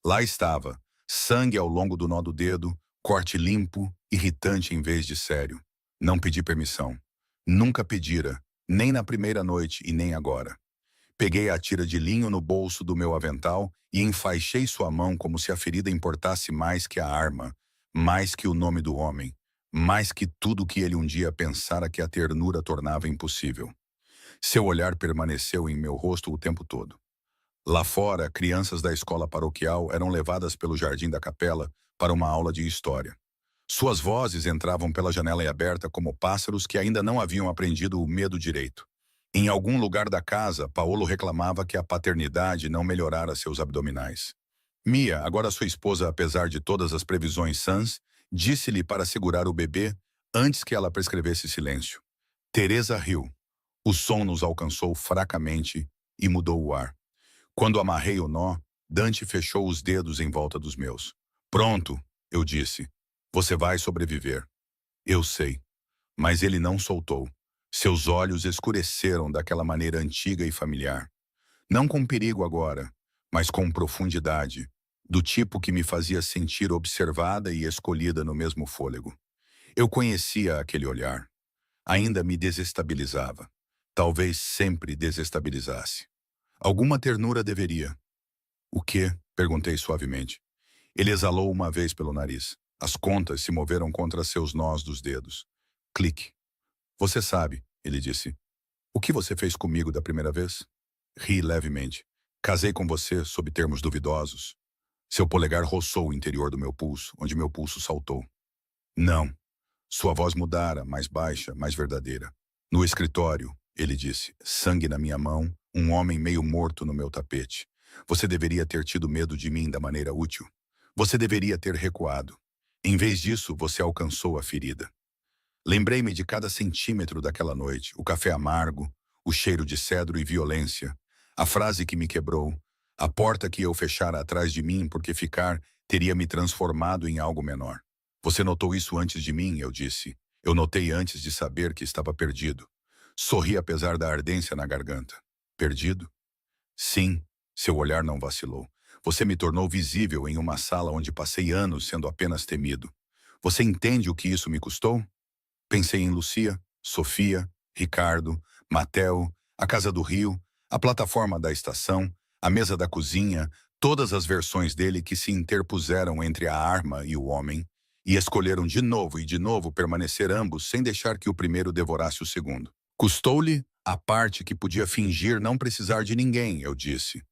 Lá estava, sangue ao longo do nó do dedo, corte limpo, irritante em vez de sério. Não pedi permissão. Nunca pedira, nem na primeira noite e nem agora. Peguei a tira de linho no bolso do meu avental e enfaixei sua mão como se a ferida importasse mais que a arma, mais que o nome do homem, mais que tudo que ele um dia pensara que a ternura tornava impossível. Seu olhar permaneceu em meu rosto o tempo todo. Lá fora, crianças da escola paroquial eram levadas pelo jardim da capela para uma aula de história. Suas vozes entravam pela janela aberta como pássaros que ainda não haviam aprendido o medo direito. Em algum lugar da casa, Paolo reclamava que a paternidade não melhorara seus abdominais. Mia, agora sua esposa apesar de todas as previsões sãs, disse-lhe para segurar o bebê antes que ela prescrevesse silêncio. Teresa riu. O som nos alcançou fracamente e mudou o ar. Quando amarrei o nó, Dante fechou os dedos em volta dos meus. Pronto, eu disse. Você vai sobreviver. Eu sei. Mas ele não soltou. Seus olhos escureceram daquela maneira antiga e familiar. Não com perigo agora, mas com profundidade, do tipo que me fazia sentir observada e escolhida no mesmo fôlego. Eu conhecia aquele olhar. Ainda me desestabilizava. Talvez sempre desestabilizasse. Alguma ternura deveria. O quê? Perguntei suavemente. Ele exalou uma vez pelo nariz. As contas se moveram contra seus nós dos dedos. Clique. Você sabe, ele disse. O que você fez comigo da primeira vez? Ri levemente. Casei com você sob termos duvidosos. Seu polegar roçou o interior do meu pulso, onde meu pulso saltou. Não. Sua voz mudara, mais baixa, mais verdadeira. No escritório, ele disse, sangue na minha mão, um homem meio morto no meu tapete. Você deveria ter tido medo de mim da maneira útil. Você deveria ter recuado. Em vez disso, você alcançou a ferida. Lembrei-me de cada centímetro daquela noite, o café amargo, o cheiro de cedro e violência, a frase que me quebrou, a porta que eu fechara atrás de mim porque ficar teria me transformado em algo menor. Você notou isso antes de mim, eu disse. Eu notei antes de saber que estava perdido. Sorri apesar da ardência na garganta. Perdido? Sim, seu olhar não vacilou. Você me tornou visível em uma sala onde passei anos sendo apenas temido. Você entende o que isso me custou? Pensei em Lucia, Sofia, Ricardo, Matel, a Casa do Rio, a plataforma da estação, a mesa da cozinha, todas as versões dele que se interpuseram entre a arma e o homem, e escolheram de novo e de novo permanecer ambos sem deixar que o primeiro devorasse o segundo. Custou-lhe a parte que podia fingir não precisar de ninguém, eu disse.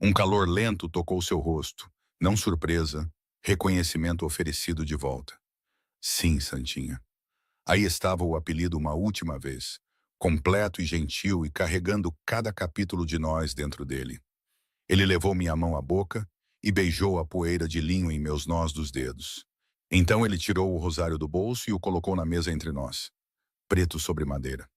Um calor lento tocou seu rosto, não surpresa, reconhecimento oferecido de volta. Sim, Santinha. Aí estava o apelido uma última vez, completo e gentil e carregando cada capítulo de nós dentro dele. Ele levou minha mão à boca e beijou a poeira de linho em meus nós dos dedos. Então ele tirou o rosário do bolso e o colocou na mesa entre nós, preto sobre madeira.